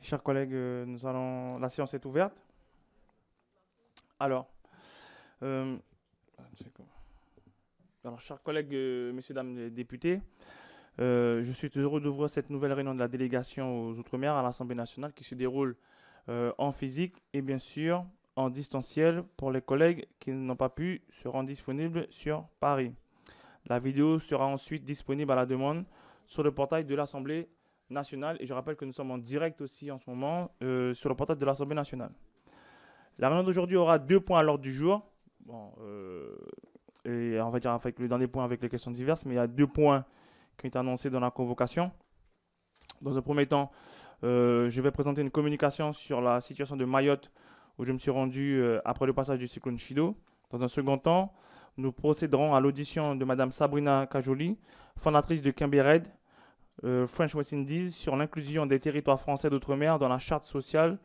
Chers collègues, la séance est ouverte. Alors, euh, c'est quoi chers collègues, messieurs, dames les députés, je suis heureux d'ouvrir cette nouvelle réunion de la délégation aux Outre-mer à l'Assemblée nationale qui se déroule en physique et bien sûr en distanciel pour les collègues qui n'ont pas pu se rendre disponibles sur Paris. La vidéo sera ensuite disponible à la demande sur le portail de l'Assemblée nationale et je rappelle que nous sommes en direct aussi en ce moment sur le portail de l'Assemblée nationale. La réunion d'aujourd'hui aura deux points à l'ordre du jour. Bon, et on va dire avec le dernier point avec les questions diverses, mais il y a deux points qui ont été annoncés dans la convocation. Dans un premier temps, je vais présenter une communication sur la situation de Mayotte où je me suis rendu après le passage du cyclone Chido. Dans un second temps, nous procéderons à l'audition de Madame Sabrina Kajoli, fondatrice de Kimbered, French West Indies, sur l'inclusion des territoires français d'outre-mer dans la charte sociale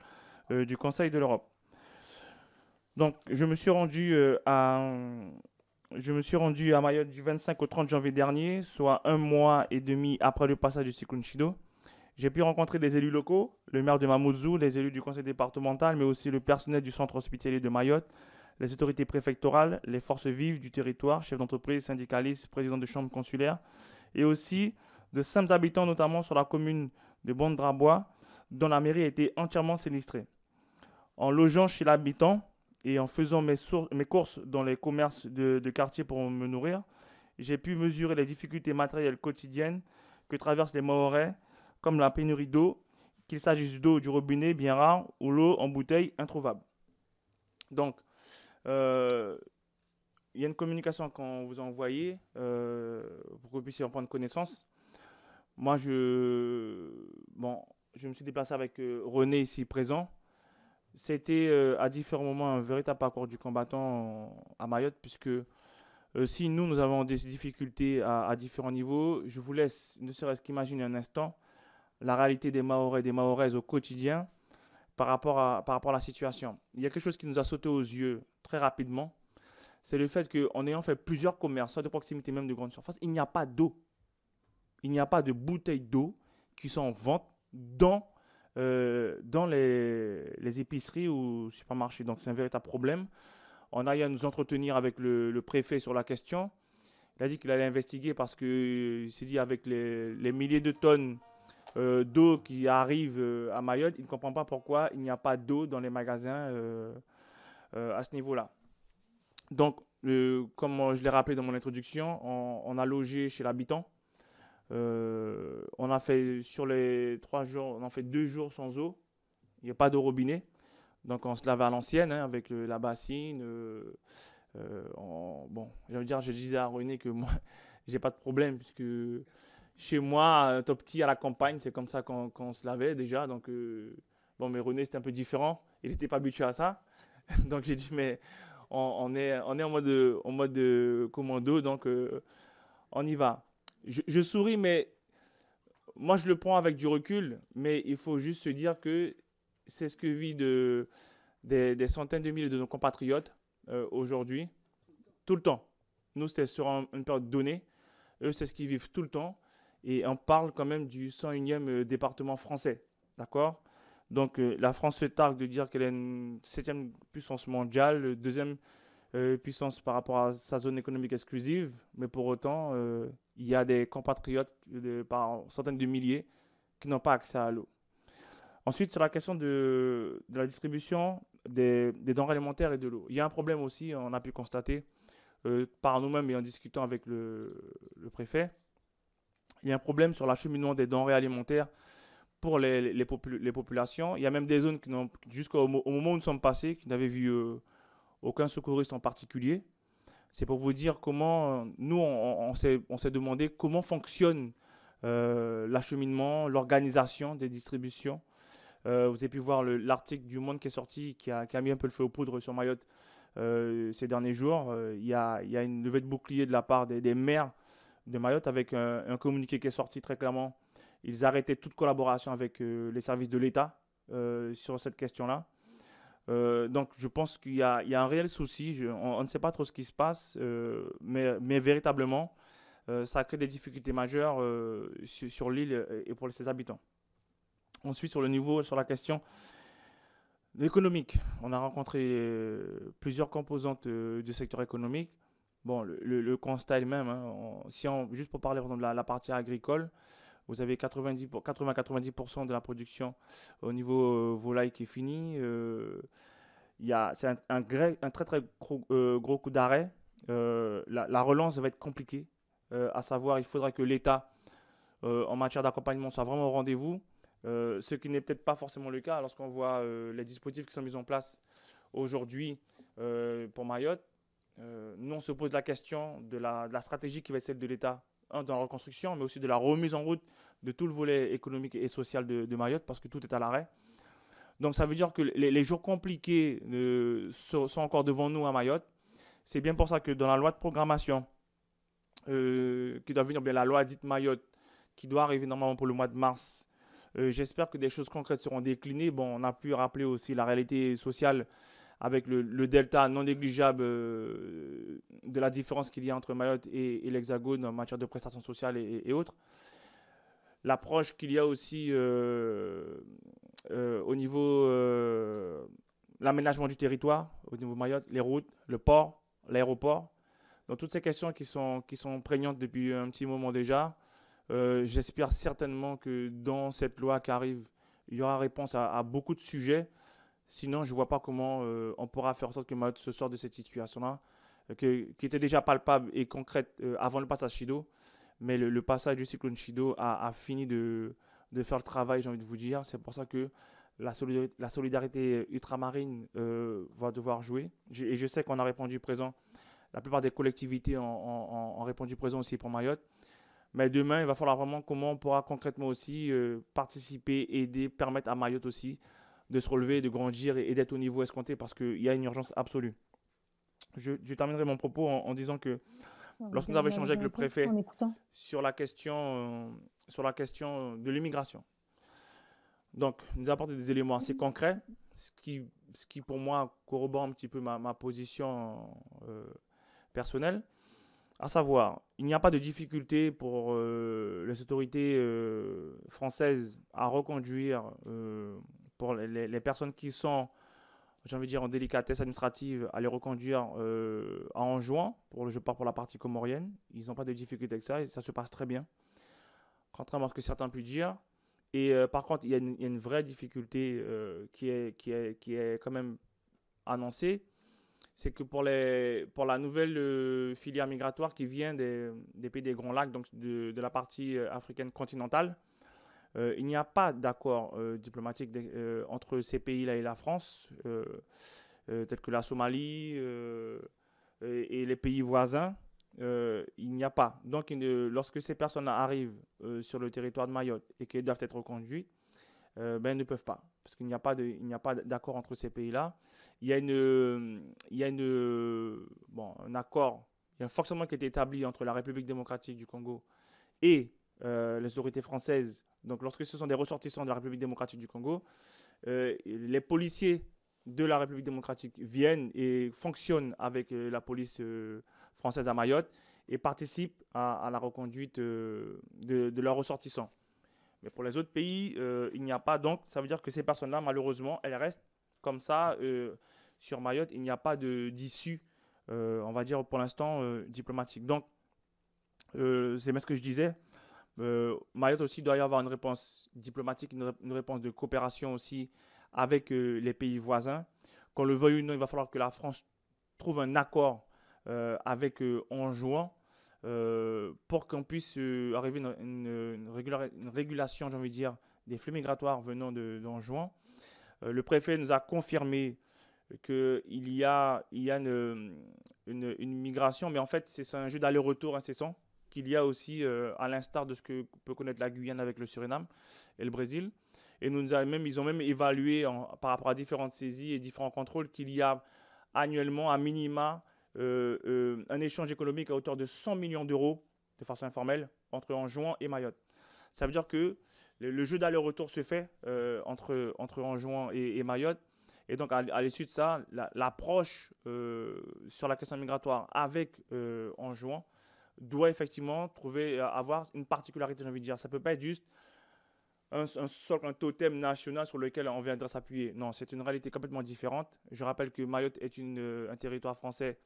du Conseil de l'Europe. Donc, je me suis rendu à Mayotte du 25 au 30 janvier dernier, soit un mois et demi après le passage du cyclone Chido. J'ai pu rencontrer des élus locaux, le maire de Mamoudzou, les élus du conseil départemental, mais aussi le personnel du centre hospitalier de Mayotte, les autorités préfectorales, les forces vives du territoire, chefs d'entreprise, syndicalistes, présidents de chambres consulaires, et aussi de simples habitants, notamment sur la commune de Bondrabois, dont la mairie a été entièrement sinistrée. En logeant chez l'habitant et en faisant mes courses dans les commerces de quartier pour me nourrir, j'ai pu mesurer les difficultés matérielles quotidiennes que traversent les Mahorais, comme la pénurie d'eau, qu'il s'agisse d'eau du robinet bien rare ou l'eau en bouteille introuvable. Donc, euh, il y a une communication qu'on vous a envoyée pour que vous puissiez en prendre connaissance. Moi, je me suis déplacé avec René ici présent. C'était à différents moments un véritable parcours du combattant à Mayotte, puisque si nous avons des difficultés à différents niveaux, je vous laisse ne serait-ce qu'imaginer un instant la réalité des Mahorais et des Mahoraises au quotidien par rapport à la situation. Il y a quelque chose qui nous a sauté aux yeux très rapidement, c'est le fait qu'en ayant fait plusieurs commerces, soit de proximité même de grande surface, il n'y a pas d'eau. Il n'y a pas de bouteilles d'eau qui sont en vente dans les épiceries ou supermarchés. Donc c'est un véritable problème. On a eu à nous entretenir avec le préfet sur la question. Il a dit qu'il allait investiguer parce qu'il s'est dit avec les milliers de tonnes d'eau qui arrivent à Mayotte, il ne comprend pas pourquoi il n'y a pas d'eau dans les magasins à ce niveau-là. Donc, comme je l'ai rappelé dans mon introduction, on a logé chez l'habitant. On a fait sur les 3 jours, on a fait 2 jours sans eau. Il n'y a pas de robinet. Donc on se lavait à l'ancienne hein, avec la bassine. Bon, je disais à René que moi, j'ai pas de problème puisque chez moi, tout petit à la campagne, c'est comme ça qu'on se lavait déjà. Donc, bon, mais René, c'était un peu différent. Il n'était pas habitué à ça. Donc j'ai dit, mais on est en mode commando, donc on y va. Je souris, mais moi je le prends avec du recul, mais il faut juste se dire que c'est ce que vit des centaines de milliers de nos compatriotes aujourd'hui, tout le temps. Nous, c'était sur une période donnée. Eux, c'est ce qu'ils vivent tout le temps. Et on parle quand même du 101e département français. D'accord. Donc la France se targue de dire qu'elle est une septième puissance mondiale, deuxième puissance par rapport à sa zone économique exclusive. Mais pour autant, il y a des compatriotes par centaines de milliers qui n'ont pas accès à l'eau. Ensuite, sur la question de la distribution des denrées alimentaires et de l'eau. Il y a un problème aussi, on a pu constater par nous-mêmes et en discutant avec le préfet. Il y a un problème sur l'acheminement des denrées alimentaires pour les populations. Il y a même des zones qui jusqu'au moment où nous sommes passés, qui n'avaient vu aucun secouriste en particulier. C'est pour vous dire comment nous, on s'est demandé comment fonctionne l'acheminement, l'organisation des distributions. Vous avez pu voir l'article du Monde qui est sorti, qui a mis un peu le feu aux poudres sur Mayotte ces derniers jours. Il y a une levée de bouclier de la part des maires de Mayotte avec un communiqué qui est sorti très clairement. Ils arrêtaient toute collaboration avec les services de l'État sur cette question-là. Donc je pense qu'il y a un réel souci. On ne sait pas trop ce qui se passe, mais véritablement, ça crée des difficultés majeures sur l'île et pour ses habitants. Ensuite, sur la question économique, on a rencontré plusieurs composantes du secteur économique. Bon, le constat est le même, hein. Juste pour parler par exemple, de la partie agricole, vous avez 80-90% de la production au niveau volaille qui est finie. C'est un très très gros coup d'arrêt. La relance va être compliquée. À savoir, il faudra que l'État, en matière d'accompagnement, soit vraiment au rendez-vous. Ce qui n'est peut-être pas forcément le cas lorsqu'on voit les dispositifs qui sont mis en place aujourd'hui pour Mayotte. Nous, on se pose la question de la stratégie qui va être celle de l'État, dans la reconstruction, mais aussi de la remise en route de tout le volet économique et social de Mayotte, parce que tout est à l'arrêt. Donc ça veut dire que les jours compliqués sont encore devant nous à Mayotte. C'est bien pour ça que dans la loi de programmation, qui doit venir, bien la loi dite Mayotte, qui doit arriver normalement pour le mois de mars, j'espère que des choses concrètes seront déclinées. Bon, on a pu rappeler aussi la réalité sociale avec le delta non négligeable de la différence qu'il y a entre Mayotte et l'Hexagone en matière de prestations sociales et autres. L'approche qu'il y a aussi au niveau l'aménagement du territoire, au niveau Mayotte, les routes, le port, l'aéroport. Donc toutes ces questions qui sont prégnantes depuis un petit moment déjà. J'espère certainement que dans cette loi qui arrive, il y aura réponse à beaucoup de sujets. Sinon, je ne vois pas comment on pourra faire en sorte que Mayotte se sorte de cette situation-là, qui était déjà palpable et concrète avant le passage Chido. Mais le passage du cyclone Chido a fini de faire le travail, j'ai envie de vous dire. C'est pour ça que la solidarité ultramarine va devoir jouer. Et je sais qu'on a répondu présent. La plupart des collectivités ont répondu présent aussi pour Mayotte. Mais demain, il va falloir vraiment comment on pourra concrètement aussi participer, aider, permettre à Mayotte aussi de se relever, de grandir et d'être au niveau escompté parce qu'il y a une urgence absolue. Je terminerai mon propos en disant que lorsque nous avons échangé avec le préfet sur la question de l'immigration, donc nous apporter des éléments assez concrets, ce qui pour moi corrobore un petit peu ma position personnelle, à savoir, il n'y a pas de difficulté pour les autorités françaises à reconduire pour les personnes qui sont, j'ai envie de dire, en délicatesse administrative, à les reconduire à Anjouan, je pars pour la partie comorienne. Ils n'ont pas de difficulté avec ça et ça se passe très bien, contrairement à ce que certains peuvent dire. Et par contre, il y a une vraie difficulté qui est quand même annoncée. C'est que pour la nouvelle filière migratoire qui vient des pays des Grands Lacs, donc de la partie africaine continentale, il n'y a pas d'accord diplomatique entre ces pays-là et la France, tels que la Somalie et les pays voisins. Il n'y a pas. Donc, lorsque ces personnes arrivent sur le territoire de Mayotte et qu'elles doivent être reconduites, elles ne peuvent pas, parce qu'il n'y a pas d'accord entre ces pays-là. Il y a un accord, il y a un fonctionnement qui a été établi entre la République démocratique du Congo et les autorités françaises. Donc, lorsque ce sont des ressortissants de la République démocratique du Congo, les policiers de la République démocratique viennent et fonctionnent avec la police française à Mayotte et participent à la reconduite de leurs ressortissants. Mais pour les autres pays, il n'y a pas. Donc, ça veut dire que ces personnes-là, malheureusement, elles restent comme ça sur Mayotte. Il n'y a pas d'issue, on va dire pour l'instant, diplomatique. Donc, c'est bien ce que je disais. Mayotte aussi doit y avoir une réponse diplomatique, une réponse de coopération aussi avec les pays voisins. Qu'on le veuille ou non, il va falloir que la France trouve un accord avec Anjouan. Pour qu'on puisse arriver à une régulation, j'ai envie de dire, des flux migratoires venant d'Anjouan. Le préfet nous a confirmé qu'il y a une migration, mais en fait, c'est un jeu d'aller-retour incessant qu'il y a aussi, à l'instar de ce que peut connaître la Guyane avec le Suriname et le Brésil. Et ils ont même évalué, par rapport à différentes saisies et différents contrôles, qu'il y a annuellement, à minima, un échange économique à hauteur de 100 millions d'euros de façon informelle entre Anjouan et Mayotte. Ça veut dire que le jeu d'aller-retour se fait entre Anjouan et Mayotte. Et donc, à l'issue de ça, l'approche sur la question migratoire avec Anjouan doit effectivement avoir une particularité, j'ai envie de dire. Ça ne peut pas être juste un socle, un totem national sur lequel on viendra s'appuyer. Non, c'est une réalité complètement différente. Je rappelle que Mayotte est un territoire français,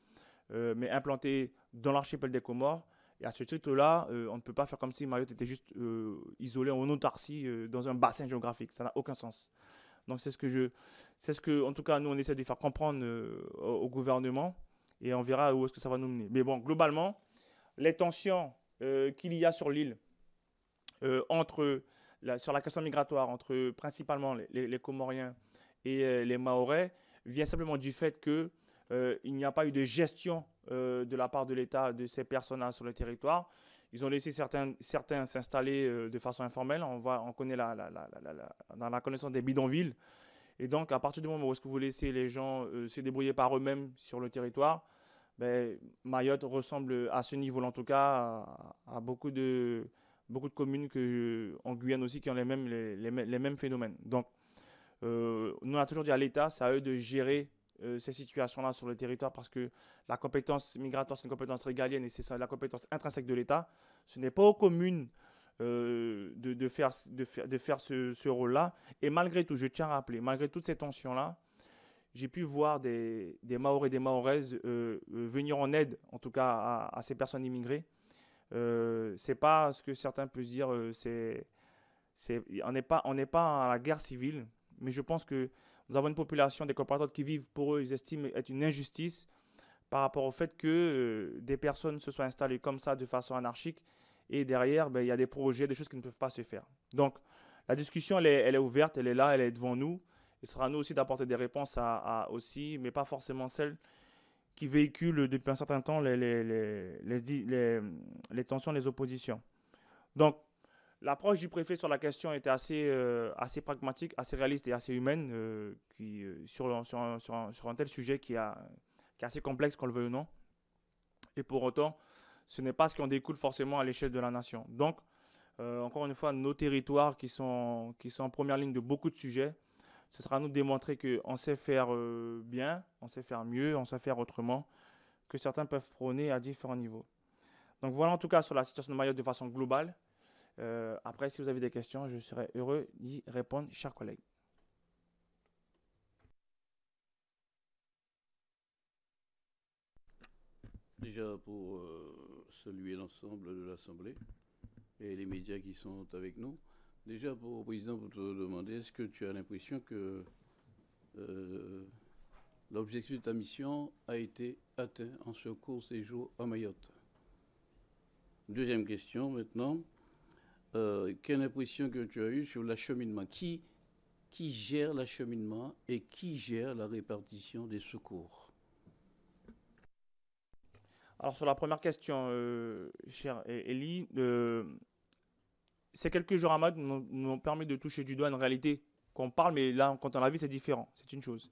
mais implanté dans l'archipel des Comores. Et à ce titre-là, on ne peut pas faire comme si Mayotte était juste isolé en autarcie dans un bassin géographique. Ça n'a aucun sens. Donc c'est ce que, en tout cas, nous, on essaie de faire comprendre au gouvernement et on verra où est-ce que ça va nous mener. Mais bon, globalement, les tensions qu'il y a sur l'île sur la question migratoire entre principalement les Comoriens et les Mahorais vient simplement du fait que il n'y a pas eu de gestion de la part de l'État de ces personnes-là sur le territoire. Ils ont laissé certains s'installer de façon informelle. On connaît dans la connaissance des bidonvilles. Et donc, à partir du moment où est-ce que vous laissez les gens se débrouiller par eux-mêmes sur le territoire, ben, Mayotte ressemble à ce niveau-là, en tout cas, à beaucoup de communes en Guyane aussi qui ont les mêmes phénomènes. Donc, nous, on a toujours dit à l'État, c'est à eux de gérer ces situations-là sur le territoire parce que la compétence migratoire, c'est une compétence régalienne et c'est la compétence intrinsèque de l'État. Ce n'est pas aux communes de faire ce rôle-là. Et malgré tout, je tiens à rappeler, malgré toutes ces tensions-là, j'ai pu voir des Mahorais et des Mahoraises venir en aide, en tout cas à ces personnes immigrées. C'est pas ce que certains peuvent dire, on n'est pas à la guerre civile, mais je pense que nous avons une population, des compatriotes qui vivent, pour eux, ils estiment être une injustice par rapport au fait que des personnes se soient installées comme ça de façon anarchique et derrière, ben, il y a des projets, des choses qui ne peuvent pas se faire. Donc, la discussion, elle est ouverte, elle est là, elle est devant nous. Il sera à nous aussi d'apporter des réponses aussi, mais pas forcément celles qui véhiculent depuis un certain temps les tensions, les oppositions. Donc, l'approche du préfet sur la question était assez pragmatique, assez réaliste et assez humaine sur un tel sujet qui est assez complexe, qu'on le veuille ou non. Et pour autant, ce n'est pas ce qui en découle forcément à l'échelle de la nation. Donc, encore une fois, nos territoires qui sont en première ligne de beaucoup de sujets, ce sera à nous de démontrer qu'on sait faire bien, on sait faire mieux, on sait faire autrement, que certains peuvent prôner à différents niveaux. Donc voilà en tout cas sur la situation de Mayotte de façon globale. Après, si vous avez des questions, je serai heureux d'y répondre, chers collègues. Déjà pour saluer l'ensemble de l'Assemblée et les médias qui sont avec nous. Déjà pour le président, pour te demander, est-ce que tu as l'impression que l'objectif de ta mission a été atteint en ce court séjour à Mayotte? Deuxième question maintenant. Quelle impression que tu as eue sur l'acheminement? Qui gère l'acheminement et qui gère la répartition des secours? Alors sur la première question, cher Elie, ces quelques jours à Mayotte nous ont permis de toucher du doigt une réalité qu'on parle, mais là, quand on la vit, c'est différent, c'est une chose.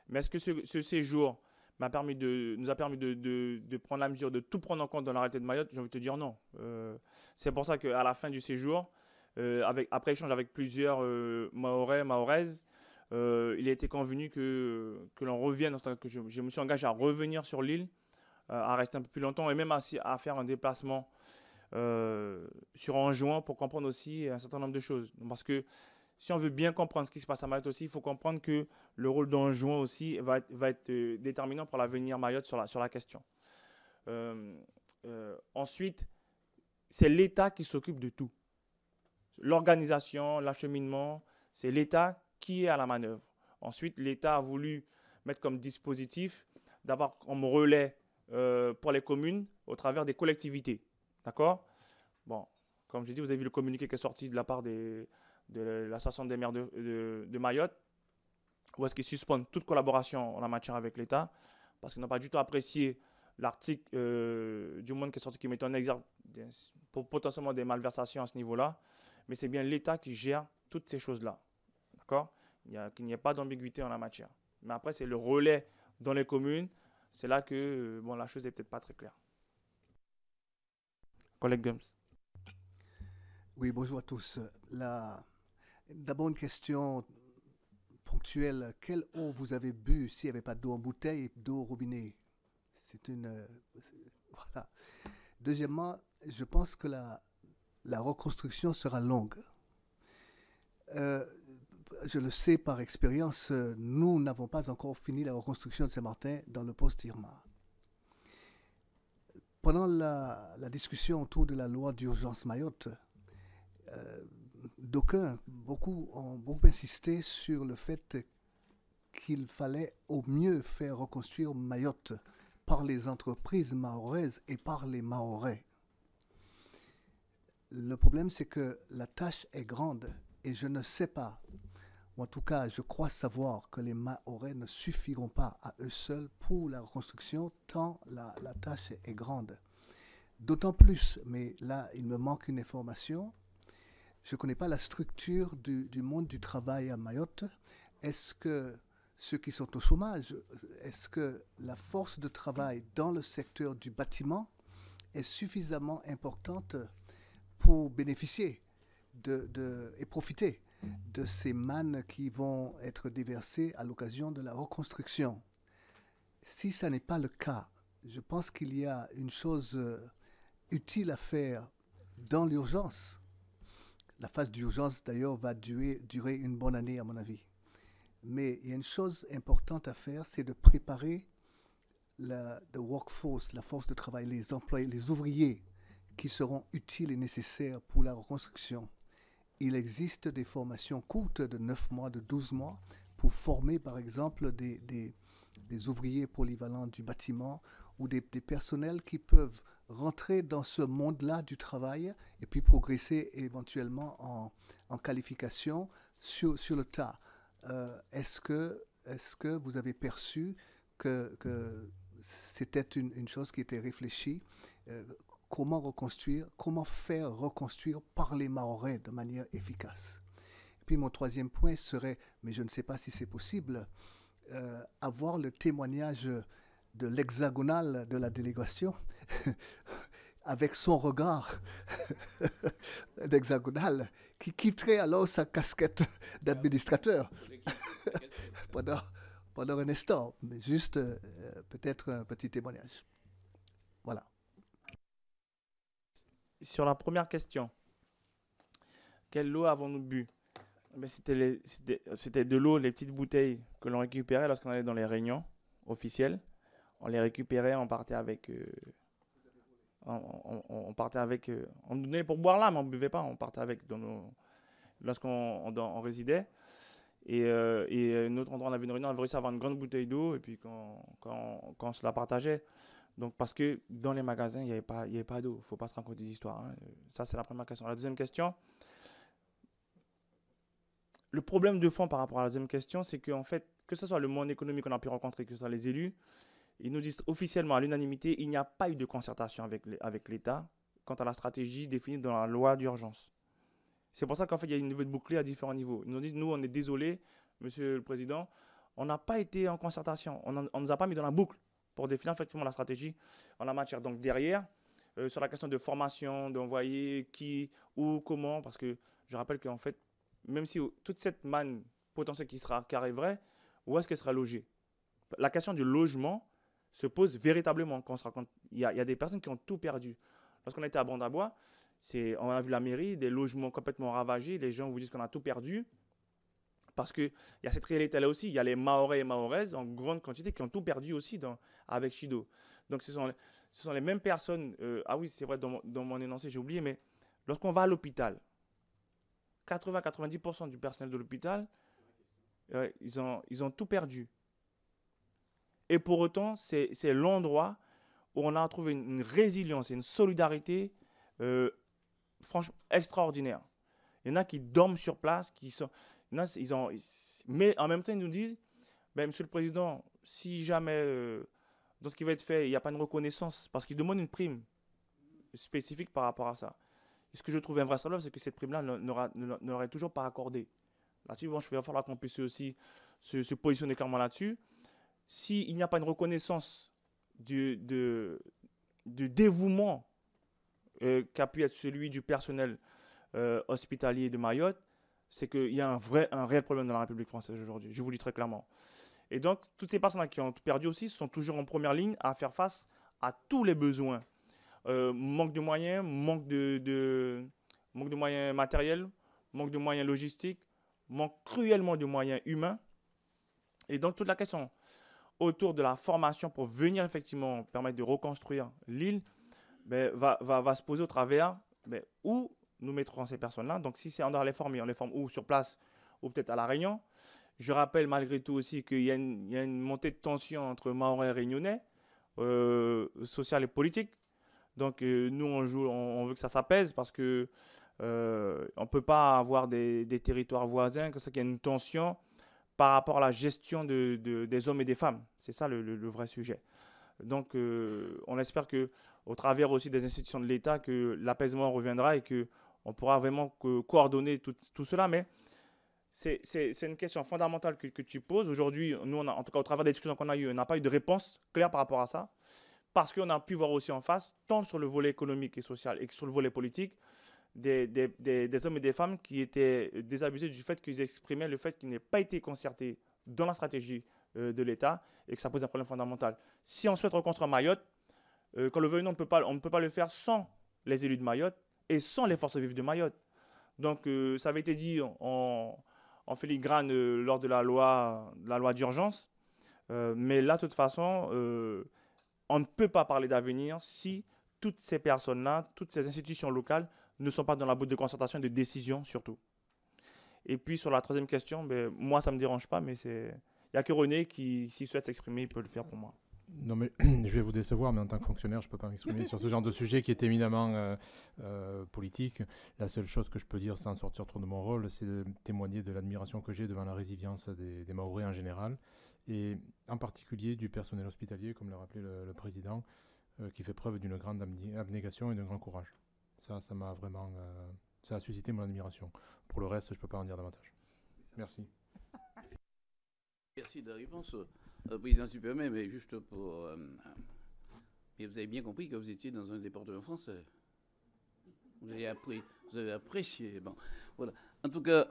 Mais est-ce que ce séjour nous a permis de prendre la mesure de tout prendre en compte dans la réalité de Mayotte? J'ai envie de te dire non. C'est pour ça qu'à la fin du séjour, après échange avec plusieurs Mahorais, Mahoraises, il a été convenu que l'on revienne, que je me suis engagé à revenir sur l'île, à rester un peu plus longtemps et même à faire un déplacement sur Anjouan pour comprendre aussi un certain nombre de choses. Parce que si on veut bien comprendre ce qui se passe à Mayotte aussi, il faut comprendre que le rôle d'Anjouan aussi va être déterminant pour l'avenir Mayotte sur la question. Ensuite, c'est l'État qui s'occupe de tout. L'organisation, l'acheminement, c'est l'État qui est à la manœuvre. Ensuite, l'État a voulu mettre comme dispositif d'avoir comme relais pour les communes au travers des collectivités. D'accord? Bon, comme je dis, vous avez vu le communiqué qui est sorti de la part de l'association des maires de Mayotte, où est-ce qu'ils suspendent toute collaboration en la matière avec l'État, parce qu'ils n'ont pas du tout apprécié l'article du Monde qui est sorti, qui met en exergue potentiellement des malversations à ce niveau-là, mais c'est bien l'État qui gère toutes ces choses-là. D'accord? Qu'il n'y ait pas d'ambiguïté en la matière. Mais après, c'est le relais dans les communes, c'est là que la chose n'est peut-être pas très claire. Collègue Gums. Oui, bonjour à tous. D'abord, une question ponctuelle. Quelle eau vous avez bu s'il n'y avait pas d'eau en bouteille et d'eau au robinet? Voilà. Deuxièmement, je pense que la reconstruction sera longue. Euh, je le sais par expérience, nous n'avons pas encore fini la reconstruction de Saint-Martin dans le poste Irma. Pendant la discussion autour de la loi d'urgence Mayotte, beaucoup ont insisté sur le fait qu'il fallait au mieux faire reconstruire Mayotte par les entreprises mahoraises et par les Mahorais. Le problème, c'est que la tâche est grande et je ne sais pas, ou en tout cas, je crois savoir que les Mahorais ne suffiront pas à eux seuls pour la reconstruction, tant la tâche est grande. D'autant plus, mais là, il me manque une information, je ne connais pas la structure du monde du travail à Mayotte. Est-ce que ceux qui sont au chômage, est-ce que la force de travail dans le secteur du bâtiment est suffisamment importante pour bénéficier et profiter de ces mannes qui vont être déversées à l'occasion de la reconstruction? Si ça n'est pas le cas, je pense qu'il y a une chose utile à faire dans l'urgence. La phase d'urgence, d'ailleurs, va durer une bonne année, à mon avis. Mais il y a une chose importante à faire, c'est de préparer la workforce, la force de travail, les employés, les ouvriers qui seront utiles et nécessaires pour la reconstruction. Il existe des formations courtes de 9 mois, de 12 mois, pour former, par exemple, des ouvriers polyvalents du bâtiment ou des personnels qui peuvent rentrer dans ce monde-là du travail et puis progresser éventuellement en qualification sur le tas. Est-ce que vous avez perçu que c'était une chose qui était réfléchie? Comment faire reconstruire par les Mahorais de manière efficace? Et puis mon troisième point serait, mais je ne sais pas si c'est possible, avoir le témoignage de l'hexagonal de la délégation avec son regard d'hexagonal qui quitterait alors sa casquette d'administrateur pendant un instant, mais juste peut-être un petit témoignage. Voilà. Sur la première question, quelle eau avons-nous bu? C'était de l'eau, les petites bouteilles que l'on récupérait lorsqu'on allait dans les réunions officielles. On les récupérait, on partait avec... on partait avec... on nous donnait pour boire là, mais on ne buvait pas. On partait avec lorsqu'on résidait. Et un autre endroit, on avait une réunion, on avait réussi à avoir une grande bouteille d'eau. Et puis quand on se la partageait... Donc, parce que dans les magasins, il n'y avait pas d'eau. Il ne faut pas se raconter des histoires. Hein. Ça, c'est la première question. La deuxième question, le problème de fond par rapport à la deuxième question, c'est qu'en fait, que ce soit le monde économique qu'on a pu rencontrer, que ce soit les élus, ils nous disent officiellement à l'unanimité, il n'y a pas eu de concertation avec l'État quant à la stratégie définie dans la loi d'urgence. C'est pour ça qu'en fait, il y a une niveau de bouclier à différents niveaux. Ils nous disent, nous, on est désolé, Monsieur le Président, on n'a pas été en concertation. On ne nous a pas mis dans la boucle pour définir effectivement la stratégie en la matière. Donc derrière, sur la question de formation, d'envoyer qui, où, comment, parce que je rappelle qu'en fait, même si toute cette manne potentielle qui arriverait, où est-ce qu'elle sera logée? La question du logement se pose véritablement quand on se raconte. Il y a des personnes qui ont tout perdu. Lorsqu'on était à Bandabois, on a vu la mairie, des logements complètement ravagés, les gens vous disent qu'on a tout perdu. Parce qu'il y a cette réalité-là aussi, il y a les Mahorais et Mahoraises en grande quantité qui ont tout perdu aussi avec Chido. Donc ce sont les mêmes personnes, ah oui c'est vrai dans mon énoncé j'ai oublié, mais lorsqu'on va à l'hôpital, 80-90% du personnel de l'hôpital, ils ont tout perdu. Et pour autant, c'est l'endroit où on a trouvé une résilience et une solidarité franchement extraordinaire. Il y en a qui dorment sur place, mais en même temps, ils nous disent, Monsieur le Président, si jamais dans ce qui va être fait, il n'y a pas une reconnaissance, parce qu'ils demandent une prime spécifique par rapport à ça. Et ce que je trouve invraisemblable, c'est que cette prime-là ne leur est toujours pas accordée. Là-dessus, bon, il va falloir qu'on puisse aussi se positionner clairement là-dessus. S'il n'y a pas une reconnaissance du dévouement qu'a pu être celui du personnel hospitalier de Mayotte, c'est qu'il y a un réel problème dans la République française aujourd'hui. Je vous le dis très clairement. Et donc, toutes ces personnes qui ont perdu aussi sont toujours en première ligne à faire face à tous les besoins. Manque de moyens, manque de moyens matériels, manque de moyens logistiques, manque cruellement de moyens humains. Et donc, toute la question autour de la formation pour venir effectivement permettre de reconstruire l'île ben, va se poser au travers ben, où nous mettrons ces personnes-là. Donc, si c'est on doit les former, on les forme ou sur place ou peut-être à La Réunion. Je rappelle malgré tout aussi qu'il y a une montée de tension entre Mahorais et Réunionnais, sociale et politique. Donc, nous, on veut que ça s'apaise parce que on ne peut pas avoir des territoires voisins, que ça qu'il y a une tension par rapport à la gestion des hommes et des femmes. C'est ça le vrai sujet. Donc, on espère que, au travers aussi des institutions de l'État, que l'apaisement reviendra et qu'on pourra vraiment coordonner tout cela. Mais c'est une question fondamentale que tu poses. Aujourd'hui, nous, en tout cas, au travers des discussions qu'on a eues, on n'a pas eu de réponse claire par rapport à ça. Parce qu'on a pu voir aussi en face, tant sur le volet économique et social et sur le volet politique, des hommes et des femmes qui étaient désabusés du fait qu'ils exprimaient le fait qu'ils n'aient pas été concertés dans la stratégie de l'État et que ça pose un problème fondamental. Si on souhaite reconstruire Mayotte, quand le veuille, on ne peut pas le faire sans les élus de Mayotte et sans les forces vives de Mayotte. Donc, ça avait été dit en filigrane lors de la loi d'urgence. Mais là, de toute façon, on ne peut pas parler d'avenir si toutes ces personnes-là, toutes ces institutions locales ne sont pas dans la boîte de concertation et de décision surtout. Et puis sur la troisième question, ben, moi ça ne me dérange pas, mais il n'y a que René qui, s'il souhaite s'exprimer, il peut le faire pour moi. Non mais je vais vous décevoir, mais en tant que fonctionnaire, je ne peux pas m'exprimer sur ce genre de sujet qui est éminemment politique. La seule chose que je peux dire sans sortir trop de mon rôle, c'est de témoigner de l'admiration que j'ai devant la résilience des Mahorais en général, et en particulier du personnel hospitalier, comme l'a rappelé le président, qui fait preuve d'une grande abnégation et d'un grand courage. Ça m'a vraiment... ça a suscité mon admiration. Pour le reste, je ne peux pas en dire davantage. Merci. Merci de la réponse, président Supermet, mais juste pour... et vous avez bien compris que vous étiez dans un département français. Vous avez apprécié. Bon, voilà. En tout cas,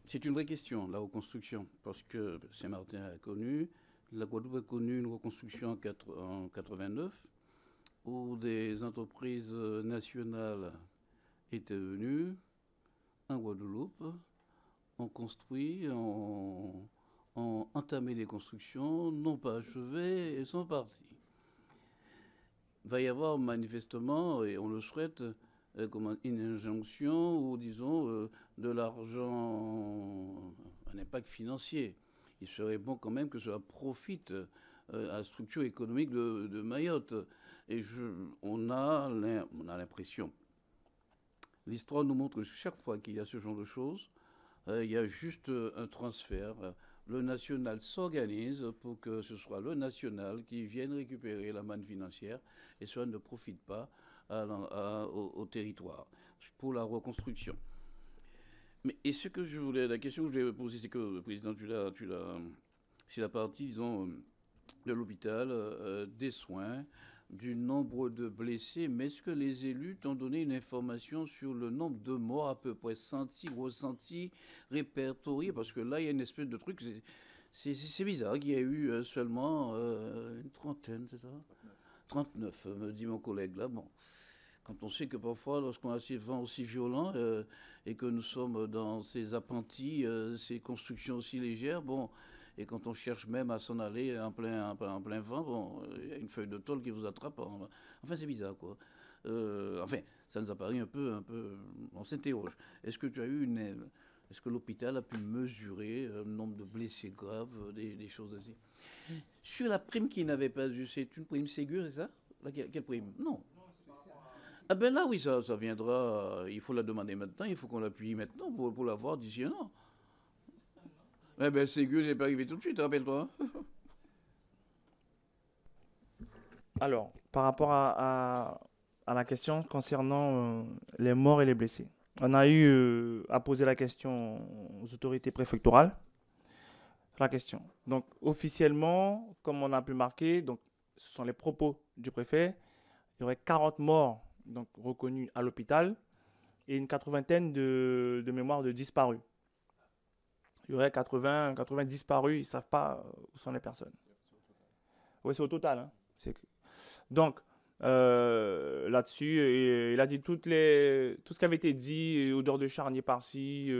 c'est une vraie question, la reconstruction, parce que Saint-Martin a connu, la Guadeloupe a connu une reconstruction en 89, où des entreprises nationales étaient venues en Guadeloupe, ont construit, ont entamé des constructions, n'ont pas achevé et sont partis. Il va y avoir manifestement, et on le souhaite, une injonction ou disons de l'argent, un impact financier. Il serait bon quand même que cela profite à la structure économique de Mayotte. Et on a l'impression, l'histoire nous montre que chaque fois qu'il y a ce genre de choses, il y a juste un transfert. Le national s'organise pour que ce soit le national qui vienne récupérer la manne financière et cela ne profite pas au territoire pour la reconstruction. Mais et ce que la question que je voulais poser, c'est que le président, c'est la partie, disons, de l'hôpital, des soins, du nombre de blessés, mais est-ce que les élus t'ont donné une information sur le nombre de morts à peu près ressentis, répertoriés? Parce que là, il y a une espèce de truc, c'est bizarre qu'il y ait eu seulement une trentaine, c'est ça? 39, me dit mon collègue là. Bon, quand on sait que parfois, lorsqu'on a ces vents aussi violents et que nous sommes dans ces appentis, ces constructions aussi légères, bon... Et quand on cherche même à s'en aller en plein vent, bon, il y a une feuille de tôle qui vous attrape. Enfin, c'est bizarre, quoi. Enfin, ça nous apparaît un peu... On s'interroge. Est-ce que tu as eu est-ce que l'hôpital a pu mesurer le nombre de blessés graves, des choses ainsi? Sur la prime qu'il n'avait pas eue, c'est une prime Ségur, c'est ça? Quelle prime? Non. Ah ben là, oui, ça viendra. Il faut la demander maintenant, il faut qu'on l'appuie maintenant pour l'avoir d'ici un an. Eh bien, Ségur n'est pas arrivé tout de suite, rappelle-toi. Alors, par rapport à la question concernant les morts et les blessés, on a eu à poser la question aux autorités préfectorales. La question. Donc, officiellement, comme on a pu marquer, donc, ce sont les propos du préfet, il y aurait 40 morts donc, reconnus à l'hôpital et une 80aine de mémoires de disparus. Il y aurait 80 disparus, ils ne savent pas où sont les personnes. Oui, c'est au total. Hein. Donc, là-dessus. Et il a dit tout ce qui avait été dit, odeur de charnier par-ci,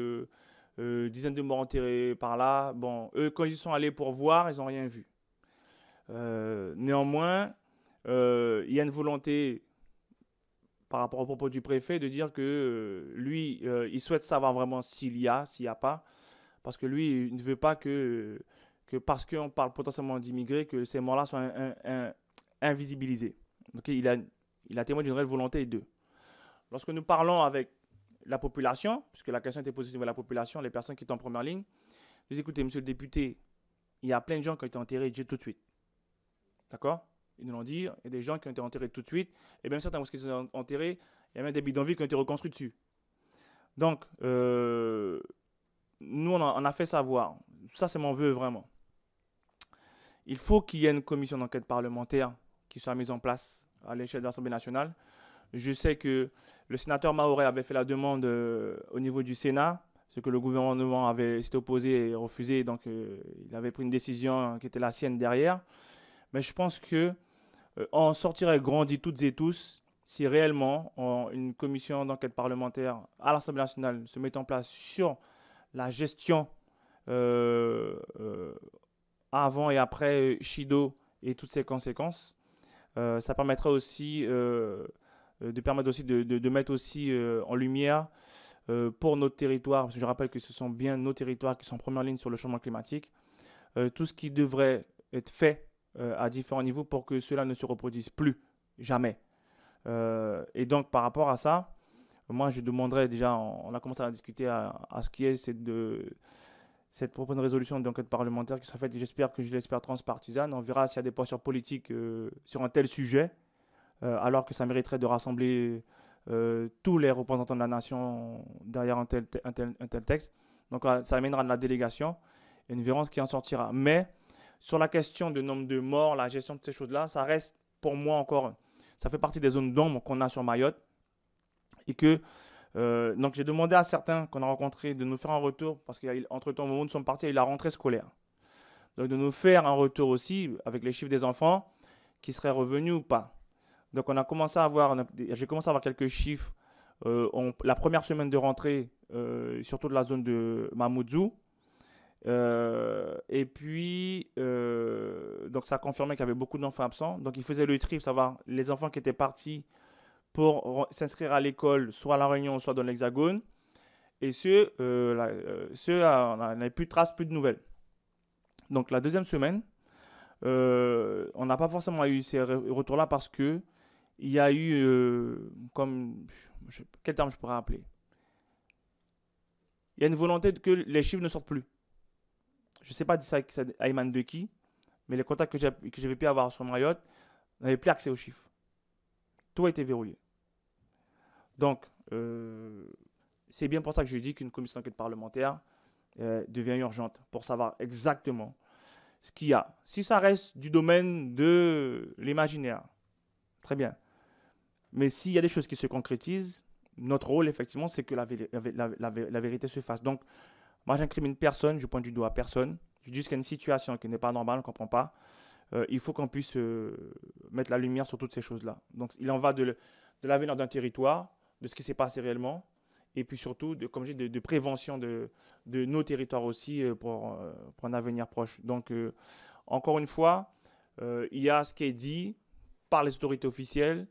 dizaines de morts enterrées par-là. Bon, eux, quand ils sont allés pour voir, ils n'ont rien vu. Néanmoins, il y a une volonté par rapport au propos du préfet de dire que lui, il souhaite savoir vraiment s'il n'y a pas, parce que lui, il ne veut pas que parce qu'on parle potentiellement d'immigrés, que ces morts-là soient invisibilisés. Donc il a témoigné d'une réelle volonté d'eux. Lorsque nous parlons avec la population, puisque la question était posée au niveau de la population, les personnes qui étaient en première ligne, nous écoutez, monsieur le député, il y a plein de gens qui ont été enterrés tout de suite. D'accord? Ils nous l'ont dit, il y a des gens qui ont été enterrés tout de suite, et même certains mosquées qui sont enterrés, il y a même des bidonvilles qui ont été reconstruits dessus. Donc, nous, on a fait savoir, ça c'est mon vœu vraiment. Il faut qu'il y ait une commission d'enquête parlementaire qui soit mise en place à l'échelle de l'Assemblée nationale. Je sais que le sénateur Mahorais avait fait la demande au niveau du Sénat, ce que le gouvernement s'était opposé et refusé, donc il avait pris une décision qui était la sienne derrière. Mais je pense qu'on sortirait grandi toutes et tous si réellement une commission d'enquête parlementaire à l'Assemblée nationale se met en place sur la gestion avant et après Chido et toutes ses conséquences. Ça permettrait aussi de mettre aussi en lumière pour notre territoire, parce que je rappelle que ce sont bien nos territoires qui sont en première ligne sur le changement climatique, tout ce qui devrait être fait à différents niveaux pour que cela ne se reproduise plus, jamais. Et donc par rapport à ça, moi je demanderais déjà, on a commencé à discuter à ce qui est cette proposition de résolution d'enquête parlementaire qui sera faite, et je l'espère transpartisane. On verra s'il y a des postures politiques sur un tel sujet, alors que ça mériterait de rassembler tous les représentants de la nation derrière un tel texte. Donc ça amènera de la délégation et nous verrons ce qui en sortira. Mais sur la question du nombre de morts, la gestion de ces choses-là, ça reste pour moi encore, ça fait partie des zones d'ombre qu'on a sur Mayotte. Et que donc j'ai demandé à certains qu'on a rencontrés de nous faire un retour, parce qu'entre-temps, au moment où nous sommes partis, il y a eu la rentrée scolaire. Donc de nous faire un retour aussi avec les chiffres des enfants qui seraient revenus ou pas. Donc j'ai commencé à avoir quelques chiffres la première semaine de rentrée, surtout de la zone de Mamoudzou. Et puis, donc ça a confirmé qu'il y avait beaucoup d'enfants absents. Donc il faisait le tri pour savoir les enfants qui étaient partis pour s'inscrire à l'école, soit à La Réunion, soit dans l'Hexagone. Et ceux on n'avait plus de traces, plus de nouvelles. Donc la deuxième semaine, on n'a pas forcément eu ces retours-là parce que il y a eu, quel terme je pourrais appeler? Il y a une volonté que les chiffres ne sortent plus. Je ne sais pas si c'est Ayman de qui, mais les contacts que j'avais pu avoir sur Mayotte n'avaient plus accès aux chiffres. Tout a été verrouillé. Donc, c'est bien pour ça que je dis qu'une commission d'enquête parlementaire devient urgente pour savoir exactement ce qu'il y a. Si ça reste du domaine de l'imaginaire, très bien. Mais s'il y a des choses qui se concrétisent, notre rôle, effectivement, c'est que la vérité se fasse. Donc, moi, j'incrimine personne, je pointe du doigt personne. Je dis qu'il y a une situation qui n'est pas normale, on ne comprend pas. Il faut qu'on puisse mettre la lumière sur toutes ces choses-là. Donc, il en va de l'avenir d'un territoire, de ce qui s'est passé réellement, et puis surtout, comme je dis, de prévention de nos territoires aussi pour un avenir proche. Donc, encore une fois, il y a ce qui est dit par les autorités officielles,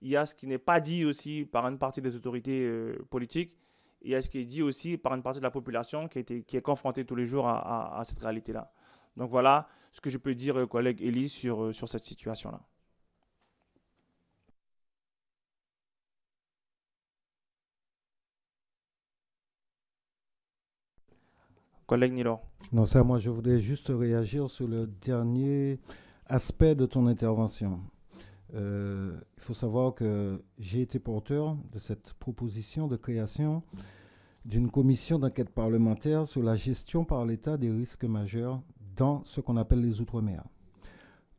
il y a ce qui n'est pas dit aussi par une partie des autorités politiques, et il y a ce qui est dit aussi par une partie de la population qui est confrontée tous les jours à cette réalité-là. Donc voilà ce que je peux dire, collègue Élie, sur cette situation-là. Collègue Nilor. Non, ça, moi, je voudrais juste réagir sur le dernier aspect de ton intervention. Il faut savoir que j'ai été porteur de cette proposition de création d'une commission d'enquête parlementaire sur la gestion par l'État des risques majeurs dans ce qu'on appelle les Outre-mer.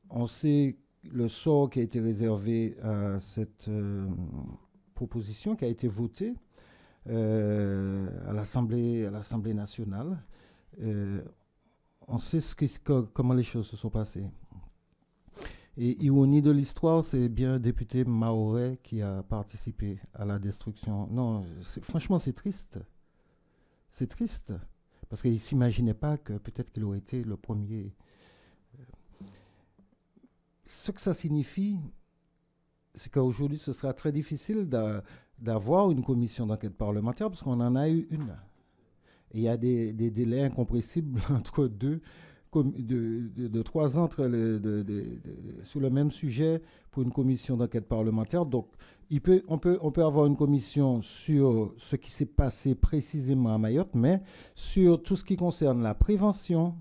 On sait le sort qui a été réservé à cette proposition qui a été votée à l'Assemblée nationale. On sait comment les choses se sont passées. Et ironie de l'histoire, c'est bien un député mahorais qui a participé à la destruction. Non, franchement, c'est triste. C'est triste. Parce qu'il ne s'imaginait pas que peut-être qu'il aurait été le premier. Ce que ça signifie, c'est qu'aujourd'hui, ce sera très difficile d'avoir une commission d'enquête parlementaire parce qu'on en a eu une. Et il y a des délais incompressibles entre de 3 ans sur le même sujet pour une commission d'enquête parlementaire. Donc, on peut avoir une commission sur ce qui s'est passé précisément à Mayotte, mais sur tout ce qui concerne la prévention,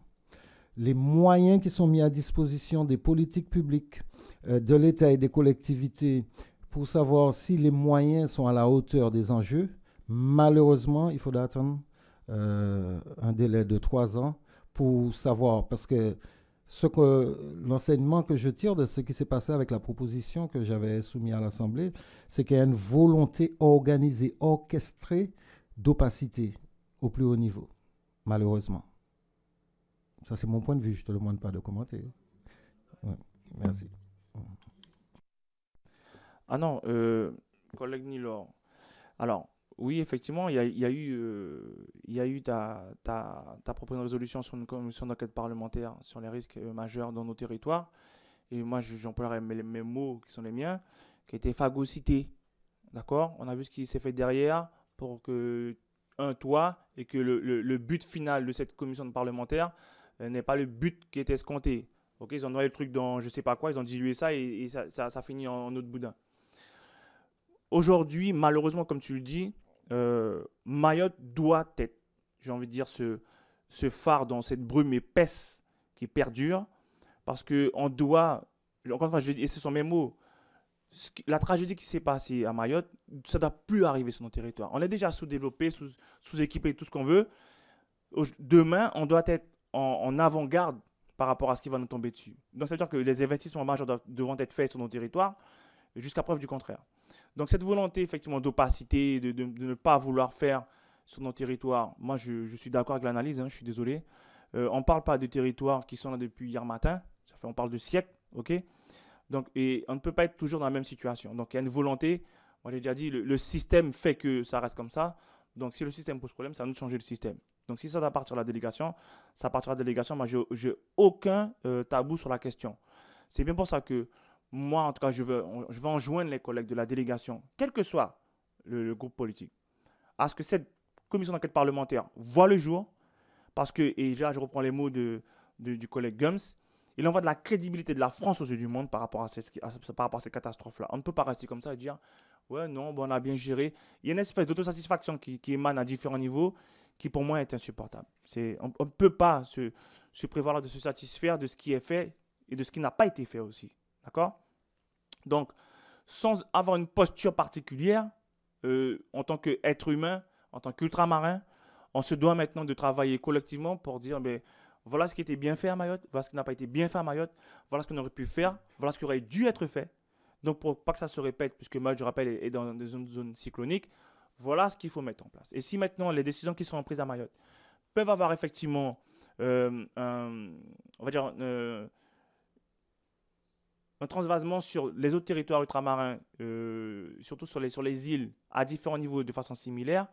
les moyens qui sont mis à disposition des politiques publiques, de l'État et des collectivités pour savoir si les moyens sont à la hauteur des enjeux. Malheureusement, il faudra attendre un délai de 3 ans pour savoir, parce que l'enseignement que je tire de ce qui s'est passé avec la proposition que j'avais soumise à l'Assemblée, c'est qu'il y a une volonté organisée, orchestrée d'opacité au plus haut niveau, malheureusement. Ça, c'est mon point de vue, je ne te demande pas de commenter. Ouais, merci. Ah non, collègue Nilor. Alors, oui, effectivement, il y a eu ta propre résolution sur une commission d'enquête parlementaire sur les risques majeurs dans nos territoires. Et moi, j'emploierai mes mots qui sont les miens, qui a été phagocyté. D'accord? On a vu ce qui s'est fait derrière pour que, toi, et que le but final de cette commission parlementaire n'est pas le but qui était escompté. Ok, ils ont noyé le truc dans je sais pas quoi, ils ont dilué ça et ça finit en eau de boudin. Aujourd'hui, malheureusement, comme tu le dis, Mayotte doit être, j'ai envie de dire, ce phare dans cette brume épaisse qui perdure, parce qu'on doit, encore une fois, je l'ai dit, et ce sont mes mots, la tragédie qui s'est passée à Mayotte, ça ne doit plus arriver sur nos territoires. On est déjà sous-développé, sous-équipé, tout ce qu'on veut. Demain, on doit être en avant-garde par rapport à ce qui va nous tomber dessus. Donc, ça veut dire que les investissements majeurs devront être faits sur nos territoires, jusqu'à preuve du contraire. Donc, cette volonté, effectivement, d'opacité, de ne pas vouloir faire sur nos territoires, moi, je suis d'accord avec l'analyse, je suis désolé. On ne parle pas de territoires qui sont là depuis hier matin, on parle de siècles, ok? Donc, et on ne peut pas être toujours dans la même situation. Donc, il y a une volonté, moi j'ai déjà dit, le système fait que ça reste comme ça. Donc, si le système pose problème, c'est à nous de changer le système. Donc, si ça doit partir de la délégation, ça partira de la délégation. Moi, je n'ai aucun tabou sur la question. C'est bien pour ça que moi, en tout cas, je veux enjoindre les collègues de la délégation, quel que soit le groupe politique, à ce que cette commission d'enquête parlementaire voit le jour, parce que, et là, je reprends les mots du collègue Gums, il envoie de la crédibilité de la France aux yeux du monde par rapport à ces catastrophes-là. On ne peut pas rester comme ça et dire « Ouais, non, bon, on a bien géré ». Il y a une espèce d'autosatisfaction qui émane à différents niveaux qui, pour moi, est insupportable. On ne peut pas se prévaloir de se satisfaire de ce qui est fait et de ce qui n'a pas été fait aussi. D'accord? Donc, sans avoir une posture particulière, en tant qu'être humain, en tant qu'ultramarin, on se doit maintenant de travailler collectivement pour dire voilà ce qui était bien fait à Mayotte, voilà ce qui n'a pas été bien fait à Mayotte, voilà ce qu'on aurait pu faire, voilà ce qui aurait dû être fait. Donc, pour pas que ça se répète, puisque Mayotte, je rappelle, est dans des zones cycloniques, voilà ce qu'il faut mettre en place. Et si maintenant les décisions qui seront prises à Mayotte peuvent avoir effectivement, on va dire, un transvasement sur les autres territoires ultramarins, surtout sur les îles, à différents niveaux de façon similaire,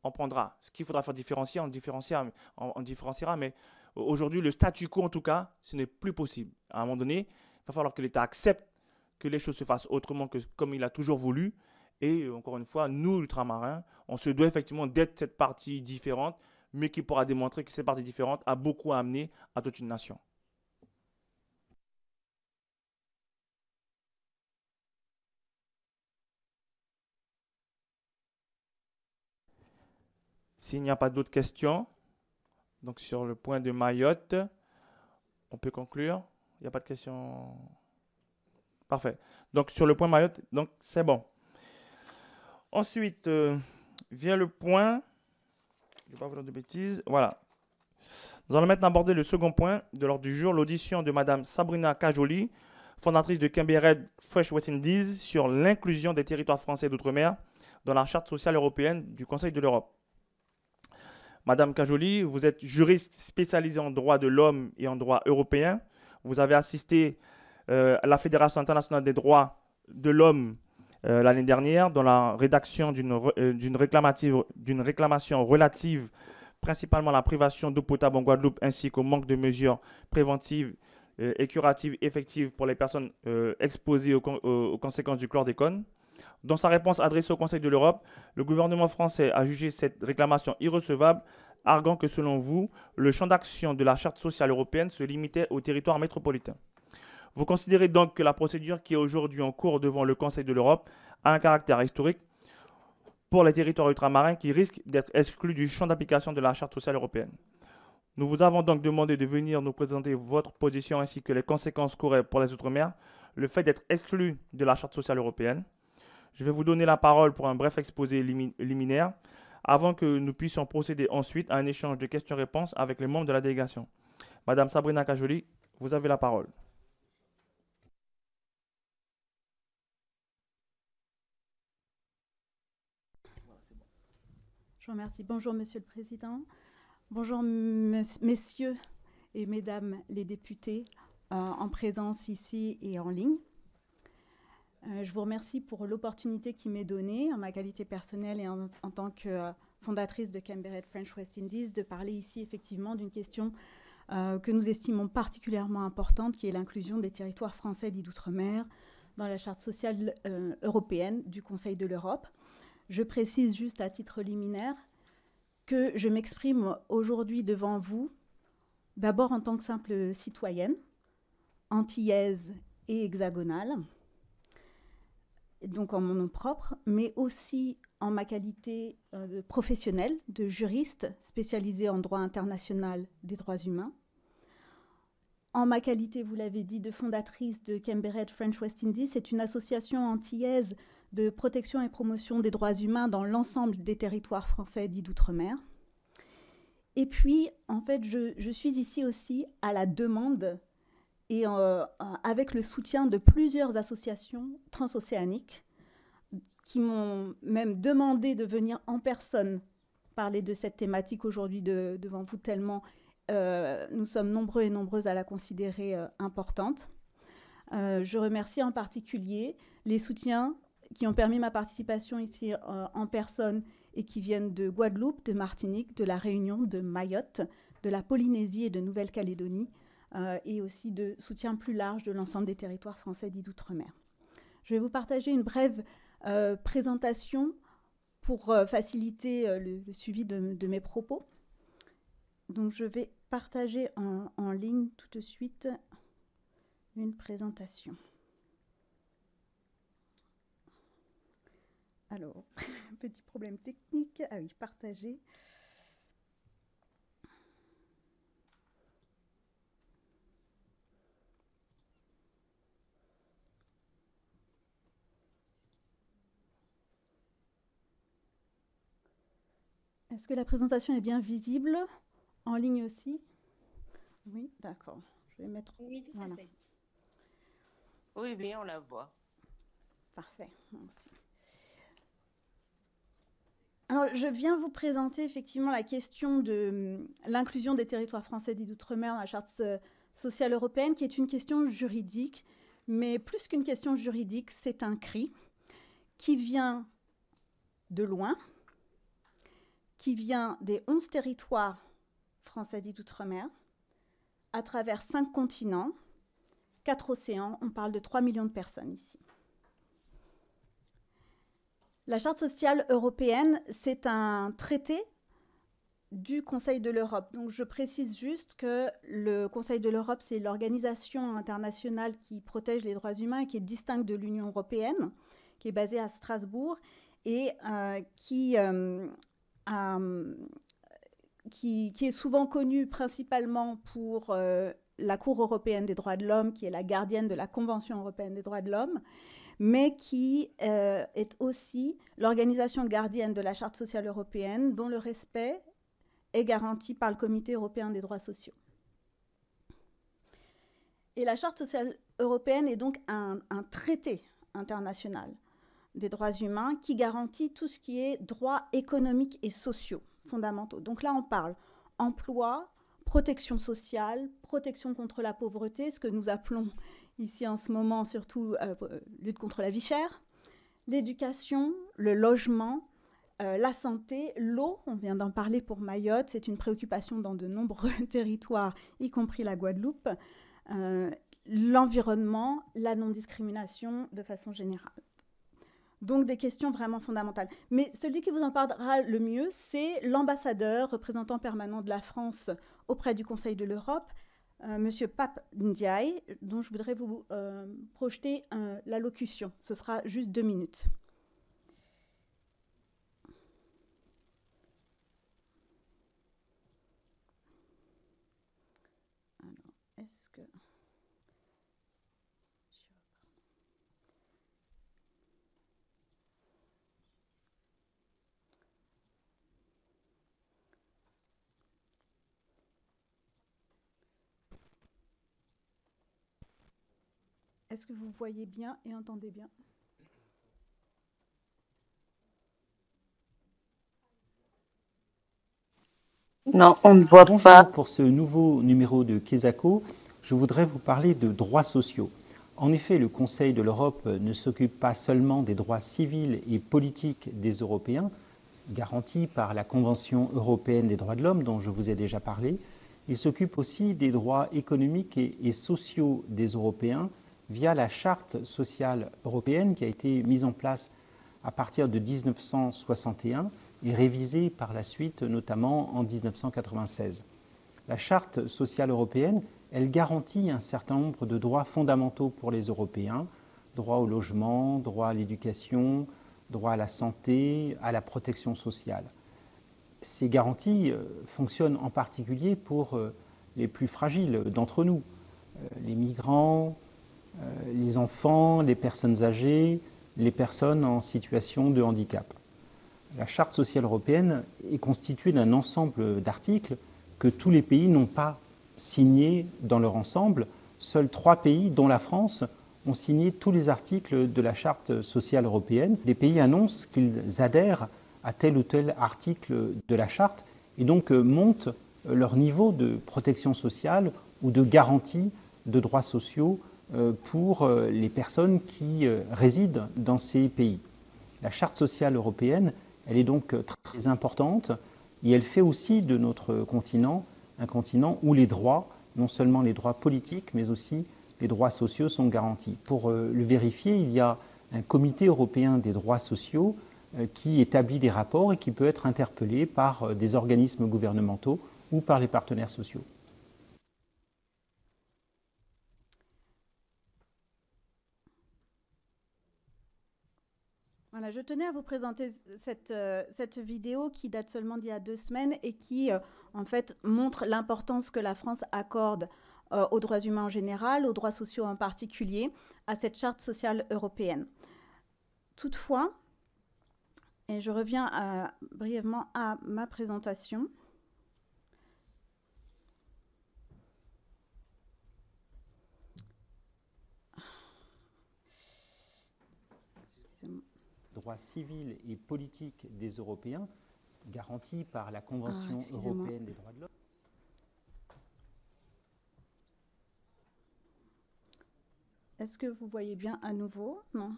on prendra. Ce qu'il faudra faire différencier, on différenciera, mais aujourd'hui, le statu quo, en tout cas, ce n'est plus possible. À un moment donné, il va falloir que l'État accepte que les choses se fassent autrement que comme il a toujours voulu. Et encore une fois, nous, ultramarins, on se doit effectivement d'être cette partie différente, mais qui pourra démontrer que cette partie différente a beaucoup à amener à toute une nation. S'il n'y a pas d'autres questions, donc sur le point de Mayotte, on peut conclure. Il n'y a pas de questions. Parfait. Donc sur le point Mayotte, donc c'est bon. Ensuite, vient le point. Je ne vais pas vous dire de bêtises. Voilà. Nous allons maintenant aborder le second point de l'ordre du jour, l'audition de Mme Sabrina Kajoli, fondatrice de Cambie-Red Fresh West Indies, sur l'inclusion des territoires français d'outre-mer dans la Charte sociale européenne du Conseil de l'Europe. Madame Kajoli, vous êtes juriste spécialisée en droit de l'homme et en droit européen. Vous avez assisté la Fédération internationale des droits de l'homme l'année dernière dans la rédaction d'une réclamation relative principalement à la privation d'eau potable en Guadeloupe ainsi qu'au manque de mesures préventives et curatives effectives pour les personnes exposées aux conséquences du chlordécone. Dans sa réponse adressée au Conseil de l'Europe, le gouvernement français a jugé cette réclamation irrecevable, arguant que selon vous, le champ d'action de la Charte sociale européenne se limitait au territoire métropolitain. Vous considérez donc que la procédure qui est aujourd'hui en cours devant le Conseil de l'Europe a un caractère historique pour les territoires ultramarins qui risquent d'être exclus du champ d'application de la Charte sociale européenne. Nous vous avons donc demandé de venir nous présenter votre position ainsi que les conséquences qu'aurait pour les Outre-mer le fait d'être exclu de la Charte sociale européenne. Je vais vous donner la parole pour un bref exposé liminaire avant que nous puissions procéder ensuite à un échange de questions-réponses avec les membres de la délégation. Madame Sabrina Kajoli, vous avez la parole. Je vous remercie. Bonjour, Monsieur le Président. Bonjour, messieurs et mesdames les députés en présence ici et en ligne. Je vous remercie pour l'opportunité qui m'est donnée en ma qualité personnelle et en tant que fondatrice de Canberra French West Indies de parler ici effectivement d'une question que nous estimons particulièrement importante qui est l'inclusion des territoires français dits d'outre-mer dans la Charte sociale européenne du Conseil de l'Europe. Je précise juste à titre liminaire que je m'exprime aujourd'hui devant vous, d'abord en tant que simple citoyenne, antillaise et hexagonale, donc en mon nom propre, mais aussi en ma qualité de professionnelle, de juriste spécialisée en droit international des droits humains, en ma qualité, vous l'avez dit, de fondatrice de Canberra French West Indies. C'est une association antillaise de protection et promotion des droits humains dans l'ensemble des territoires français dits d'outre-mer. Et puis, en fait, je suis ici aussi à la demande et avec le soutien de plusieurs associations transocéaniques qui m'ont même demandé de venir en personne parler de cette thématique aujourd'hui devant vous, tellement nous sommes nombreux et nombreuses à la considérer importante. Je remercie en particulier les soutiens qui ont permis ma participation ici en personne et qui viennent de Guadeloupe, de Martinique, de La Réunion, de Mayotte, de la Polynésie et de Nouvelle-Calédonie, et aussi de soutien plus large de l'ensemble des territoires français dits d'outre-mer. Je vais vous partager une brève présentation pour faciliter le suivi de mes propos. Donc je vais partager en ligne tout de suite une présentation. Alors, petit problème technique. Ah oui, partager. Est-ce que la présentation est bien visible en ligne aussi? Oui, d'accord. Je vais mettre... Oui, tout voilà. à fait. Oui, oui, on la voit. Parfait, merci. Alors, je viens vous présenter effectivement la question de l'inclusion des territoires français dits d'outre-mer dans la Charte sociale européenne, qui est une question juridique, mais plus qu'une question juridique, c'est un cri qui vient de loin, qui vient des 11 territoires français dits d'outre-mer, à travers 5 continents, 4 océans. On parle de 3 millions de personnes ici. La Charte sociale européenne, c'est un traité du Conseil de l'Europe. Donc je précise juste que le Conseil de l'Europe, c'est l'organisation internationale qui protège les droits humains et qui est distincte de l'Union européenne, qui est basée à Strasbourg et qui est souvent connue principalement pour la Cour européenne des droits de l'homme, qui est la gardienne de la Convention européenne des droits de l'homme, mais qui est aussi l'organisation gardienne de la Charte sociale européenne, dont le respect est garanti par le Comité européen des droits sociaux. Et la Charte sociale européenne est donc un traité international des droits humains qui garantit tout ce qui est droits économiques et sociaux fondamentaux. Donc là, on parle emploi, protection sociale, protection contre la pauvreté, ce que nous appelons ici en ce moment, surtout lutte contre la vie chère, l'éducation, le logement, la santé, l'eau, on vient d'en parler pour Mayotte, c'est une préoccupation dans de nombreux territoires, y compris la Guadeloupe, l'environnement, la non-discrimination de façon générale. Donc des questions vraiment fondamentales. Mais celui qui vous en parlera le mieux, c'est l'ambassadeur, représentant permanent de la France auprès du Conseil de l'Europe, Monsieur Pape Ndiaye, dont je voudrais vous projeter l'allocution. Ce sera juste 2 minutes. Alors, est-ce que... Est-ce que vous voyez bien et entendez bien? Non, on ne voit Bonjour, pas. pour ce nouveau numéro de Kesako, je voudrais vous parler de droits sociaux. En effet, le Conseil de l'Europe ne s'occupe pas seulement des droits civils et politiques des Européens, garantis par la Convention européenne des droits de l'homme dont je vous ai déjà parlé, il s'occupe aussi des droits économiques et sociaux des Européens via la Charte sociale européenne qui a été mise en place à partir de 1961 et révisée par la suite, notamment en 1996. La Charte sociale européenne, elle garantit un certain nombre de droits fondamentaux pour les Européens, droit au logement, droit à l'éducation, droit à la santé, à la protection sociale. Ces garanties fonctionnent en particulier pour les plus fragiles d'entre nous, les migrants, les enfants, les personnes âgées, les personnes en situation de handicap. La Charte sociale européenne est constituée d'un ensemble d'articles que tous les pays n'ont pas signés dans leur ensemble. Seuls 3 pays, dont la France, ont signé tous les articles de la Charte sociale européenne. Les pays annoncent qu'ils adhèrent à tel ou tel article de la Charte et donc montent leur niveau de protection sociale ou de garantie de droits sociaux pour les personnes qui résident dans ces pays. La Charte sociale européenne, elle est donc très importante et elle fait aussi de notre continent un continent où les droits, non seulement les droits politiques, mais aussi les droits sociaux sont garantis. Pour le vérifier, il y a un comité européen des droits sociaux qui établit des rapports et qui peut être interpellé par des organismes gouvernementaux ou par les partenaires sociaux. Voilà, je tenais à vous présenter cette vidéo qui date seulement d'il y a 2 semaines et qui, en fait, montre l'importance que la France accorde aux droits humains en général, aux droits sociaux en particulier, à cette charte sociale européenne. Toutefois, et je reviens brièvement à ma présentation. Droits civils et politiques des Européens, garantis par la Convention européenne des droits de l'homme. Est-ce que vous voyez bien à nouveau? Non.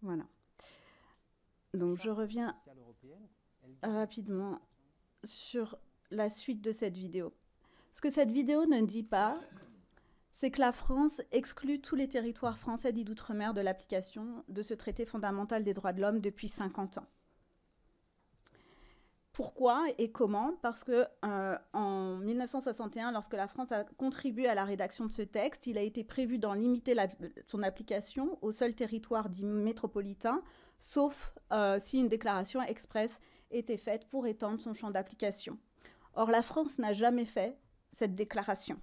Voilà. Donc je reviens rapidement sur la suite de cette vidéo. Ce que cette vidéo ne dit pas, c'est que la France exclut tous les territoires français dits d'outre-mer de l'application de ce traité fondamental des droits de l'homme depuis 50 ans. Pourquoi et comment? Parce que en 1961, lorsque la France a contribué à la rédaction de ce texte, il a été prévu d'en limiter son application au seul territoire dit métropolitain, sauf si une déclaration expresse était faite pour étendre son champ d'application. Or, la France n'a jamais fait cette déclaration.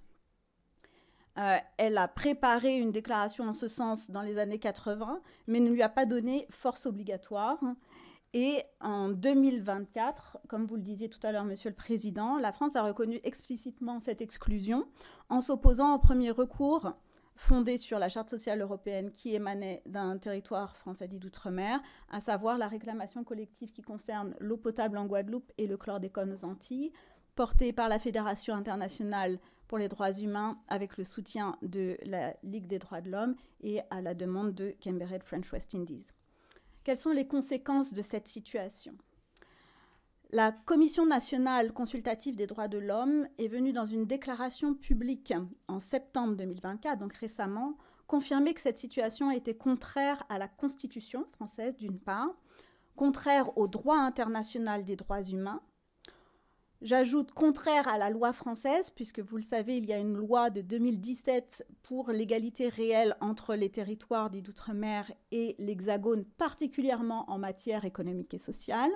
Elle a préparé une déclaration en ce sens dans les années 80, mais ne lui a pas donné force obligatoire. Et en 2024, comme vous le disiez tout à l'heure, Monsieur le Président, la France a reconnu explicitement cette exclusion en s'opposant au premier recours fondée sur la Charte sociale européenne qui émanait d'un territoire français dit d'outre-mer, à savoir la réclamation collective qui concerne l'eau potable en Guadeloupe et le chlordécone aux Antilles, portée par la Fédération internationale pour les droits humains avec le soutien de la Ligue des droits de l'homme et à la demande de Camber Red French West Indies. Quelles sont les conséquences de cette situation ? La Commission nationale consultative des droits de l'homme est venue dans une déclaration publique en septembre 2024, donc récemment, confirmer que cette situation était contraire à la Constitution française d'une part, contraire au droit international des droits humains. J'ajoute contraire à la loi française, puisque vous le savez, il y a une loi de 2017 pour l'égalité réelle entre les territoires dits d'outre-mer et l'Hexagone, particulièrement en matière économique et sociale.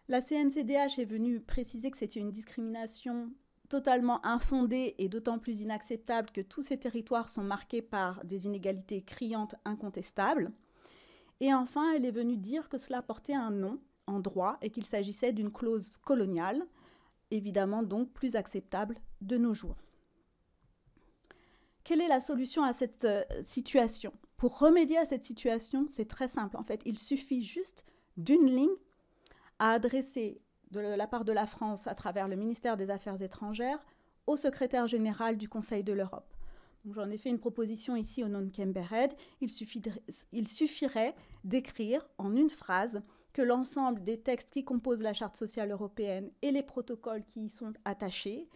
La CNCDH est venue préciser que c'était une discrimination totalement infondée et d'autant plus inacceptable que tous ces territoires sont marqués par des inégalités criantes incontestables. Et enfin, elle est venue dire que cela portait un nom en droit et qu'il s'agissait d'une clause coloniale, évidemment donc plus acceptable de nos jours. Quelle est la solution à cette situation ? Pour remédier à cette situation, c'est très simple. En fait, il suffit juste d'une ligne à adresser de la part de la France à travers le ministère des Affaires étrangères au secrétaire général du Conseil de l'Europe. J'en ai fait une proposition ici au nom de Camber Red. Il suffirait d'écrire en une phrase que l'ensemble des textes qui composent la Charte sociale européenne et les protocoles qui y sont attachés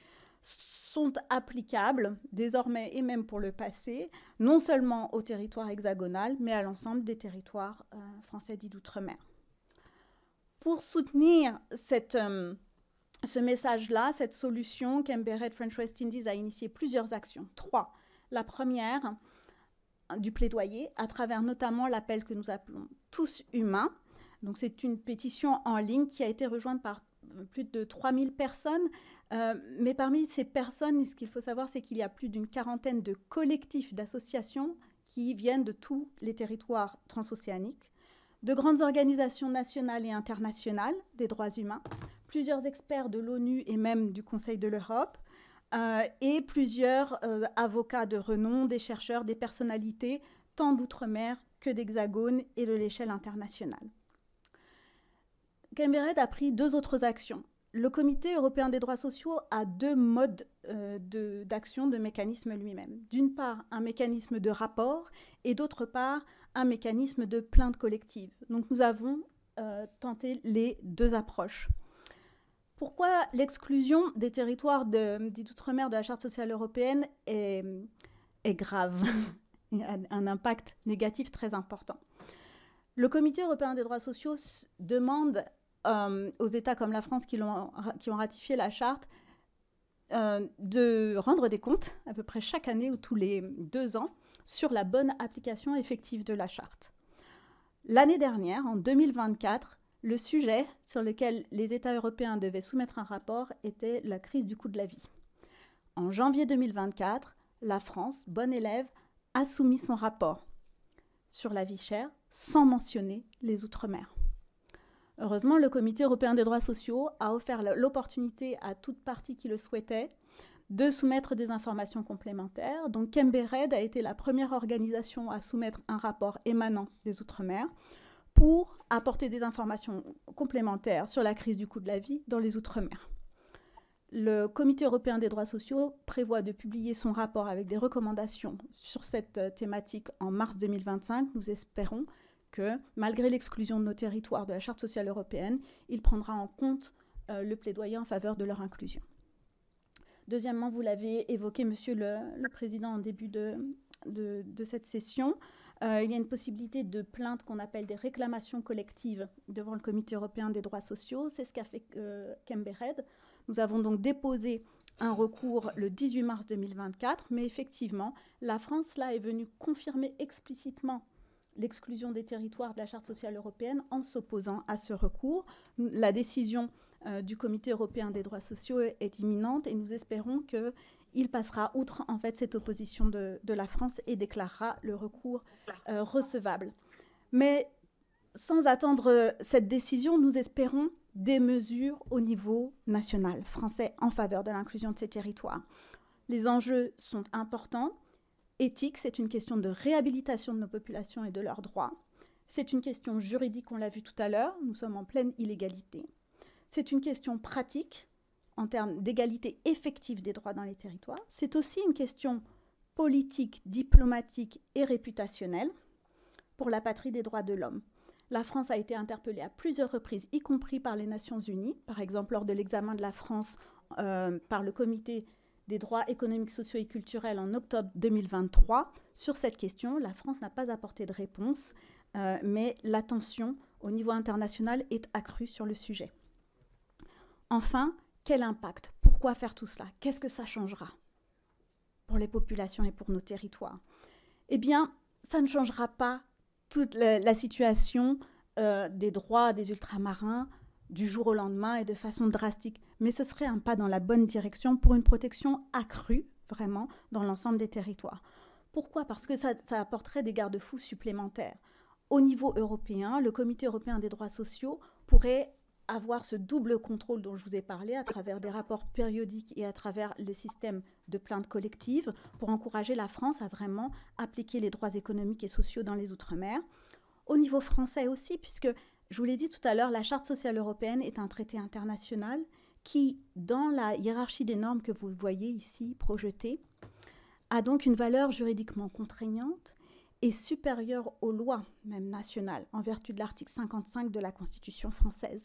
sont applicables désormais et même pour le passé, non seulement au territoire hexagonal, mais à l'ensemble des territoires français dits d'outre-mer. Pour soutenir ce message-là, cette solution, Camber Red French West Indies a initié plusieurs actions. 3. La première, du plaidoyer, à travers notamment l'appel que nous appelons « Tous humains ». Donc c'est une pétition en ligne qui a été rejointe par plus de 3000 personnes. Mais parmi ces personnes, ce qu'il faut savoir, c'est qu'il y a plus d'une quarantaine de collectifs, d'associations qui viennent de tous les territoires transocéaniques, de grandes organisations nationales et internationales des droits humains, plusieurs experts de l'ONU et même du Conseil de l'Europe, et plusieurs avocats de renom, des chercheurs, des personnalités, tant d'outre-mer que d'hexagone et de l'échelle internationale. Camber Red a pris 2 autres actions. Le Comité européen des droits sociaux a 2 modes d'action, de mécanisme lui-même. D'une part, un mécanisme de rapport et d'autre part, un mécanisme de plainte collective. Donc nous avons tenté les 2 approches. Pourquoi l'exclusion des territoires dits d'outre-mer de la Charte sociale européenne est grave et a un impact négatif très important? Le Comité européen des droits sociaux demande aux États comme la France qui ont ratifié la Charte de rendre des comptes à peu près chaque année ou tous les 2 ans sur la bonne application effective de la Charte. L'année dernière, en 2024, le sujet sur lequel les États européens devaient soumettre un rapport était la crise du coût de la vie. En janvier 2024, la France, bonne élève, a soumis son rapport sur la vie chère sans mentionner les Outre-mer. Heureusement, le Comité européen des droits sociaux a offert l'opportunité à toute partie qui le souhaitait de soumettre des informations complémentaires. Donc Camber Red a été la première organisation à soumettre un rapport émanant des Outre-mer pour apporter des informations complémentaires sur la crise du coût de la vie dans les Outre-mer. Le Comité européen des droits sociaux prévoit de publier son rapport avec des recommandations sur cette thématique en mars 2025. Nous espérons que, malgré l'exclusion de nos territoires de la Charte sociale européenne, il prendra en compte le plaidoyer en faveur de leur inclusion. Deuxièmement, vous l'avez évoqué, Monsieur le Président, en début de cette session, il y a une possibilité de plainte qu'on appelle des réclamations collectives devant le Comité européen des droits sociaux. C'est ce qu'a fait Camber Red. Nous avons donc déposé un recours le 18 mars 2024, mais effectivement, la France là est venue confirmer explicitement l'exclusion des territoires de la Charte sociale européenne en s'opposant à ce recours. La décision du Comité européen des droits sociaux est imminente et nous espérons qu'il passera outre en fait cette opposition de la France et déclarera le recours recevable. Mais sans attendre cette décision, nous espérons des mesures au niveau national français en faveur de l'inclusion de ces territoires. Les enjeux sont importants éthique, c'est une question de réhabilitation de nos populations et de leurs droits. C'est une question juridique, on l'a vu tout à l'heure, nous sommes en pleine illégalité. C'est une question pratique, en termes d'égalité effective des droits dans les territoires. C'est aussi une question politique, diplomatique et réputationnelle pour la patrie des droits de l'homme. La France a été interpellée à plusieurs reprises, y compris par les Nations Unies, par exemple lors de l'examen de la France par le Comité des droits économiques, sociaux et culturels en octobre 2023. Sur cette question, la France n'a pas apporté de réponse, mais l'attention au niveau international est accrue sur le sujet. Enfin, quel impact? Pourquoi faire tout cela? Qu'est-ce que ça changera pour les populations et pour nos territoires? Eh bien, ça ne changera pas toute la situation des droits des ultramarins du jour au lendemain et de façon drastique. Mais ce serait un pas dans la bonne direction pour une protection accrue, vraiment, dans l'ensemble des territoires. Pourquoi? Parce que ça apporterait des garde-fous supplémentaires. Au niveau européen, le Comité européen des droits sociaux pourrait avoir ce double contrôle dont je vous ai parlé à travers des rapports périodiques et à travers le système de plainte collective pour encourager la France à vraiment appliquer les droits économiques et sociaux dans les Outre-mer. Au niveau français aussi, puisque, je vous l'ai dit tout à l'heure, la Charte sociale européenne est un traité international qui, dans la hiérarchie des normes que vous voyez ici projetées, a donc une valeur juridiquement contraignante et supérieure aux lois, même nationales, en vertu de l'article 55 de la Constitution française.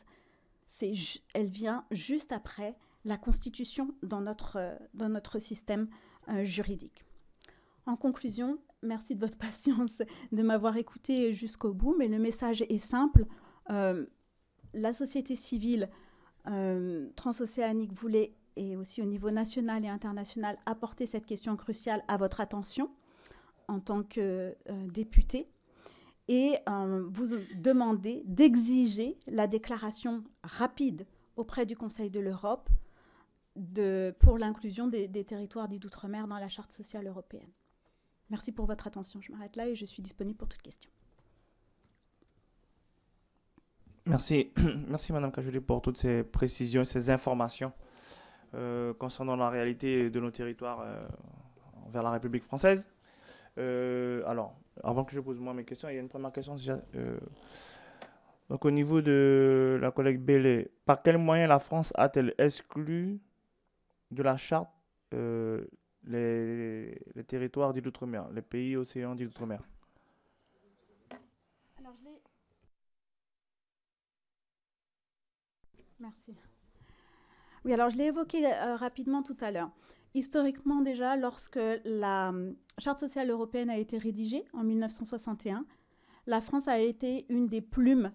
Elle vient juste après la Constitution dans notre système juridique. En conclusion, merci de votre patience, de m'avoir écouté jusqu'au bout, mais le message est simple. La société civile transocéanique voulait, et aussi au niveau national et international, apporter cette question cruciale à votre attention en tant que député et vous demander d'exiger la déclaration rapide auprès du Conseil de l'Europe pour l'inclusion des territoires dits d'outre-mer dans la Charte sociale européenne. Merci pour votre attention. Je m'arrête là et je suis disponible pour toute question. Merci, merci Madame Cajoli pour toutes ces précisions, ces informations concernant la réalité de nos territoires vers la République française. Alors, avant que je pose moi mes questions, il y a une première question déjà. Donc au niveau de la collègue Bellé, par quels moyens la France a-t-elle exclu de la charte les territoires dits d'outre-mer, les pays océans dits d'outre-mer? Alors Merci. Oui, alors je l'ai évoqué rapidement tout à l'heure. Historiquement déjà, lorsque la Charte sociale européenne a été rédigée en 1961, la France a été une des plumes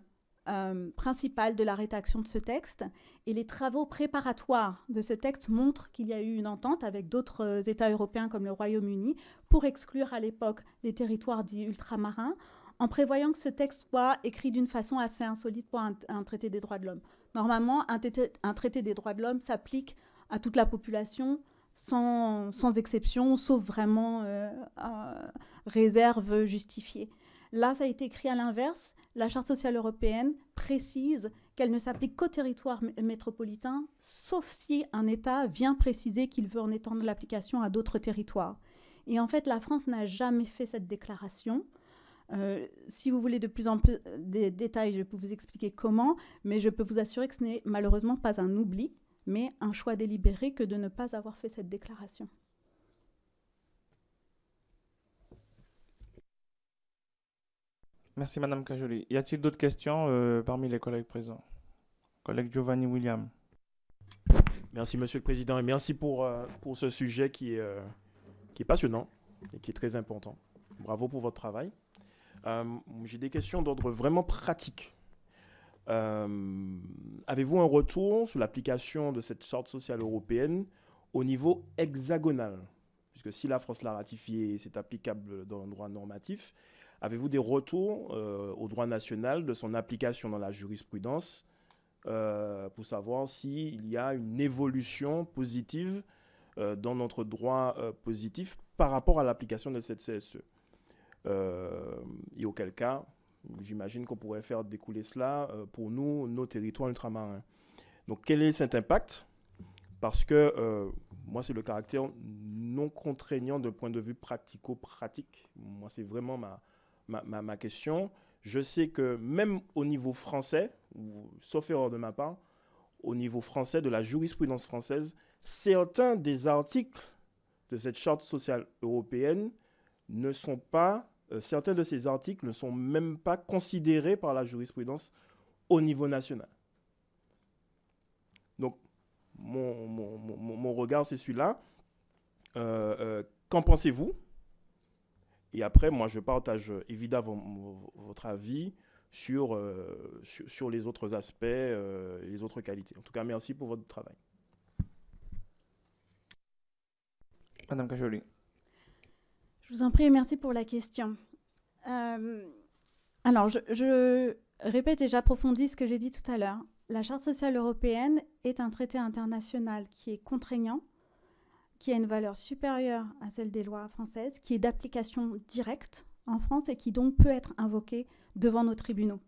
principales de la rédaction de ce texte. Et les travaux préparatoires de ce texte montrent qu'il y a eu une entente avec d'autres États européens comme le Royaume-Uni pour exclure à l'époque les territoires dits ultramarins, en prévoyant que ce texte soit écrit d'une façon assez insolite pour un traité des droits de l'homme. Normalement, un traité des droits de l'homme s'applique à toute la population, sans exception, sauf vraiment réserve justifiée. Là, ça a été écrit à l'inverse. La Charte sociale européenne précise qu'elle ne s'applique qu'au territoire métropolitain, sauf si un État vient préciser qu'il veut en étendre l'application à d'autres territoires. Et en fait, la France n'a jamais fait cette déclaration. Si vous voulez de plus en plus des détails, je peux vous expliquer comment, mais je peux vous assurer que ce n'est malheureusement pas un oubli, mais un choix délibéré que de ne pas avoir fait cette déclaration. Merci Madame Cajoli. Y a-t-il d'autres questions parmi les collègues présents? Collègue Giovanni William. Merci Monsieur le Président et merci pour ce sujet qui est passionnant et qui est très important. Bravo pour votre travail. J'ai des questions d'ordre vraiment pratique. Avez-vous un retour sur l'application de cette Charte sociale européenne au niveau hexagonal? Puisque si la France l'a ratifiée, c'est applicable dans le droit normatif. Avez-vous des retours au droit national de son application dans la jurisprudence pour savoir s'il y a une évolution positive dans notre droit positif par rapport à l'application de cette CSE? Et auquel cas, j'imagine qu'on pourrait faire découler cela pour nous, nos territoires ultramarins. Donc, quel est cet impact? Parce que moi, c'est le caractère non contraignant d'un point de vue pratico-pratique? Moi, c'est vraiment ma question. Je sais que même au niveau français, sauf erreur de ma part, au niveau français, de la jurisprudence française, certains des articles de cette charte sociale européenne ne sont pas, certains de ces articles ne sont même pas considérés par la jurisprudence au niveau national. Donc, mon regard, c'est celui-là. Qu'en pensez-vous? Et après, moi, je partage évidemment votre avis sur les autres aspects, les autres qualités. En tout cas, merci pour votre travail. Madame Cajoli. Je vous en prie, merci pour la question. Alors, je répète et j'approfondis ce que j'ai dit tout à l'heure. La Charte sociale européenne est un traité international qui est contraignant, qui a une valeur supérieure à celle des lois françaises, qui est d'application directe en France et qui donc peut être invoquée devant nos tribunaux.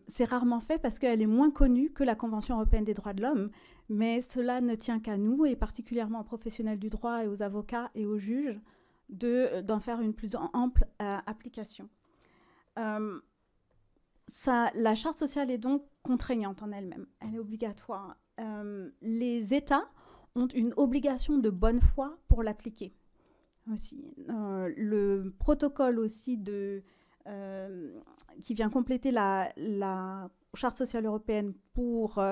C'est rarement fait parce qu'elle est moins connue que la Convention européenne des droits de l'homme, mais cela ne tient qu'à nous, et particulièrement aux professionnels du droit et aux avocats et aux juges, d'en faire une plus ample application. La Charte sociale est donc contraignante en elle-même, elle est obligatoire. Les États ont une obligation de bonne foi pour l'appliquer. Aussi. Le protocole aussi qui vient compléter la Charte sociale européenne pour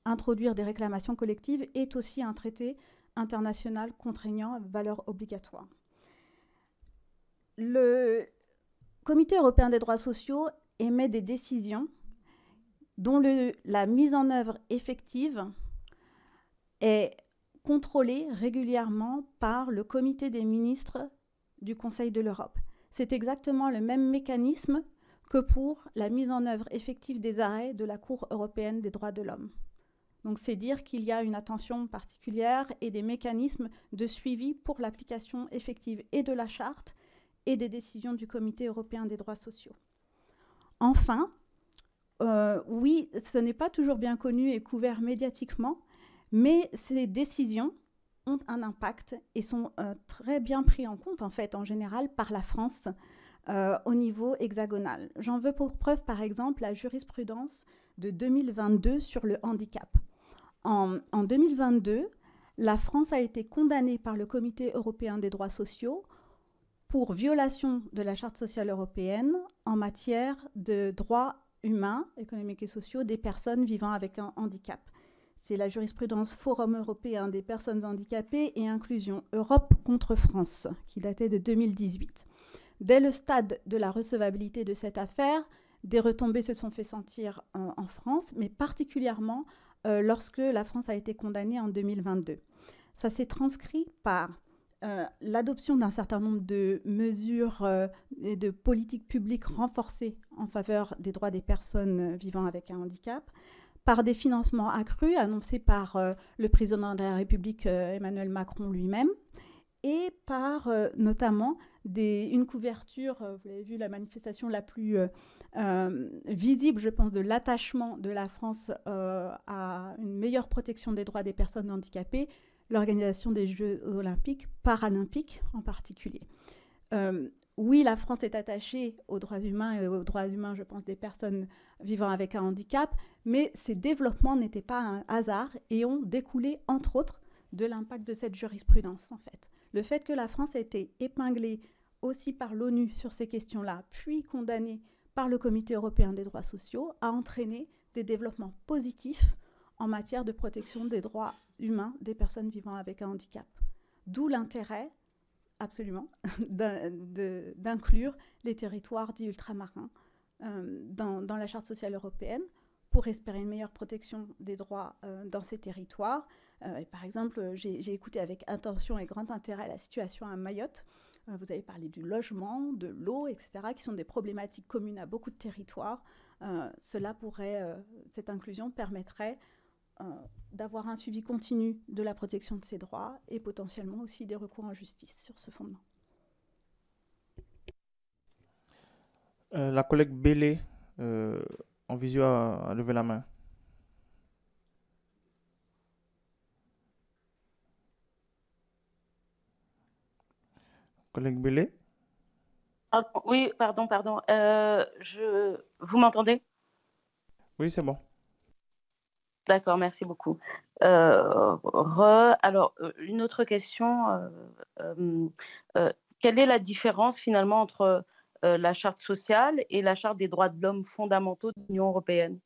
introduire des réclamations collectives est aussi un traité international contraignant à valeur obligatoire. Le Comité européen des droits sociaux émet des décisions dont la mise en œuvre effective est contrôlée régulièrement par le Comité des ministres du Conseil de l'Europe. C'est exactement le même mécanisme que pour la mise en œuvre effective des arrêts de la Cour européenne des droits de l'homme. Donc c'est dire qu'il y a une attention particulière et des mécanismes de suivi pour l'application effective et de la charte et des décisions du Comité européen des droits sociaux. Enfin, oui, ce n'est pas toujours bien connu et couvert médiatiquement, mais ces décisions ont un impact et sont très bien pris en compte, en fait, en général, par la France au niveau hexagonal. J'en veux pour preuve, par exemple, la jurisprudence de 2022 sur le handicap. En 2022, la France a été condamnée par le Comité européen des droits sociaux pour violation de la Charte sociale européenne en matière de droits humains, économiques et sociaux des personnes vivant avec un handicap. C'est la jurisprudence Forum européen des personnes handicapées et inclusion Europe contre France, qui datait de 2018. Dès le stade de la recevabilité de cette affaire, des retombées se sont fait sentir en France, mais particulièrement lorsque la France a été condamnée en 2022. Ça s'est transcrit par l'adoption d'un certain nombre de mesures et de politiques publiques renforcées en faveur des droits des personnes vivant avec un handicap, par des financements accrus annoncés par le président de la République Emmanuel Macron lui-même, et par notamment une couverture, vous l'avez vu, la manifestation la plus visible, je pense, de l'attachement de la France à une meilleure protection des droits des personnes handicapées, l'organisation des Jeux olympiques, paralympiques en particulier. Oui, la France est attachée aux droits humains et aux droits humains, je pense, des personnes vivant avec un handicap, mais ces développements n'étaient pas un hasard et ont découlé, entre autres, de l'impact de cette jurisprudence, en fait. Le fait que la France ait été épinglée aussi par l'ONU sur ces questions-là, puis condamnée par le Comité européen des droits sociaux, a entraîné des développements positifs en matière de protection des droits humains des personnes vivant avec un handicap. D'où l'intérêt, absolument, d'inclure les territoires dits ultramarins dans la Charte sociale européenne pour espérer une meilleure protection des droits dans ces territoires. Et par exemple, j'ai écouté avec attention et grand intérêt la situation à Mayotte. Vous avez parlé du logement, de l'eau, etc., qui sont des problématiques communes à beaucoup de territoires. Cette inclusion permettrait d'avoir un suivi continu de la protection de ces droits et potentiellement aussi des recours en justice sur ce fondement. La collègue Bélé, en visio, a levé la main. Collègue Bellet? Ah, oui, pardon. Vous m'entendez? Oui, c'est bon. D'accord, merci beaucoup. Alors, une autre question. Quelle est la différence finalement entre la Charte sociale et la Charte des droits de l'homme fondamentaux de l'Union européenne?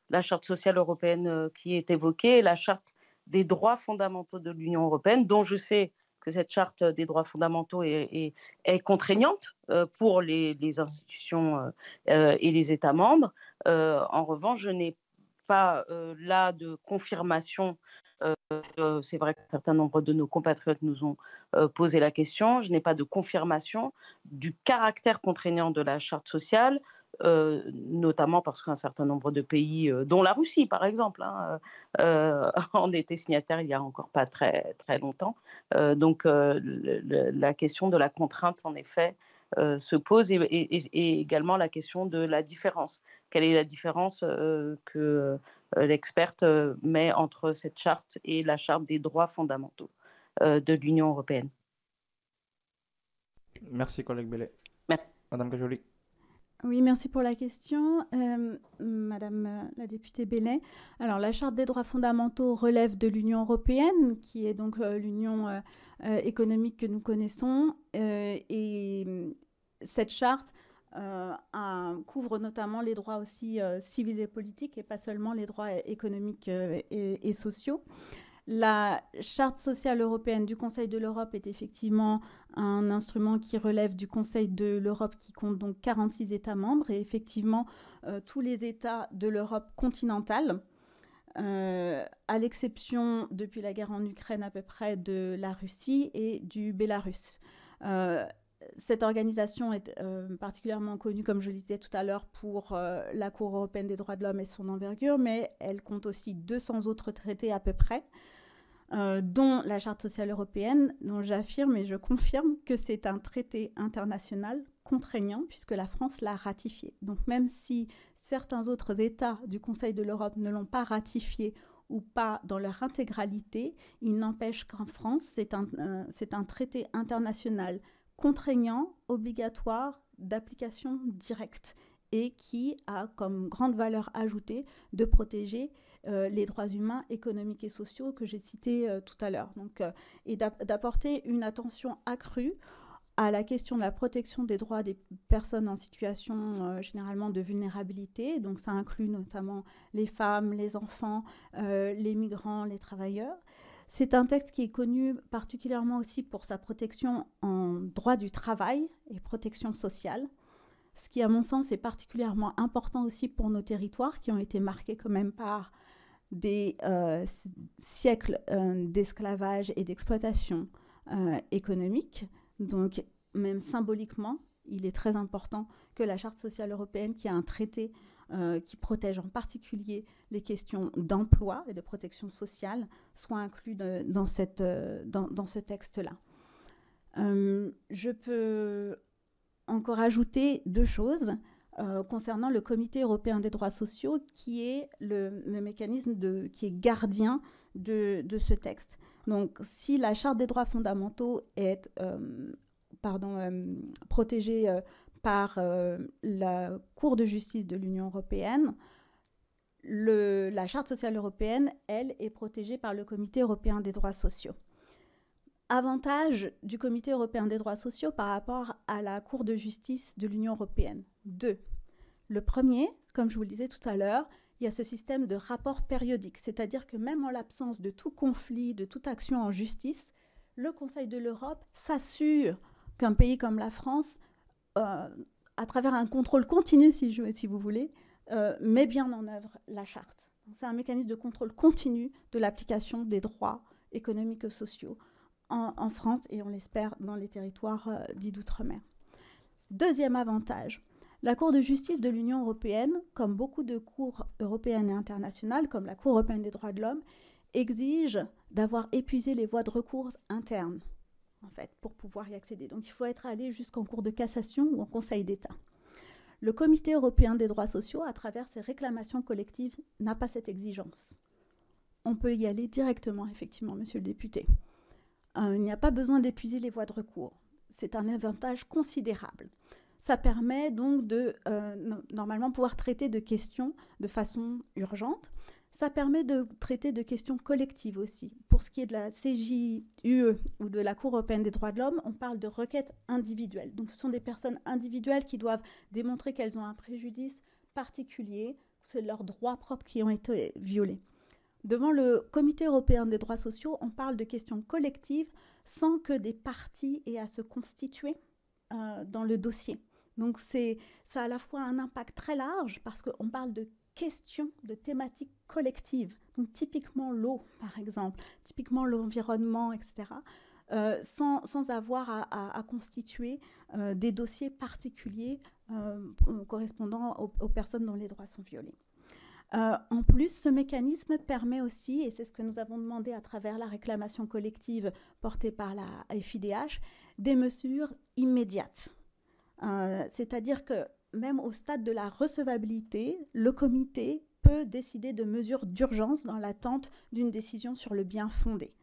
La Charte sociale européenne qui est évoquée et la Charte des droits fondamentaux de l'Union européenne, dont je sais que cette Charte des droits fondamentaux est contraignante pour les institutions et les États membres. En revanche, je n'ai pas là de confirmation. C'est vrai qu'un certain nombre de nos compatriotes nous ont posé la question. Je n'ai pas de confirmation du caractère contraignant de la Charte sociale, notamment parce qu'un certain nombre de pays, dont la Russie par exemple, en étaient signataires il n'y a encore pas très, très longtemps. Donc la question de la contrainte, en effet, se pose, et également la question de la différence. Quelle est la différence que l'experte met entre cette charte et la charte des droits fondamentaux de l'Union européenne? Merci, collègue Bellet. Merci. Madame Cajoli. Oui, merci pour la question, Madame la députée Bellet. Alors, la Charte des droits fondamentaux relève de l'Union européenne, qui est donc l'union économique que nous connaissons, et cette charte couvre notamment les droits aussi civils et politiques, et pas seulement les droits économiques et sociaux. La Charte sociale européenne du Conseil de l'Europe est effectivement un instrument qui relève du Conseil de l'Europe, qui compte donc 46 États membres, et effectivement tous les États de l'Europe continentale, à l'exception, depuis la guerre en Ukraine à peu près, de la Russie et du Bélarus. Cette organisation est particulièrement connue, comme je le disais tout à l'heure, pour la Cour européenne des droits de l'homme et son envergure, mais elle compte aussi 200 autres traités à peu près, dont la Charte sociale européenne, dont j'affirme et je confirme que c'est un traité international contraignant, puisque la France l'a ratifié. Donc même si certains autres États du Conseil de l'Europe ne l'ont pas ratifié ou pas dans leur intégralité, il n'empêche qu'en France, c'est un traité international contraignant, obligatoire, d'application directe, et qui a comme grande valeur ajoutée de protéger les droits humains, économiques et sociaux que j'ai cités tout à l'heure. Donc, et d'apporter une attention accrue à la question de la protection des droits des personnes en situation généralement de vulnérabilité. Donc ça inclut notamment les femmes, les enfants, les migrants, les travailleurs. C'est un texte qui est connu particulièrement aussi pour sa protection en droit du travail et protection sociale, ce qui, à mon sens, est particulièrement important aussi pour nos territoires qui ont été marqués quand même par des siècles d'esclavage et d'exploitation économique. Donc, même symboliquement, il est très important que la Charte sociale européenne, qui a un traité qui protège en particulier les questions d'emploi et de protection sociale, soit inclus dans ce texte-là. Je peux encore ajouter deux choses concernant le Comité européen des droits sociaux, qui est le mécanisme qui est gardien de ce texte. Donc, si la Charte des droits fondamentaux est protégée par la Cour de justice de l'Union européenne, la Charte sociale européenne, elle, est protégée par le Comité européen des droits sociaux. Avantage du Comité européen des droits sociaux par rapport à la Cour de justice de l'Union européenne. Deux. Le premier, comme je vous le disais tout à l'heure, il y a ce système de rapport périodique, c'est-à-dire que même en l'absence de tout conflit, de toute action en justice, le Conseil de l'Europe s'assure qu'un pays comme la France, à travers un contrôle continu, si vous voulez, met bien en œuvre la charte. C'est un mécanisme de contrôle continu de l'application des droits économiques et sociaux en France, et on l'espère dans les territoires dits d'outre-mer. Deuxième avantage, la Cour de justice de l'Union européenne, comme beaucoup de cours européennes et internationales, comme la Cour européenne des droits de l'homme, exige d'avoir épuisé les voies de recours internes, en fait, pour pouvoir y accéder. Donc il faut être allé jusqu'en Cour de cassation ou en Conseil d'État. Le Comité européen des droits sociaux, à travers ses réclamations collectives, n'a pas cette exigence. On peut y aller directement, effectivement, monsieur le député. Il n'y a pas besoin d'épuiser les voies de recours. c'est un avantage considérable. Ça permet donc de normalement pouvoir traiter de questions de façon urgente. Ça permet de traiter de questions collectives aussi. Pour ce qui est de la CJUE ou de la Cour européenne des droits de l'homme, on parle de requêtes individuelles. Donc ce sont des personnes individuelles qui doivent démontrer qu'elles ont un préjudice particulier, c'est leurs droits propres qui ont été violés. Devant le Comité européen des droits sociaux, on parle de questions collectives sans que des parties aient à se constituer dans le dossier. Donc ça a à la fois un impact très large parce qu'on parle de questions, de thématiques collectives, donc typiquement l'eau par exemple, typiquement l'environnement, etc., sans avoir à constituer des dossiers particuliers correspondant aux personnes dont les droits sont violés. En plus, ce mécanisme permet aussi, et c'est ce que nous avons demandé à travers la réclamation collective portée par la FIDH, des mesures immédiates. C'est-à-dire que même au stade de la recevabilité, le comité peut décider de mesures d'urgence dans l'attente d'une décision sur le bien fondé.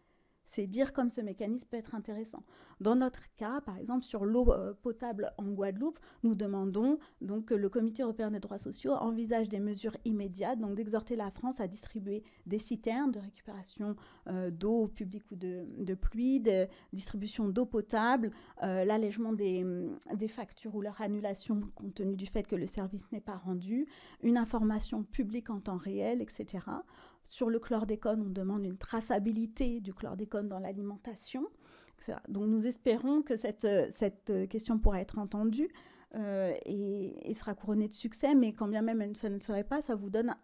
C'est dire comme ce mécanisme peut être intéressant. Dans notre cas, par exemple, sur l'eau potable en Guadeloupe, nous demandons donc que le Comité européen des droits sociaux envisage des mesures immédiates, donc d'exhorter la France à distribuer des citernes de récupération d'eau publique ou de pluie, de distribution d'eau potable, l'allègement des factures ou leur annulation compte tenu du fait que le service n'est pas rendu, une information publique en temps réel, etc. Sur le chlordécone, on demande une traçabilité du chlordécone dans l'alimentation. Donc nous espérons que cette question pourra être entendue et sera couronnée de succès, mais quand bien même ça ne le serait pas, ça vous donne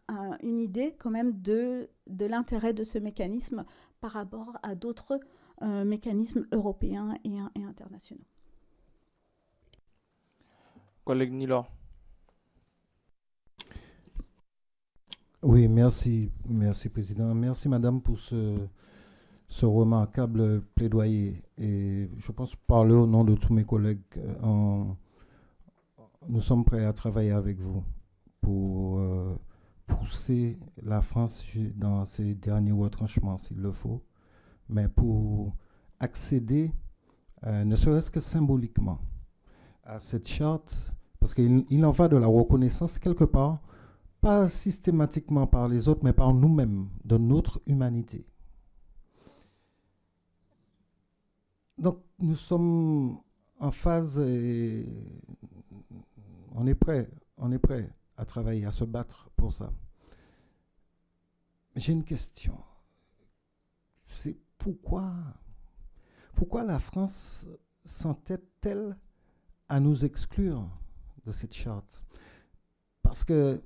une idée quand même de l'intérêt de ce mécanisme par rapport à d'autres mécanismes européens et internationaux. Collègue Nilor. Oui, merci, Président. Merci, Madame, pour ce remarquable plaidoyer. Et je pense parler au nom de tous mes collègues. Nous sommes prêts à travailler avec vous pour pousser la France dans ses derniers retranchements, s'il le faut, mais pour accéder, ne serait-ce que symboliquement, à cette charte, parce qu'il en va de la reconnaissance quelque part, pas systématiquement par les autres, mais par nous-mêmes, de notre humanité. Donc, nous sommes en phase et on est prêt à travailler, à se battre pour ça. J'ai une question. C'est pourquoi la France s'entête-t-elle à nous exclure de cette charte? Parce que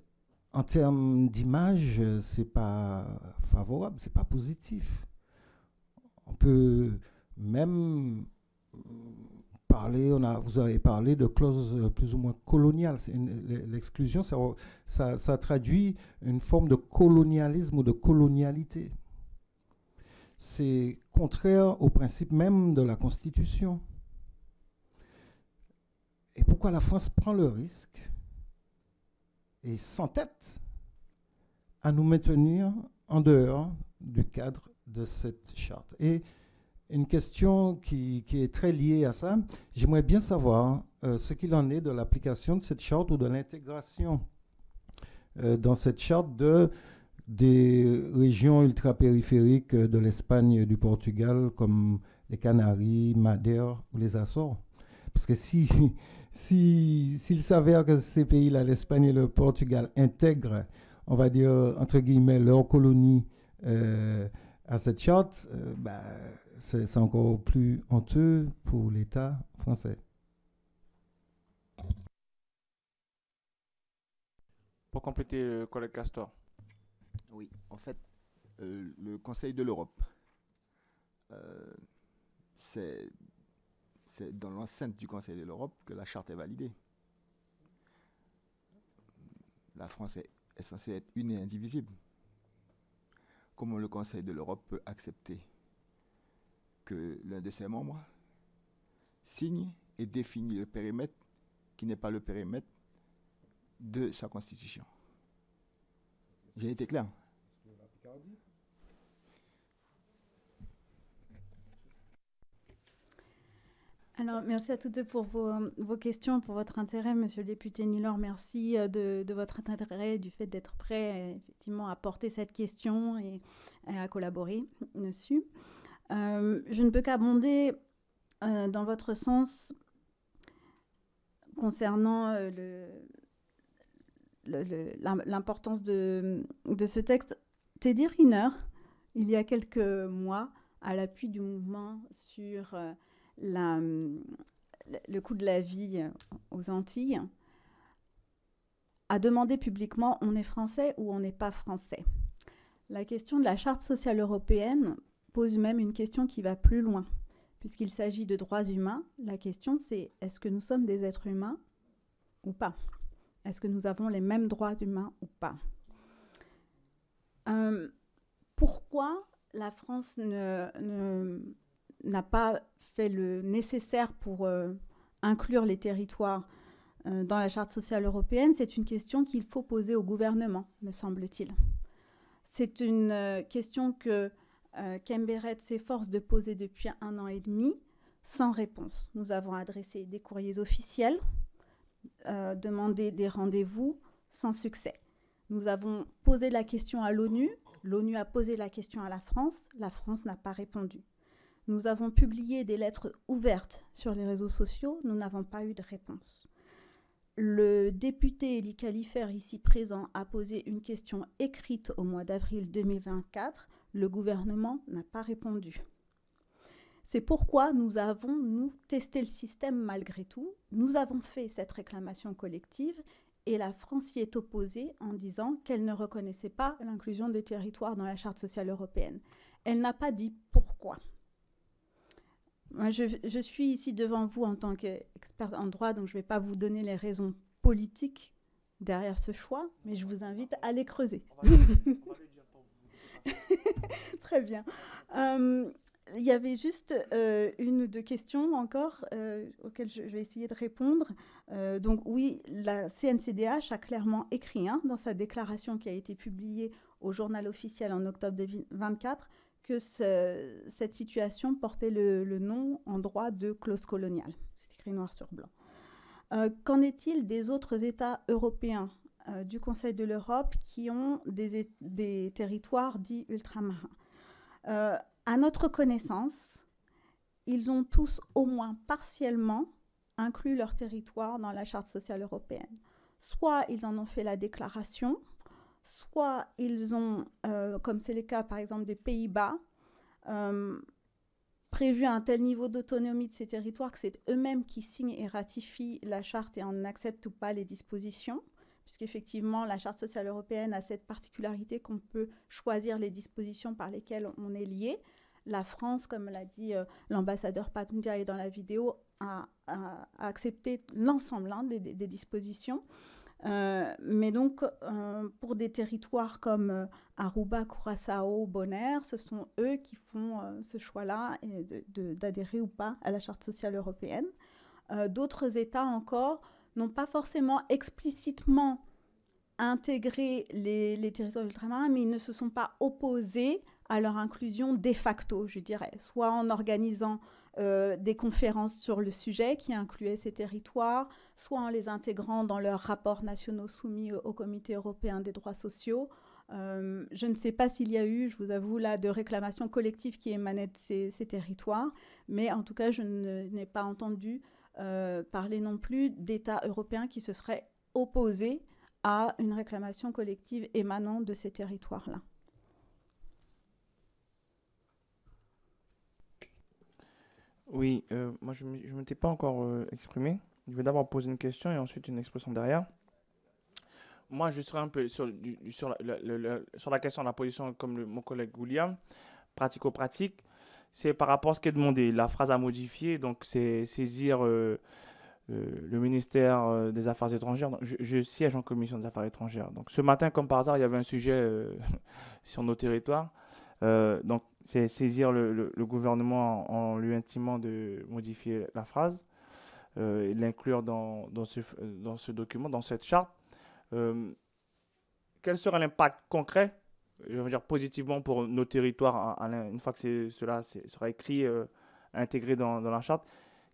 en termes d'image, c'est pas favorable, c'est pas positif. On peut même parler, vous avez parlé de clauses plus ou moins coloniales. L'exclusion, ça traduit une forme de colonialisme ou de colonialité. C'est contraire au principe même de la Constitution. Et pourquoi la France prend le risque et s'entête à nous maintenir en dehors du cadre de cette charte? Et une question qui est très liée à ça, j'aimerais bien savoir ce qu'il en est de l'application de cette charte ou de l'intégration dans cette charte des régions ultra-périphériques de l'Espagne et du Portugal, comme les Canaries, Madère ou les Açores. Parce que s'il s'avère que ces pays-là, l'Espagne et le Portugal, intègrent, on va dire, entre guillemets, leur colonie à cette charte, c'est encore plus honteux pour l'État français. Pour compléter, le collègue Castor. Oui, en fait, le Conseil de l'Europe, c'est dans l'enceinte du Conseil de l'Europe que la charte est validée. La France est censée être une et indivisible. Comment le Conseil de l'Europe peut accepter que l'un de ses membres signe et définit le périmètre qui n'est pas le périmètre de sa Constitution? J'ai été clair? Alors, merci à toutes deux pour vos questions, pour votre intérêt, monsieur le député Nilor. Merci de votre intérêt, du fait d'être prêt effectivement à porter cette question et à collaborer dessus. Je ne peux qu'abonder dans votre sens concernant l'importance de ce texte. Teddy Riner, il y a quelques mois, à l'appui du mouvement sur le coût de la vie aux Antilles, a demandé publiquement on est français ou on n'est pas français. La question de la Charte sociale européenne pose même une question qui va plus loin, puisqu'il s'agit de droits humains. La question c'est est-ce que nous sommes des êtres humains ou pas? Est-ce que nous avons les mêmes droits humains ou pas? Pourquoi la France n'a pas fait le nécessaire pour inclure les territoires dans la Charte sociale européenne? C'est une question qu'il faut poser au gouvernement, me semble-t-il. C'est une question que Kemberet s'efforce de poser depuis 1 an et demi, sans réponse. Nous avons adressé des courriers officiels, demandé des rendez-vous, sans succès. Nous avons posé la question à l'ONU, l'ONU a posé la question à la France n'a pas répondu. Nous avons publié des lettres ouvertes sur les réseaux sociaux, nous n'avons pas eu de réponse. Le député Elie Kalifer, ici présent, a posé une question écrite au mois d'avril 2024. Le gouvernement n'a pas répondu. C'est pourquoi nous avons, nous, testé le système malgré tout. Nous avons fait cette réclamation collective et la France y est opposée en disant qu'elle ne reconnaissait pas l'inclusion des territoires dans la Charte sociale européenne. Elle n'a pas dit pourquoi. Moi, je suis ici devant vous en tant qu'experte en droit, donc je ne vais pas vous donner les raisons politiques derrière ce choix, mais je vous invite à les creuser. Très bien. Il y avait juste une ou deux questions encore auxquelles je vais essayer de répondre. Donc oui, la CNCDH a clairement écrit dans sa déclaration qui a été publiée au journal officiel en octobre 2024 que cette situation portait le nom en droit de clause coloniale. C'est écrit noir sur blanc. Qu'en est-il des autres États européens du Conseil de l'Europe qui ont des territoires dits ultramarins? À notre connaissance, ils ont tous au moins partiellement inclus leur territoire dans la Charte sociale européenne. Soit ils en ont fait la déclaration, soit ils ont, comme c'est le cas par exemple des Pays-Bas, prévu un tel niveau d'autonomie de ces territoires que c'est eux-mêmes qui signent et ratifient la Charte et en acceptent ou pas les dispositions, puisqu'effectivement la Charte sociale européenne a cette particularité qu'on peut choisir les dispositions par lesquelles on est lié. La France, comme l'a dit l'ambassadeur Pandiaï dans la vidéo, a accepté l'ensemble des dispositions. Mais donc, pour des territoires comme Aruba, Curaçao, Bonaire, ce sont eux qui font ce choix-là d'adhérer ou pas à la Charte sociale européenne. D'autres États encore n'ont pas forcément explicitement intégré les territoires ultramarins, mais ils ne se sont pas opposés à leur inclusion de facto, je dirais, soit en organisant des conférences sur le sujet qui incluaient ces territoires, soit en les intégrant dans leurs rapports nationaux soumis au Comité européen des droits sociaux. Je ne sais pas s'il y a eu, je vous avoue, là, de réclamations collectives qui émanaient de ces territoires, mais en tout cas, je n'ai pas entendu parler non plus d'États européens qui se seraient opposés à une réclamation collective émanant de ces territoires-là. Oui, moi je ne m'étais pas encore exprimé. Je vais d'abord poser une question et ensuite une expression derrière. Moi, je serai un peu sur la question de la position comme mon collègue William, pratico-pratique. C'est par rapport à ce qui est demandé. La phrase à modifier, donc c'est saisir le ministère des Affaires étrangères. Donc, je siège en commission des Affaires étrangères. Donc ce matin, comme par hasard, il y avait un sujet sur nos territoires. Donc c'est saisir le gouvernement en lui intimant de modifier la phrase et l'inclure dans ce document, dans cette charte. Quel sera l'impact concret, je veux dire positivement pour nos territoires, une fois que cela sera écrit, intégré dans la charte?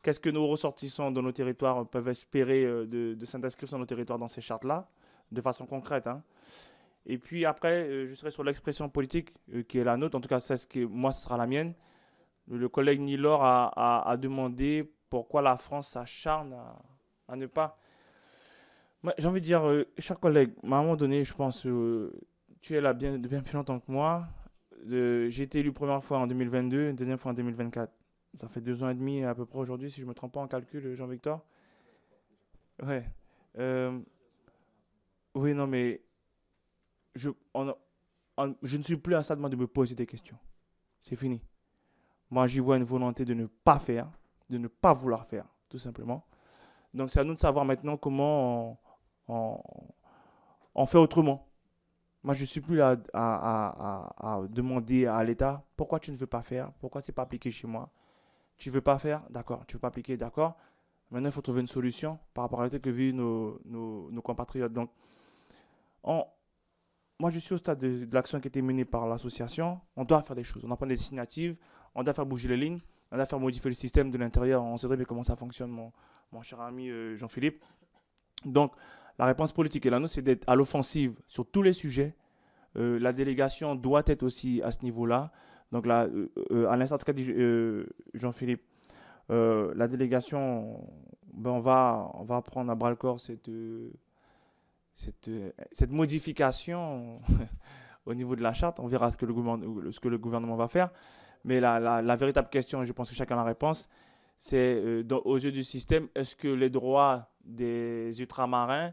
qu'est-ce que nos ressortissants de nos territoires peuvent espérer de s'inscrire sur nos territoires dans ces chartes-là, de façon concrète, hein. Et puis après, je serai sur l'expression politique qui est la nôtre. En tout cas, c'est ce que moi, ce sera la mienne. Le collègue Nilor a demandé pourquoi la France s'acharne à ne pas. J'ai envie de dire, cher collègue, à un moment donné, je pense, tu es là bien plus longtemps que moi. J'ai été élu première fois en 2022, une deuxième fois en 2024. Ça fait 2 ans et demi à peu près aujourd'hui, si je ne me trompe pas en calcul, Jean-Victor. Ouais. Oui, non, mais je ne suis plus à ça de me poser des questions. C'est fini. Moi, j'y vois une volonté de ne pas faire, de ne pas vouloir faire, tout simplement. Donc, c'est à nous de savoir maintenant comment on fait autrement. Moi, je ne suis plus là à demander à l'État pourquoi tu ne veux pas faire, pourquoi ce n'est pas appliqué chez moi. Tu ne veux pas faire, d'accord. Tu ne veux pas appliquer, d'accord. Maintenant, il faut trouver une solution par rapport à la que vivent nos compatriotes. Donc, moi, je suis au stade de l'action qui a été menée par l'association. On doit faire des choses. On doit prendre des initiatives. On doit faire bouger les lignes. On doit faire modifier le système de l'intérieur. On sait très bien comment ça fonctionne, mon cher ami Jean-Philippe. Donc, la réponse politique est là, nous, c'est d'être à l'offensive sur tous les sujets. La délégation doit être aussi à ce niveau-là. Donc, là, à l'instant, qu'a dit Jean-Philippe, la délégation, ben, on va prendre à bras-le-corps cette modification au niveau de la charte. On verra ce que le gouvernement va faire. Mais la véritable question, et je pense que chacun a la réponse, c'est aux yeux du système, est-ce que les droits des ultramarins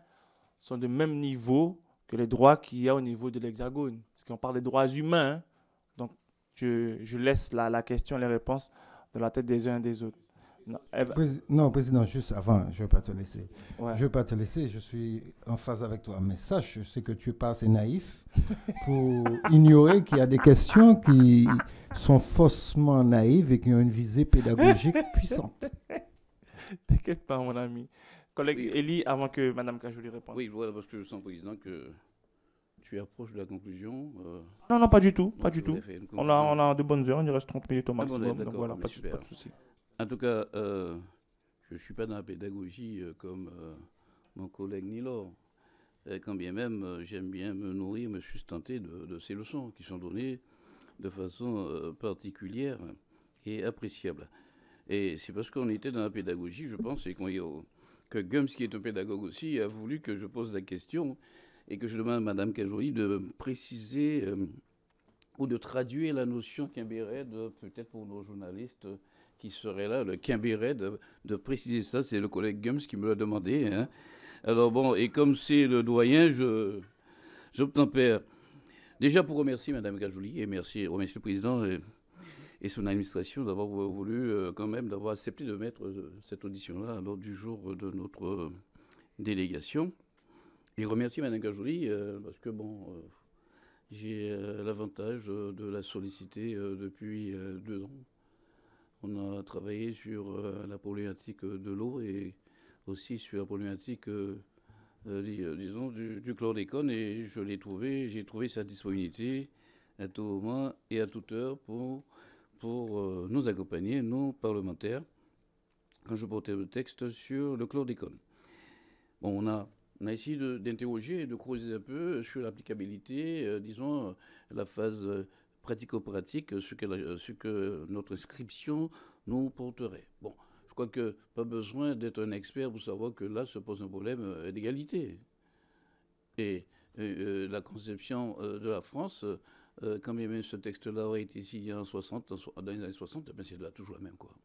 sont de même niveau que les droits qu'il y a au niveau de l'Hexagone? Parce qu'on parle des droits humains, hein. Donc, je laisse la question et les réponses de la tête des uns et des autres. Non, Président, juste avant, je ne vais pas te laisser. Ouais. Je ne vais pas te laisser, je suis en phase avec toi. Mais sache, je sais que tu n'es pas assez naïf pour ignorer qu'il y a des questions qui sont faussement naïves et qui ont une visée pédagogique puissante. T'inquiète pas, mon ami. Collègue Oui. Elie, avant que Mme Kajouli réponde. Oui, voilà, parce que je sens, Président, que tu approches de la conclusion. Non, pas du tout. Pas donc du je tout. voulais faire une On conclusion. a de bonnes heures, il nous reste 30 minutes au Ah bon, maximum. d'accord, Donc voilà, mais pas super. de souci. En tout cas, je ne suis pas dans la pédagogie comme mon collègue Nilor. Quand bien même, j'aime bien me nourrir, me sustenter de ces leçons qui sont données de façon particulière et appréciable. Et c'est parce qu'on était dans la pédagogie, je pense, et que Gums, qui est un pédagogue aussi, a voulu que je pose la question et que je demande à Mme Kajouli de préciser ou de traduire la notion Quimbéret, peut-être pour nos journalistes qui seraient là, le Quimbéret, de préciser ça. C'est le collègue Gums qui me l'a demandé, hein. Alors bon, et comme c'est le doyen, j'obtempère. Déjà pour remercier Mme Kajouli et remercier le Président et son administration d'avoir voulu quand même, d'avoir accepté de mettre cette audition-là à l'ordre du jour de notre délégation. Et remercier Mme Kajouli parce que bon, j'ai l'avantage de la solliciter depuis 2 ans. On a travaillé sur la problématique de l'eau et aussi sur la problématique, disons, du chlordécone. Et j'ai trouvé sa disponibilité à tout moment et à toute heure pour nous accompagner, nos parlementaires, quand je portais le texte sur le chlordécone. Bon, on a essayé d'interroger et de creuser un peu sur l'applicabilité, disons, la phase pratico-pratique, ce que notre inscription nous porterait. Bon, je crois que pas besoin d'être un expert pour savoir que là se pose un problème d'égalité. Et la conception de la France, quand même ce texte-là aurait été signé dans les années 60, ben c'est là toujours la même, quoi.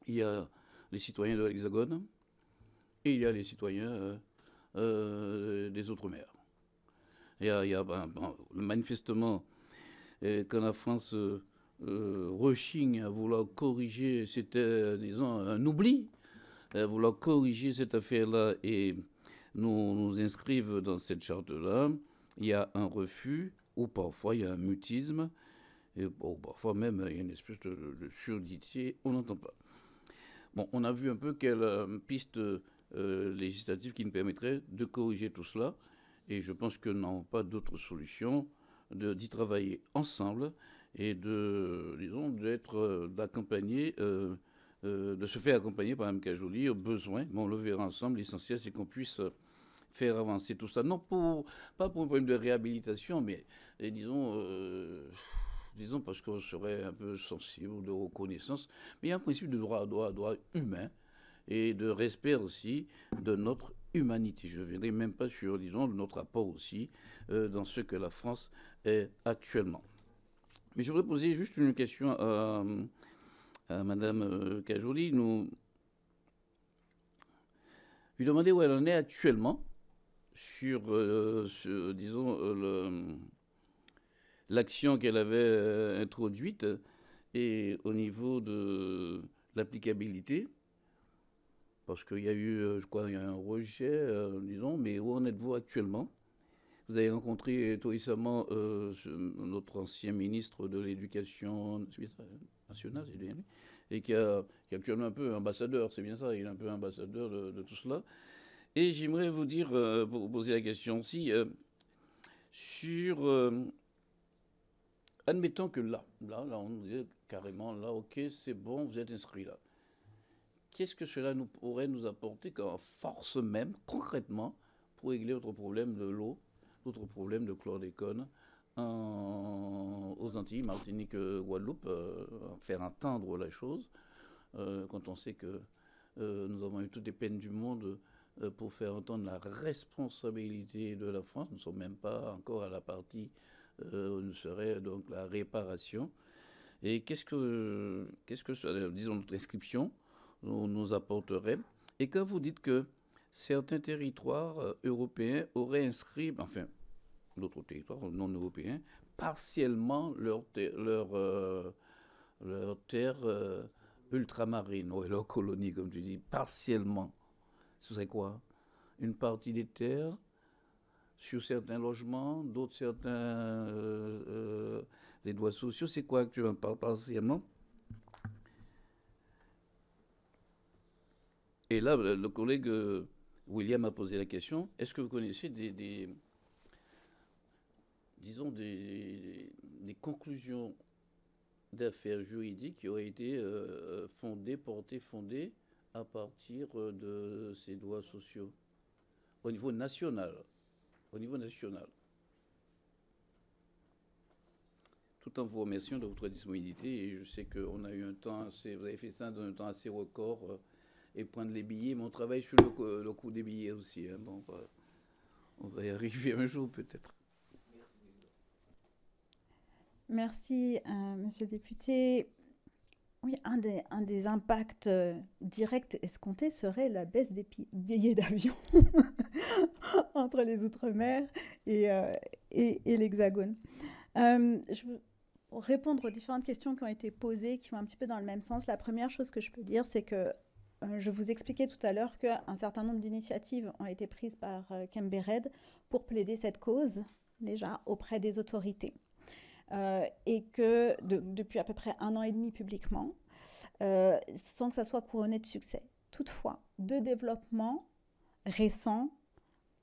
Il y a les citoyens de l'Hexagone et il y a les citoyens des Outre-mer. Manifestement, quand la France rechigne à vouloir corriger, c'était, disons, un oubli, à vouloir corriger cette affaire-là et nous inscrivent dans cette charte-là, il y a un refus, ou parfois il y a un mutisme, et parfois même il y a une espèce de surdité, on n'entend pas. Bon, on a vu un peu quelle piste législative qui nous permettrait de corriger tout cela, et je pense que nous n'avons pas d'autre solution d'y travailler ensemble et d'accompagner de se faire accompagner par Mme Cajoli au besoin. Bon, on le verra ensemble. L'essentiel, c'est qu'on puisse faire avancer tout ça. Non, pas pour un problème de réhabilitation, mais disons parce qu'on serait un peu sensible de reconnaissance. Mais il y a un principe de droit humain et de respect aussi de notre humanité. Je ne viendrai même pas sur, disons, notre apport aussi dans ce que la France est actuellement. Mais je voudrais poser juste une question à Mme Cajoli. Lui demander où elle en est actuellement sur disons, l'action qu'elle avait introduite et au niveau de l'applicabilité. Parce qu'il y a eu, je crois, il y a un rejet, disons, mais où en êtes-vous actuellement? Vous avez rencontré tout récemment notre ancien ministre de l'Éducation nationale, c'est bien, et qui est actuellement un peu ambassadeur, c'est bien ça, il est un peu ambassadeur de tout cela. Et j'aimerais vous dire, pour vous poser la question aussi, sur, admettons que là, on nous dit carrément, là, ok, c'est bon, vous êtes inscrit là. Qu'est-ce que cela pourrait nous apporter comme force même, concrètement, pour régler notre problème de l'eau, notre problème de chlordécone aux Antilles, Martinique, Guadeloupe, faire entendre la chose, quand on sait que nous avons eu toutes les peines du monde pour faire entendre la responsabilité de la France. Nous ne sommes même pas encore à la partie où nous serait donc la réparation. Et qu'est-ce que disons, notre inscription nous apporterait? Et quand vous dites que certains territoires européens auraient inscrit, enfin, d'autres territoires non européens, partiellement leur terre ultramarine, ou leur colonie, comme tu dis, partiellement. Ce serait quoi? Une partie des terres sur certains logements, d'autres certains les droits sociaux. C'est quoi actuellement partiellement? Et là, le collègue William a posé la question, est-ce que vous connaissez disons des conclusions d'affaires juridiques qui auraient été fondées à partir de ces droits sociaux au niveau national? Tout en vous remerciant de votre disponibilité, et je sais qu'on a eu un temps assez, vous avez fait ça dans un temps assez record, et prendre les billets, mais on travaille sur le coût des billets aussi. Hein. Bon, on va y arriver un jour peut-être. Merci, monsieur le député. Oui, un des impacts directs escomptés serait la baisse des billets d'avion entre les Outre-mer et l'Hexagone. Pour répondre aux différentes questions qui ont été posées, qui vont un petit peu dans le même sens, la première chose que je peux dire, c'est que je vous expliquais tout à l'heure qu'un certain nombre d'initiatives ont été prises par Kembered pour plaider cette cause, déjà, auprès des autorités. Et que depuis à peu près 1 an et demi publiquement, sans que ça soit couronné de succès. Toutefois, 2 développements récents,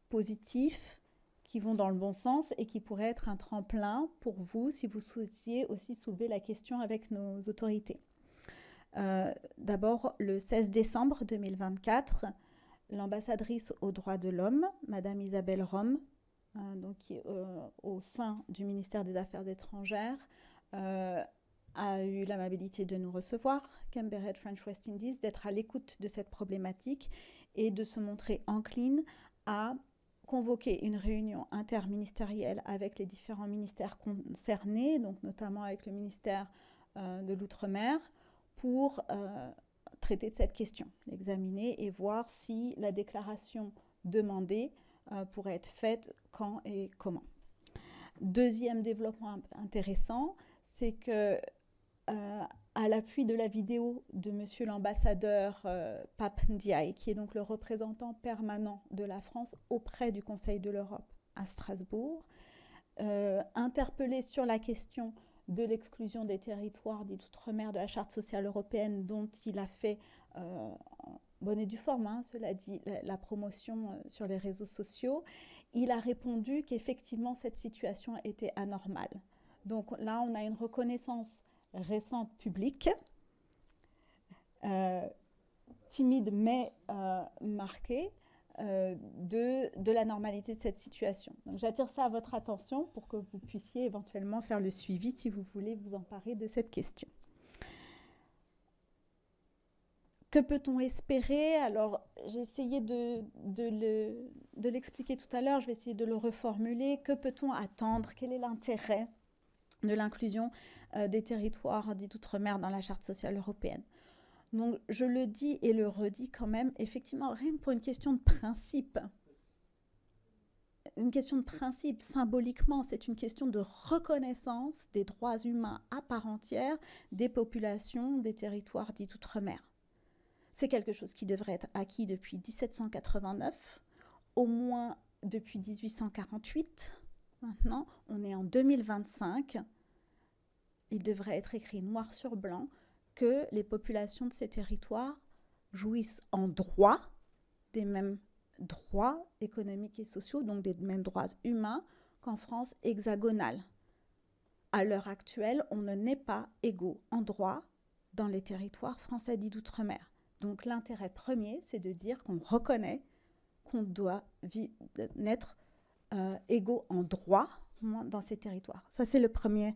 positifs, qui vont dans le bon sens et qui pourraient être un tremplin pour vous si vous souhaitiez aussi soulever la question avec nos autorités. D'abord, le 16 décembre 2024, l'ambassadrice aux droits de l'homme, Madame Isabelle Rome, donc qui est au sein du ministère des Affaires étrangères, a eu l'amabilité de nous recevoir, Kembered French West Indies, d'être à l'écoute de cette problématique et de se montrer encline à convoquer une réunion interministérielle avec les différents ministères concernés, donc notamment avec le ministère de l'Outre-mer, pour traiter de cette question, l'examiner et voir si la déclaration demandée pourrait être faite quand et comment. Deuxième développement intéressant, c'est que à l'appui de la vidéo de monsieur l'ambassadeur Pape Ndiaye, qui est donc le représentant permanent de la France auprès du Conseil de l'Europe à Strasbourg, interpellé sur la question de l'exclusion des territoires dits d'outre-mer de la Charte sociale européenne, dont il a fait, en bonne et due forme, hein, cela dit, la promotion sur les réseaux sociaux, il a répondu qu'effectivement cette situation était anormale. Donc là, on a une reconnaissance récente publique timide mais marquée de la normalité de cette situation. Donc j'attire ça à votre attention pour que vous puissiez éventuellement faire le suivi si vous voulez vous emparer de cette question. Que peut-on espérer? Alors, j'ai essayé de l'expliquer tout à l'heure, je vais essayer de le reformuler. Que peut-on attendre? Quel est l'intérêt de l'inclusion des territoires dits d'outre-mer dans la Charte sociale européenne? Donc, je le dis et le redis quand même, effectivement, rien que pour une question de principe. Une question de principe, symboliquement, c'est une question de reconnaissance des droits humains à part entière des populations des territoires dits d'outre-mer. C'est quelque chose qui devrait être acquis depuis 1789, au moins depuis 1848. Maintenant, on est en 2025. Il devrait être écrit noir sur blanc que les populations de ces territoires jouissent en droit des mêmes droits économiques et sociaux, donc des mêmes droits humains qu'en France hexagonale. À l'heure actuelle, on ne naît pas égaux en droit dans les territoires français dits d'outre-mer. Donc l'intérêt premier, c'est de dire qu'on reconnaît qu'on doit naître égaux en droit dans ces territoires. Ça, c'est le premier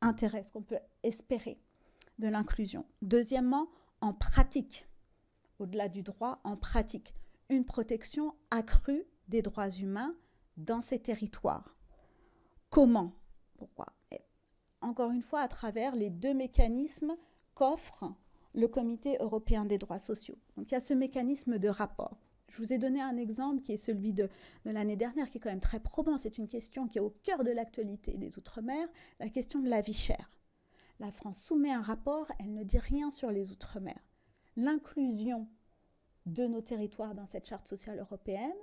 intérêt, ce qu'on peut espérer de l'inclusion. Deuxièmement, en pratique, au-delà du droit, en pratique, une protection accrue des droits humains dans ces territoires. Comment? Pourquoi? Encore une fois, à travers les deux mécanismes qu'offre le Comité européen des droits sociaux. Donc il y a ce mécanisme de rapport. Je vous ai donné un exemple qui est celui de l'année dernière, qui est quand même très probant. C'est une question qui est au cœur de l'actualité des Outre-mer, la question de la vie chère. La France soumet un rapport, elle ne dit rien sur les Outre-mer. L'inclusion de nos territoires dans cette charte sociale européenne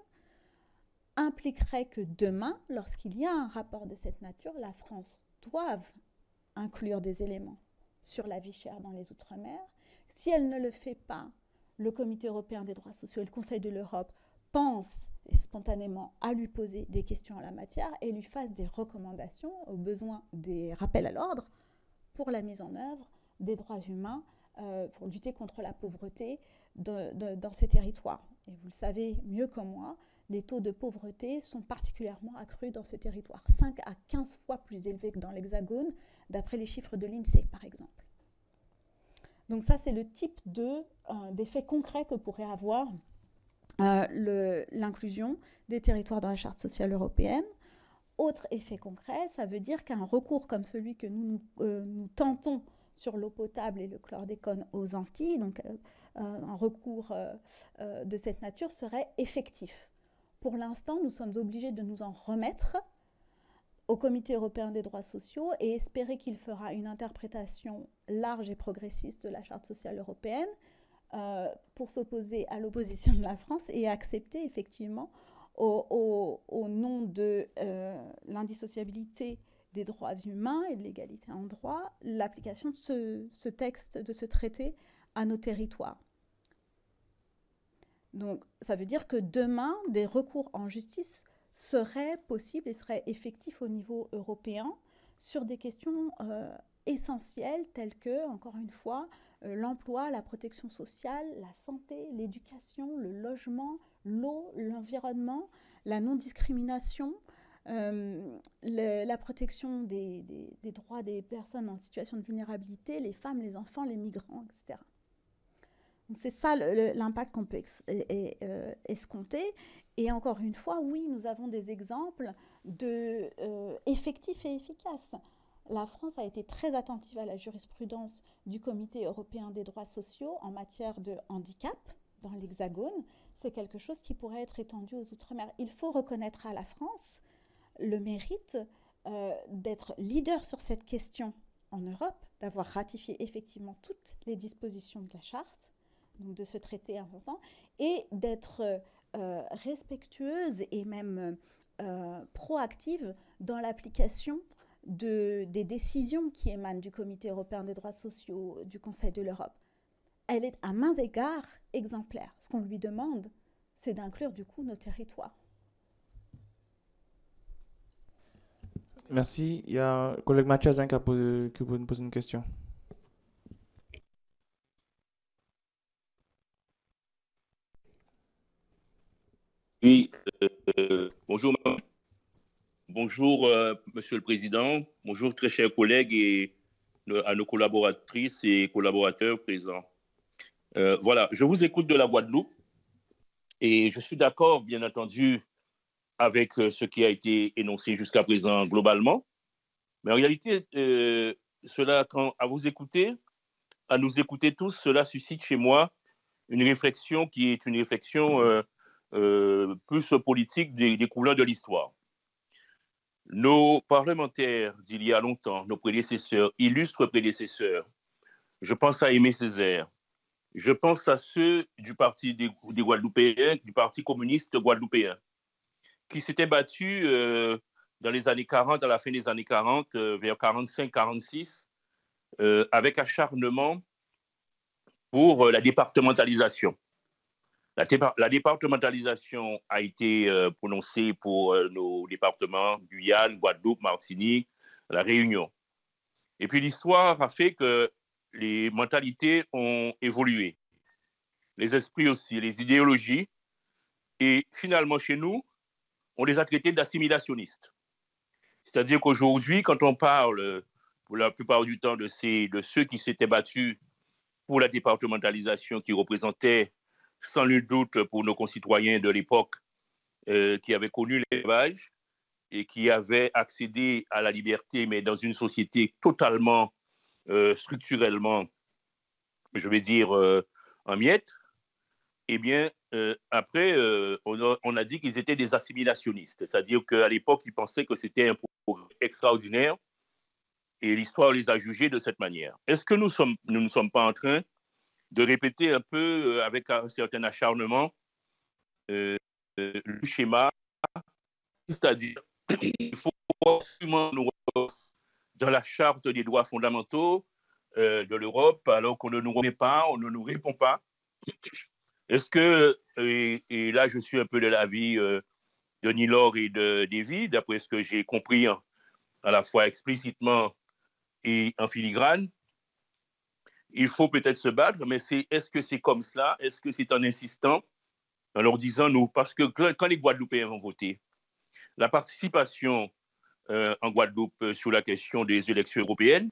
impliquerait que demain, lorsqu'il y a un rapport de cette nature, la France doive inclure des éléments sur la vie chère dans les Outre-mer. Si elle ne le fait pas, le Comité européen des droits sociaux et le Conseil de l'Europe pensent spontanément à lui poser des questions en la matière et lui fassent des recommandations, au besoin des rappels à l'ordre, pour la mise en œuvre des droits humains, pour lutter contre la pauvreté dans ces territoires. Et vous le savez mieux que moi, les taux de pauvreté sont particulièrement accrus dans ces territoires, 5 à 15 fois plus élevés que dans l'Hexagone, d'après les chiffres de l'INSEE, par exemple. Donc ça, c'est le type d'effet concret que pourrait avoir l'inclusion des territoires dans la Charte sociale européenne. Autre effet concret, ça veut dire qu'un recours comme celui que nous tentons sur l'eau potable et le chlordécone aux Antilles, donc un recours de cette nature serait effectif. Pour l'instant, nous sommes obligés de nous en remettre au Comité européen des droits sociaux et espérer qu'il fera une interprétation large et progressiste de la Charte sociale européenne pour s'opposer à l'opposition de la France et accepter effectivement au nom de l'indissociabilité des droits humains et de l'égalité en droit, l'application de ce texte, de ce traité à nos territoires. Donc, ça veut dire que demain, des recours en justice seraient possibles et seraient effectifs au niveau européen sur des questions essentielles telles que, encore une fois, l'emploi, la protection sociale, la santé, l'éducation, le logement, l'eau, l'environnement, la non-discrimination, la protection des droits des personnes en situation de vulnérabilité, les femmes, les enfants, les migrants, etc. Donc c'est ça l'impact qu'on peut escompter. Et encore une fois, oui, nous avons des exemples effectifs et efficaces. La France a été très attentive à la jurisprudence du Comité européen des droits sociaux en matière de handicap dans l'Hexagone. C'est quelque chose qui pourrait être étendu aux Outre-mer. Il faut reconnaître à la France le mérite d'être leader sur cette question en Europe, d'avoir ratifié effectivement toutes les dispositions de la Charte, donc de ce traité important, et d'être respectueuse et même proactive dans l'application des décisions qui émanent du Comité européen des droits sociaux, du Conseil de l'Europe. Elle est à maints égards exemplaire. Ce qu'on lui demande, c'est d'inclure du coup nos territoires. Merci. Il y a le collègue Mathias qui veut nous poser une question. Bonjour, Monsieur le Président. Bonjour, très chers collègues et à nos collaboratrices et collaborateurs présents. Voilà, je vous écoute de la Guadeloupe et je suis d'accord, bien entendu, avec ce qui a été énoncé jusqu'à présent globalement. Mais en réalité, cela, à vous écouter, à nous écouter tous, cela suscite chez moi une réflexion qui est une réflexion plus politique découlant de l'histoire. Nos parlementaires d'il y a longtemps, nos prédécesseurs, illustres prédécesseurs, je pense à Aimé Césaire, je pense à ceux du Parti des Guadeloupéens, du Parti communiste guadeloupéen, qui s'étaient battus dans les années 40, à la fin des années 40, vers 45-46, avec acharnement pour la départementalisation. La départementalisation a été prononcée pour nos départements, Guyane, Guadeloupe, Martinique, la Réunion. Et puis l'histoire a fait que les mentalités ont évolué, les esprits aussi, les idéologies. Et finalement, chez nous, on les a traités d'assimilationnistes. C'est-à-dire qu'aujourd'hui, quand on parle, pour la plupart du temps, de ceux qui s'étaient battus pour la départementalisation, qui représentait sans nul doute pour nos concitoyens de l'époque qui avaient connu l'esclavage et qui avaient accédé à la liberté, mais dans une société totalement, structurellement, je vais dire, en miettes, eh bien, après, on a dit qu'ils étaient des assimilationnistes. C'est-à-dire qu'à l'époque, ils pensaient que c'était un progrès extraordinaire et l'histoire les a jugés de cette manière. Est-ce que nous ne sommes pas en train de répéter un peu, avec un certain acharnement, le schéma, c'est-à-dire qu'il faut absolument nous remettre dans la charte des droits fondamentaux de l'Europe, alors qu'on ne nous remet pas, on ne nous répond pas. Est-ce que, et là je suis un peu de l'avis de Nilor et de Davy, d'après ce que j'ai compris à la fois explicitement et en filigrane, il faut peut-être se battre, mais est-ce que c'est comme cela? Est-ce que c'est en insistant, en leur disant nous? Parce que quand les Guadeloupéens vont voter, la participation en Guadeloupe sur la question des élections européennes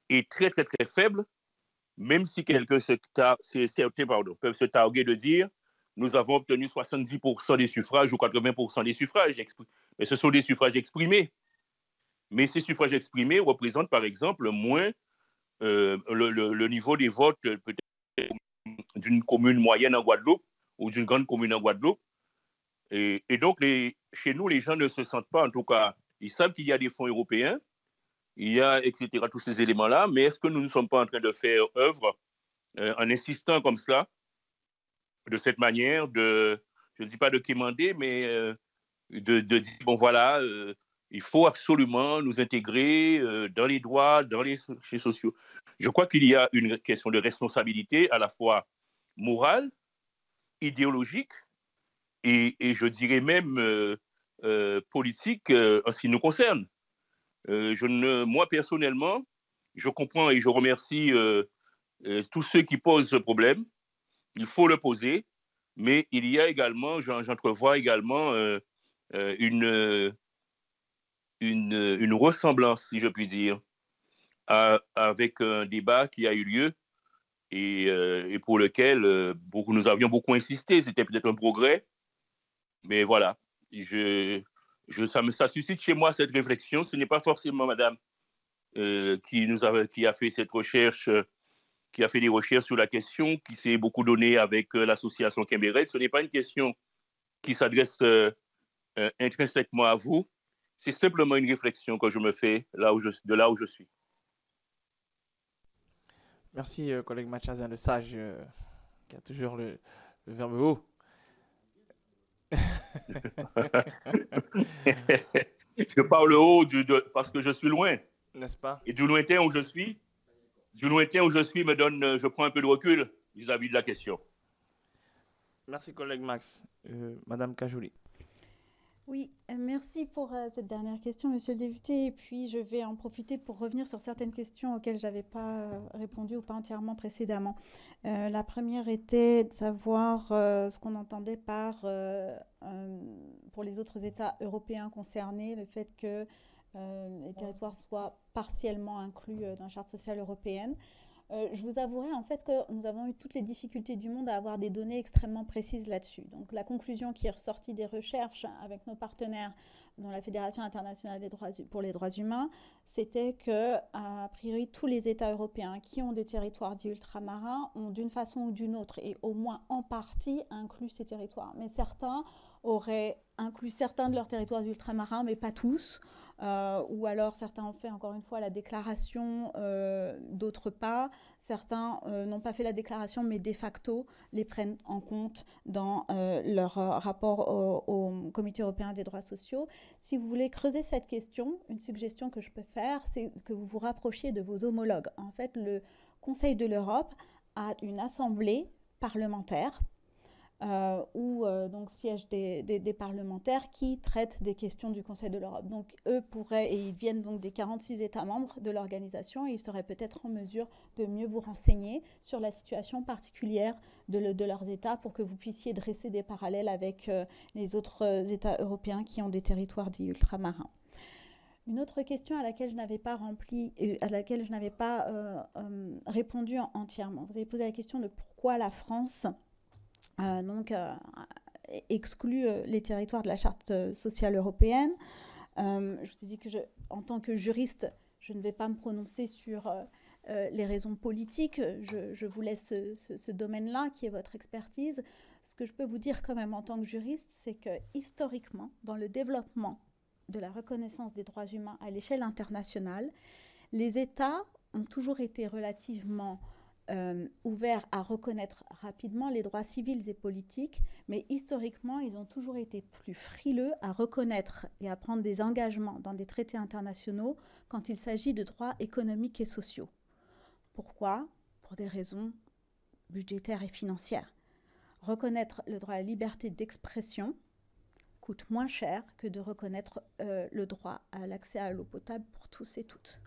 est très, très, très faible, même si certains peuvent se targuer de dire nous avons obtenu 70% des suffrages ou 80% des suffrages. Mais ce sont des suffrages exprimés. Mais ces suffrages exprimés représentent, par exemple, moins le niveau des votes peut-être d'une commune moyenne en Guadeloupe ou d'une grande commune en Guadeloupe. Et donc, chez nous, les gens ne se sentent pas, en tout cas, ils savent qu'il y a des fonds européens, il y a, etc., tous ces éléments-là, mais est-ce que nous ne sommes pas en train de faire œuvre en insistant comme ça, de cette manière, je ne dis pas de quémander, mais de dire, bon voilà, il faut absolument nous intégrer dans les droits, dans les marchés sociaux. Je crois qu'il y a une question de responsabilité à la fois morale, idéologique et je dirais même politique en ce qui nous concerne. Moi, personnellement, je comprends et je remercie tous ceux qui posent ce problème. Il faut le poser, mais il y a également, j'entrevois également une ressemblance, si je puis dire, avec un débat qui a eu lieu et pour lequel nous avions beaucoup insisté. C'était peut-être un progrès, mais voilà, ça suscite chez moi cette réflexion. Ce n'est pas forcément madame qui a fait cette recherche, qui a fait des recherches sur la question, qui s'est beaucoup donné avec l'association Kémérec. Ce n'est pas une question qui s'adresse intrinsèquement à vous. C'est simplement une réflexion que je me fais de là où je suis. Merci, collègue Machazin, le sage, qui a toujours le verbe haut. Je parle haut parce que je suis loin. N'est-ce pas? Et du lointain où je suis, je prends un peu de recul vis-à-vis de la question. Merci, collègue Max. Madame Kajouli. Oui, merci pour cette dernière question, monsieur le député. Et puis, je vais en profiter pour revenir sur certaines questions auxquelles je n'avais pas répondu ou pas entièrement précédemment. La première était de savoir ce qu'on entendait par, pour les autres États européens concernés, le fait que les territoires soient partiellement inclus dans la Charte sociale européenne. Je vous avouerai en fait que nous avons eu toutes les difficultés du monde à avoir des données extrêmement précises là-dessus. Donc la conclusion qui est ressortie des recherches avec nos partenaires dans la Fédération internationale pour les droits humains, c'était que, a priori, tous les États européens qui ont des territoires dits ultramarins ont d'une façon ou d'une autre, et au moins en partie, inclus ces territoires. Mais certains auraient inclus certains de leurs territoires ultramarins, mais pas tous. Ou alors certains ont fait encore une fois la déclaration, d'autres pas. Certains n'ont pas fait la déclaration, mais de facto les prennent en compte dans leur rapport au Comité européen des droits sociaux. Si vous voulez creuser cette question, une suggestion que je peux faire, c'est que vous vous rapprochiez de vos homologues. En fait, le Conseil de l'Europe a une assemblée parlementaire où donc siègent des parlementaires qui traitent des questions du Conseil de l'Europe. Donc eux pourraient, et ils viennent donc des 46 États membres de l'organisation, et ils seraient peut-être en mesure de mieux vous renseigner sur la situation particulière de leurs États pour que vous puissiez dresser des parallèles avec les autres États européens qui ont des territoires dits ultramarins. Une autre question à laquelle je n'avais pas répondu entièrement. Vous avez posé la question de pourquoi la France exclut les territoires de la Charte sociale européenne. Je vous ai dit que en tant que juriste, je ne vais pas me prononcer sur les raisons politiques. Je vous laisse ce domaine-là qui est votre expertise. Ce que je peux vous dire quand même en tant que juriste, c'est que historiquement, dans le développement de la reconnaissance des droits humains à l'échelle internationale, les États ont toujours été relativement ouverts à reconnaître rapidement les droits civils et politiques, mais historiquement, ils ont toujours été plus frileux à reconnaître et à prendre des engagements dans des traités internationaux quand il s'agit de droits économiques et sociaux. Pourquoi ? Pour des raisons budgétaires et financières. Reconnaître le droit à la liberté d'expression coûte moins cher que de reconnaître le droit à l'accès à l'eau potable pour tous et toutes,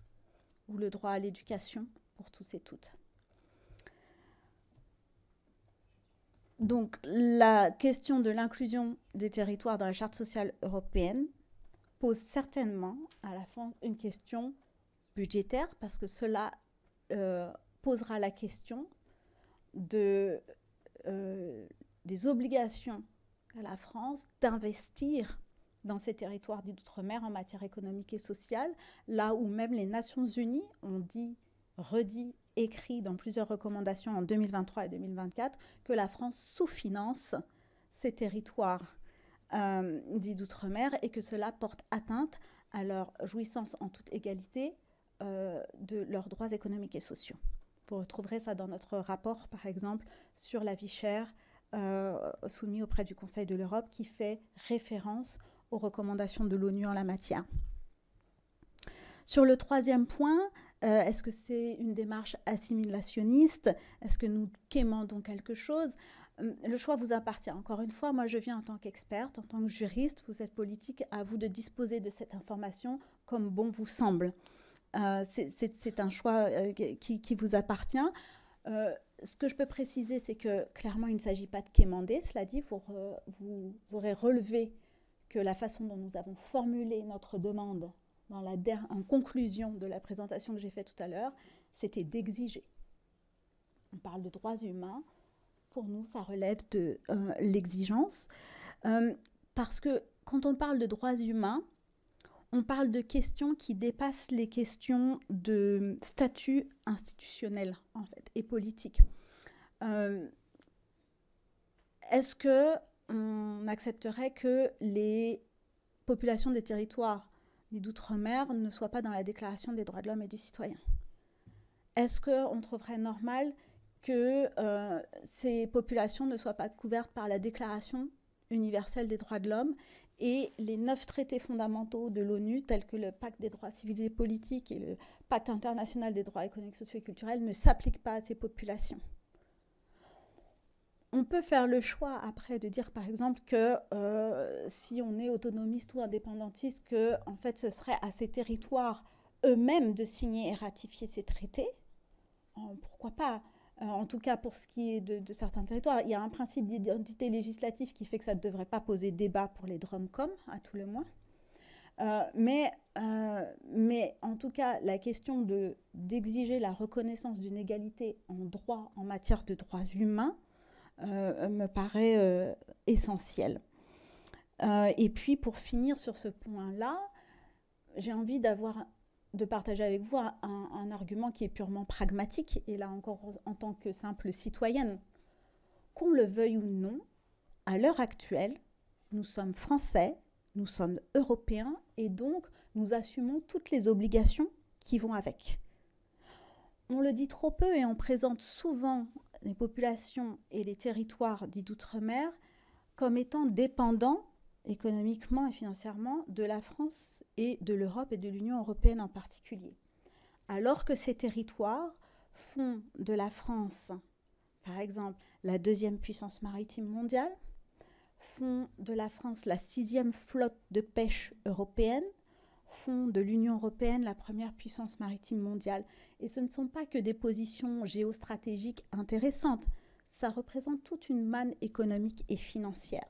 ou le droit à l'éducation pour tous et toutes. Donc, la question de l'inclusion des territoires dans la Charte sociale européenne pose certainement à la fin une question budgétaire, parce que cela posera la question des obligations à la France d'investir dans ces territoires d'outre-mer en matière économique et sociale, là où même les Nations Unies ont dit, redit, écrit dans plusieurs recommandations en 2023 et 2024 que la France sous-finance ces territoires dits d'outre-mer et que cela porte atteinte à leur jouissance en toute égalité de leurs droits économiques et sociaux. Vous retrouverez ça dans notre rapport, par exemple, sur la vie chère soumis auprès du Conseil de l'Europe qui fait référence aux recommandations de l'ONU en la matière. Sur le troisième point, est-ce que c'est une démarche assimilationniste? Est-ce que nous quémandons quelque chose? Le choix vous appartient. Encore une fois, moi je viens en tant qu'experte, en tant que juriste, vous êtes politique, à vous de disposer de cette information comme bon vous semble. C'est un choix qui vous appartient. Ce que je peux préciser, c'est que clairement il ne s'agit pas de quémander. Cela dit, vous aurez relevé que la façon dont nous avons formulé notre demande en conclusion de la présentation que j'ai faite tout à l'heure, c'était d'exiger. On parle de droits humains. Pour nous, ça relève de l'exigence. Parce que quand on parle de droits humains, on parle de questions qui dépassent les questions de statut institutionnel, en fait, et politique. Est-ce qu'on accepterait que les populations des territoires d'outre-mer ne soient pas dans la Déclaration des droits de l'homme et du citoyen? Est-ce qu'on trouverait normal que ces populations ne soient pas couvertes par la Déclaration universelle des droits de l'homme et les 9 traités fondamentaux de l'ONU, tels que le Pacte des droits civils et politiques et le Pacte international des droits économiques, sociaux et culturels, ne s'appliquent pas à ces populations? On peut faire le choix après de dire par exemple que si on est autonomiste ou indépendantiste, que en fait ce serait à ces territoires eux-mêmes de signer et ratifier ces traités. Pourquoi pas? En tout cas pour ce qui est de certains territoires, il y a un principe d'identité législative qui fait que ça ne devrait pas poser débat pour les DROMCOM, à tout le moins. Mais en tout cas, la question d'exiger la reconnaissance d'une égalité en droit, en matière de droits humains, me paraît essentielle. Et puis, pour finir sur ce point-là, j'ai envie de partager avec vous un argument qui est purement pragmatique, et là encore en tant que simple citoyenne. Qu'on le veuille ou non, à l'heure actuelle, nous sommes français, nous sommes européens, et donc nous assumons toutes les obligations qui vont avec. On le dit trop peu et on présente souvent les populations et les territoires dits d'outre-mer comme étant dépendants économiquement et financièrement de la France et de l'Europe et de l'Union européenne en particulier. Alors que ces territoires font de la France, par exemple, la deuxième puissance maritime mondiale, font de la France la 6e flotte de pêche européenne, font de l'Union européenne la première puissance maritime mondiale. Et ce ne sont pas que des positions géostratégiques intéressantes, ça représente toute une manne économique et financière.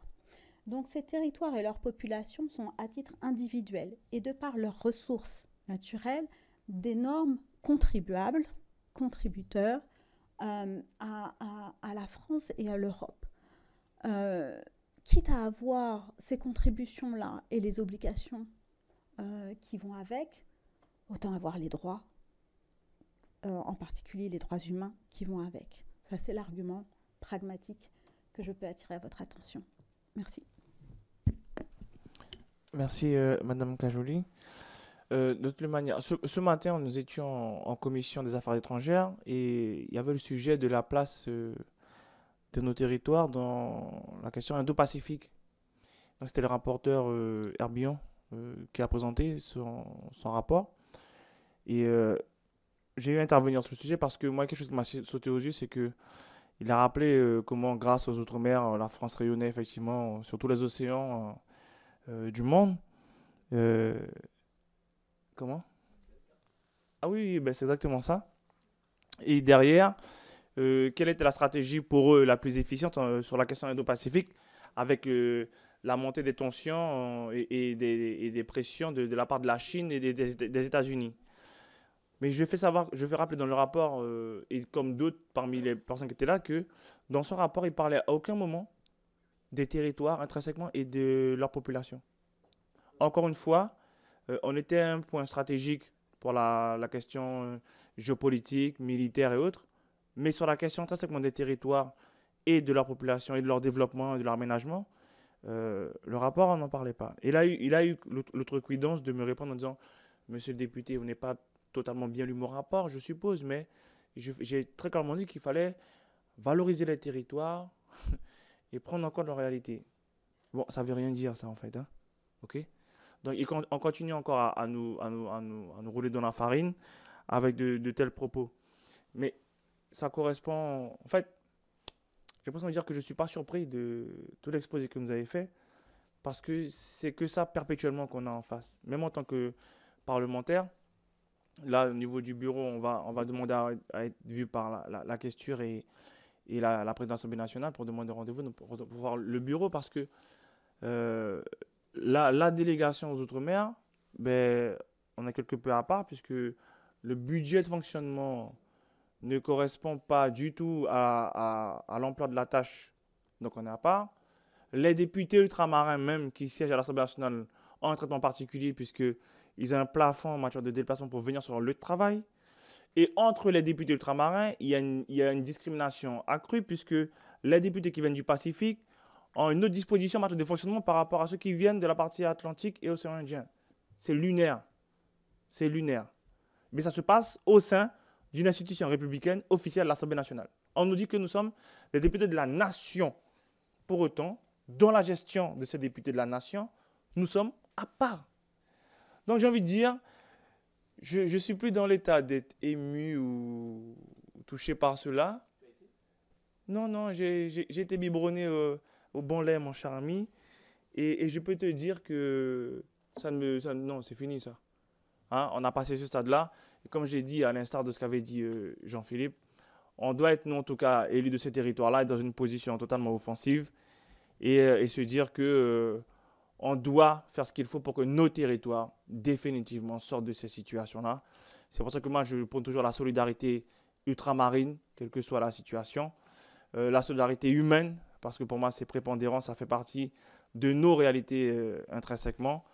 Donc ces territoires et leurs populations sont à titre individuel et de par leurs ressources naturelles d'énormes contribuables, contributeurs à la France et à l'Europe. Quitte à avoir ces contributions-là et les obligations qui vont avec, autant avoir les droits, en particulier les droits humains qui vont avec. Ça, c'est l'argument pragmatique que je peux attirer à votre attention. Merci. Merci, Madame Cajoli. De toute manière, ce matin, nous étions en commission des affaires étrangères et il y avait le sujet de la place de nos territoires dans la question indo-pacifique. Donc, c'était le rapporteur Herbillon qui a présenté son rapport. Et j'ai eu à intervenir sur le sujet parce que moi, quelque chose qui m'a sauté aux yeux, c'est qu'il a rappelé comment, grâce aux Outre-mer, la France rayonnait effectivement sur tous les océans du monde. Comment? Ah oui, ben c'est exactement ça. Et derrière, quelle était la stratégie pour eux la plus efficiente sur la question indo-pacifique avec la montée des tensions et des pressions de la part de la Chine et des États-Unis. Mais je vais rappeler dans le rapport, et comme d'autres parmi les personnes qui étaient là, que dans son rapport, il parlait à aucun moment des territoires intrinsèquement et de leur population. Encore une fois, on était à un point stratégique pour la question géopolitique, militaire et autres, mais sur la question intrinsèquement des territoires et de leur population et de leur développement et de leur aménagement, le rapport, on n'en parlait pas. Et là, il a eu l'outrecuidance de me répondre en disant « Monsieur le député, vous n'avez pas totalement bien lu mon rapport, je suppose, mais j'ai très clairement dit qu'il fallait valoriser les territoires et prendre en compte leur réalité. » Bon, ça ne veut rien dire ça en fait, hein. Ok? Donc on continue encore à nous rouler dans la farine avec de tels propos. Mais ça correspond... En fait, j'ai l'impression de dire que je ne suis pas surpris de tout l'exposé que vous avez fait parce que c'est que ça perpétuellement qu'on a en face. Même en tant que parlementaire, là, au niveau du bureau, on va demander à être vu par la questure et la présidence de l'Assemblée nationale pour demander rendez-vous pour voir le bureau parce que la délégation aux Outre-mer, ben, on est quelque peu à part puisque le budget de fonctionnement ne correspond pas du tout à l'ampleur de la tâche. Donc on est à part. Les députés ultramarins même qui siègent à l'Assemblée nationale ont un traitement particulier puisqu'ils ont un plafond en matière de déplacement pour venir sur leur lieu de travail. Et entre les députés ultramarins, il y a une discrimination accrue puisque les députés qui viennent du Pacifique ont une autre disposition en matière de fonctionnement par rapport à ceux qui viennent de la partie atlantique et océan Indien. C'est lunaire. C'est lunaire. Mais ça se passe au sein d'une institution républicaine officielle de l'Assemblée nationale. On nous dit que nous sommes les députés de la nation. Pour autant, dans la gestion de ces députés de la nation, nous sommes à part. Donc j'ai envie de dire, je ne suis plus dans l'état d'être ému ou touché par cela. Non, non, j'ai été biberonné au bon lait, mon cher ami. Et je peux te dire que non, c'est fini ça. Hein, on a passé ce stade-là. Et comme j'ai dit, à l'instar de ce qu'avait dit Jean-Philippe, on doit être, nous en tout cas, élus de ce territoire-là, être dans une position totalement offensive et se dire que on doit faire ce qu'il faut pour que nos territoires définitivement sortent de ces situations-là. C'est pour ça que moi, je prends toujours la solidarité ultramarine, quelle que soit la situation. La solidarité humaine, parce que pour moi, c'est prépondérant, ça fait partie de nos réalités intrinsèquement,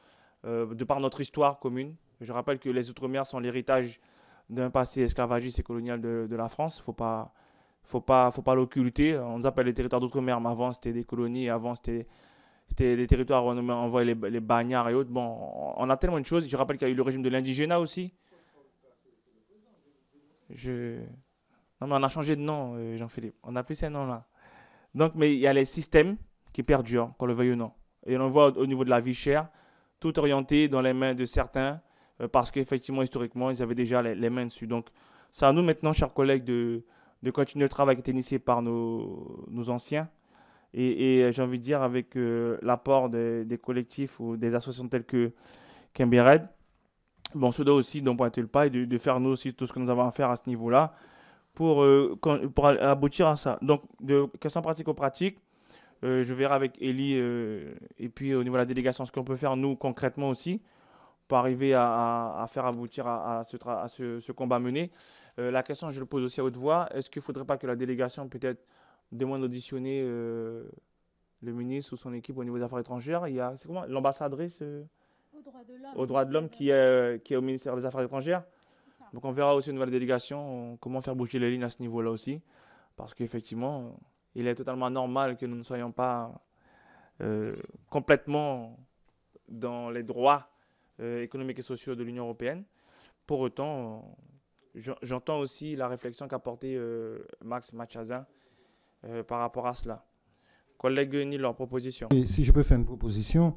de par notre histoire commune. Je rappelle que les Outre-mer sont l'héritage d'un passé esclavagiste et colonial de la France. Il ne faut pas l'occulter. On nous appelle les territoires d'Outre-mer, mais avant, c'était des colonies, avant, c'était des territoires où on envoyait les bagnards et autres. Bon, on a tellement de choses. Je rappelle qu'il y a eu le régime de l'indigénat aussi. Non, mais on a changé de nom, Jean-Philippe. On n'a plus ces noms-là. Donc, mais il y a les systèmes qui perdurent, qu'on le veuille ou non. Et on le voit au niveau de la vie chère, tout orienté dans les mains de certains, parce qu'effectivement, historiquement, ils avaient déjà les mains dessus. Donc, c'est à nous maintenant, chers collègues, de continuer le travail qui a été initié par nos anciens. Et j'ai envie de dire, avec l'apport des collectifs ou des associations telles que Kembered, bon, cela aussi, d'en pointer le pas et de faire nous aussi tout ce que nous avons à faire à ce niveau-là pour aboutir à ça. Donc, de questions pratico-pratiques, je verrai avec Elie et puis au niveau de la délégation ce qu'on peut faire nous concrètement aussi pour arriver à faire aboutir à ce combat mené. La question, je le pose aussi à haute voix, est-ce qu'il ne faudrait pas que la délégation peut-être demande d'auditionner le ministre ou son équipe au niveau des Affaires étrangères? Il y a, c'est comment, l'ambassadrice aux droits de l'homme qui est au ministère des Affaires étrangères. Donc on verra aussi au niveau de la délégation comment faire bouger les lignes à ce niveau-là aussi. Parce qu'effectivement, il est totalement normal que nous ne soyons pas complètement dans les droits économiques et sociaux de l'Union européenne. Pour autant, j'entends aussi la réflexion qu'a portée Max Machazin par rapport à cela. Collègue Guenil, leur proposition. Et si je peux faire une proposition,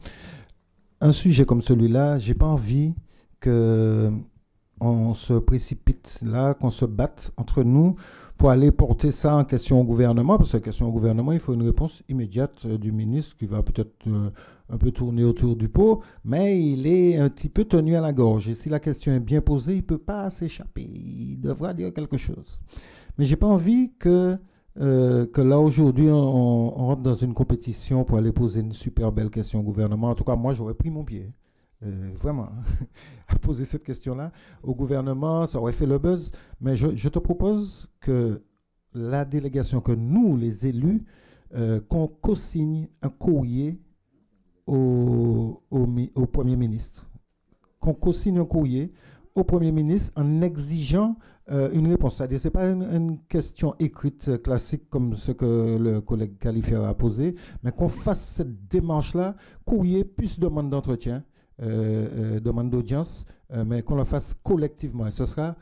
un sujet comme celui-là, j'ai pas envie qu'on se précipite là, qu'on se batte entre nous pour aller porter ça en question au gouvernement, parce que la question au gouvernement, il faut une réponse immédiate du ministre qui va peut-être un peu tourner autour du pot, mais il est un petit peu tenu à la gorge. Et si la question est bien posée, il ne peut pas s'échapper. Il devra dire quelque chose. Mais j'ai pas envie que là aujourd'hui on rentre dans une compétition pour aller poser une super belle question au gouvernement. En tout cas, moi j'aurais pris mon pied, vraiment, à poser cette question-là au gouvernement, ça aurait fait le buzz. Mais je te propose que la délégation, que nous les élus, qu'on co-signe un courrier au Premier ministre, au Premier ministre en exigeant une réponse. C'est-à-dire, ce n'est pas une question écrite classique comme ce que le collègue Califera a posé, mais qu'on fasse cette démarche-là, courrier plus demande d'entretien, demande d'audience, mais qu'on le fasse collectivement. Et ce sera,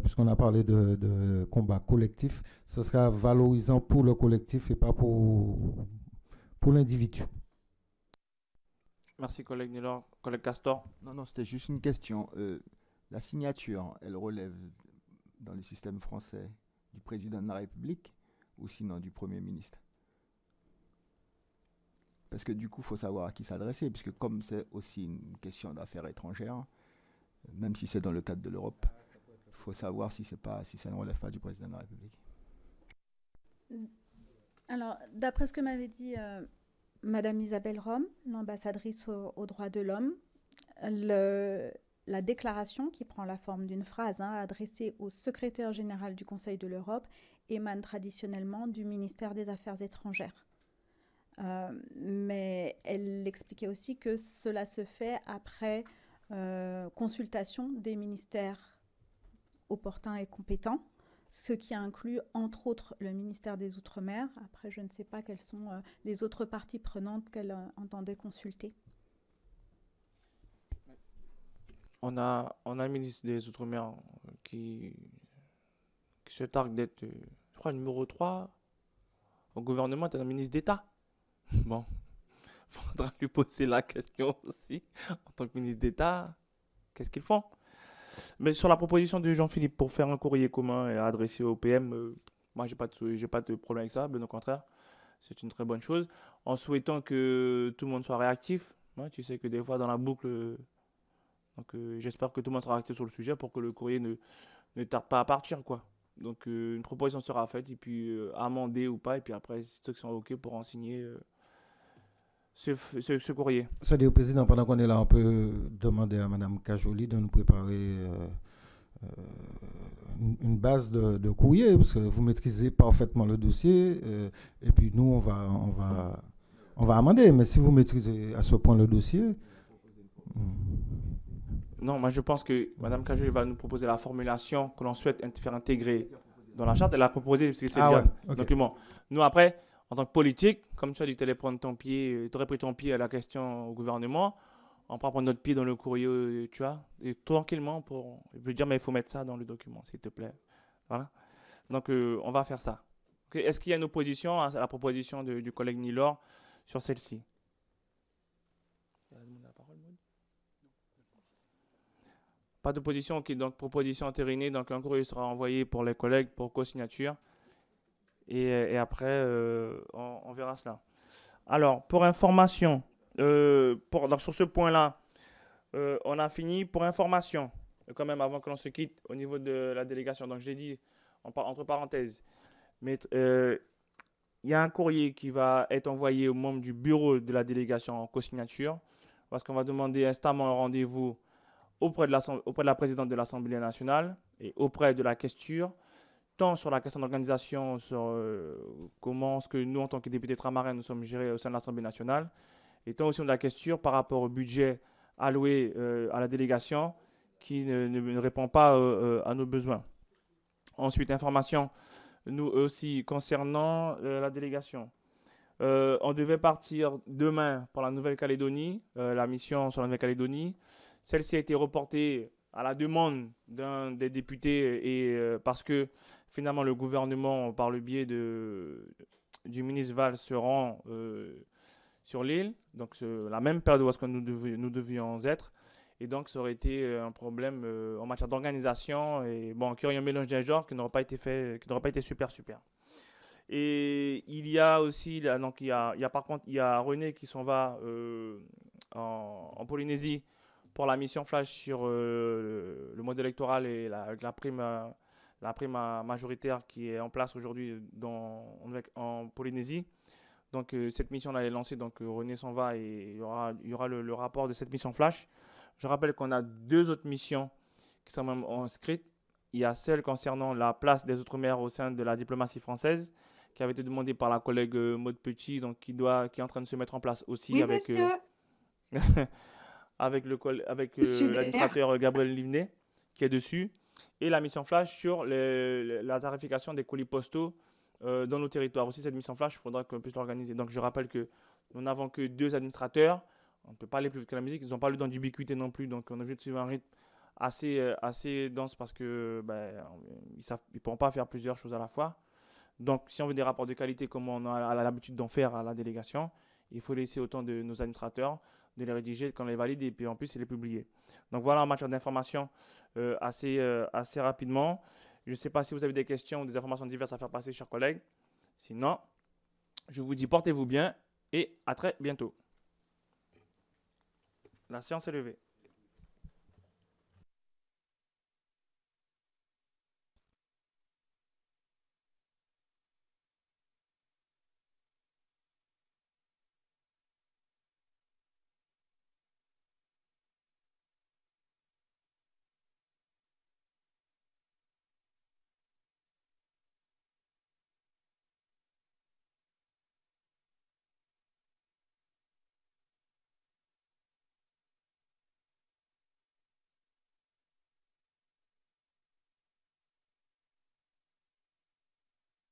puisqu'on a parlé de combat collectif, ce sera valorisant pour le collectif et pas pour l'individu. Merci, collègue Nilor. Collègue Castor. Non, c'était juste une question. La signature, elle relève dans le système français du président de la République ou sinon du Premier ministre? Parce que du coup, il faut savoir à qui s'adresser, puisque comme c'est aussi une question d'affaires étrangères, même si c'est dans le cadre de l'Europe, il faut savoir si ça ne relève pas du président de la République. Alors, d'après ce que m'avait dit Madame Isabelle Rome, l'ambassadrice aux droits de l'homme, la déclaration, qui prend la forme d'une phrase adressée au secrétaire général du Conseil de l'Europe, émane traditionnellement du ministère des Affaires étrangères. Mais elle expliquait aussi que cela se fait après consultation des ministères opportuns et compétents, ce qui inclut entre autres le ministère des Outre-mer. Après, je ne sais pas quelles sont les autres parties prenantes qu'elle entendait consulter. On a un ministre des Outre-mer qui se targue d'être, je crois, numéro 3 au gouvernement, tu es un ministre d'État. Bon, il faudra lui poser la question aussi, en tant que ministre d'État, qu'est-ce qu'ils font? Mais sur la proposition de Jean-Philippe pour faire un courrier commun et adressé au PM, Moi, j'ai pas de problème avec ça, bien au contraire. C'est une très bonne chose. En souhaitant que tout le monde soit réactif. Ouais, tu sais que des fois, dans la boucle, donc j'espère que tout le monde sera réactif sur le sujet pour que le courrier ne tarde pas à partir, quoi. Donc une proposition sera faite et puis amendée ou pas. Et puis après, ceux qui sont OK pourront signer ce courrier. C'est-à-dire, Président, pendant qu'on est là, on peut demander à Mme Cajoli de nous préparer une base de courrier, parce que vous maîtrisez parfaitement le dossier, et puis nous, on va amender, mais si vous maîtrisez à ce point le dossier... Non, moi je pense que Mme Cajoli va nous proposer la formulation que l'on souhaite faire intégrer dans la charte. Elle a proposé, parce que c'est déjà un document. Nous, après, en tant que politique, comme tu as dit, tu aurais pris ton pied à la question au gouvernement, on prend notre pied dans le courrier, tu vois, et tranquillement pour lui dire, mais il faut mettre ça dans le document, s'il te plaît. Voilà. Donc, on va faire ça. Okay. Est-ce qu'il y a une opposition à la proposition du collègue Nilor sur celle-ci? Pas d'opposition, ok. Donc, proposition entérinée. Donc, un courrier sera envoyé pour les collègues pour co-signature. Et après, on verra cela. Alors, pour information, donc sur ce point-là, on a fini. Pour information, quand même, avant que l'on se quitte, au niveau de la délégation, donc je l'ai dit entre parenthèses, mais il y a un courrier qui va être envoyé aux membres du bureau de la délégation en co-signature, parce qu'on va demander instamment un rendez-vous auprès de la présidente de l'Assemblée nationale et auprès de la questure, tant sur la question d'organisation, sur comment est-ce que nous, en tant que députés ultramarins, nous sommes gérés au sein de l'Assemblée nationale, et tant aussi de la question par rapport au budget alloué à la délégation qui ne répond pas à nos besoins. Ensuite, information, nous aussi, concernant la délégation. On devait partir demain pour la Nouvelle-Calédonie, la mission sur la Nouvelle-Calédonie. Celle-ci a été reportée à la demande d'un des députés et parce que finalement le gouvernement, par le biais du ministre Valls, se rend sur l'île, donc la même période où est-ce que nous devions être. Et donc ça aurait été un problème en matière d'organisation et bon, qu'il y aurait un mélange des genres qui n'aurait pas été fait, qui n'aurait pas été super. Et il y a aussi, donc il y a René qui s'en va en Polynésie pour la mission flash sur le mode électoral et la prime majoritaire qui est en place aujourd'hui en Polynésie. Donc cette mission-là est lancée, donc René s'en va et il y aura le rapport de cette mission flash. Je rappelle qu'on a 2 autres missions qui sont même inscrites. Il y a celle concernant la place des Outre-mer au sein de la diplomatie française, qui avait été demandée par la collègue Maud Petit, donc qui est en train de se mettre en place aussi oui, avec l'administrateur Gabriel Livnet, qui est dessus, et la mission flash sur la tarification des colis postaux dans nos territoires. Aussi, cette mission flash, il faudra qu'on puisse l'organiser. Donc, je rappelle que nous n'avons que 2 administrateurs. On ne peut pas aller plus vite que la musique. Ils n'ont pas le temps d'ubiquité non plus. Donc, on est obligé de suivre un rythme assez dense parce que ils ne pourront pas faire plusieurs choses à la fois. Donc, si on veut des rapports de qualité comme on a l'habitude d'en faire à la délégation, il faut laisser autant de nos administrateurs de les rédiger, qu'on les valide et puis en plus, les publier. Donc, voilà en matière d'information assez rapidement. Je ne sais pas si vous avez des questions ou des informations diverses à faire passer, chers collègues. Sinon, je vous dis portez-vous bien et à très bientôt. La séance est levée.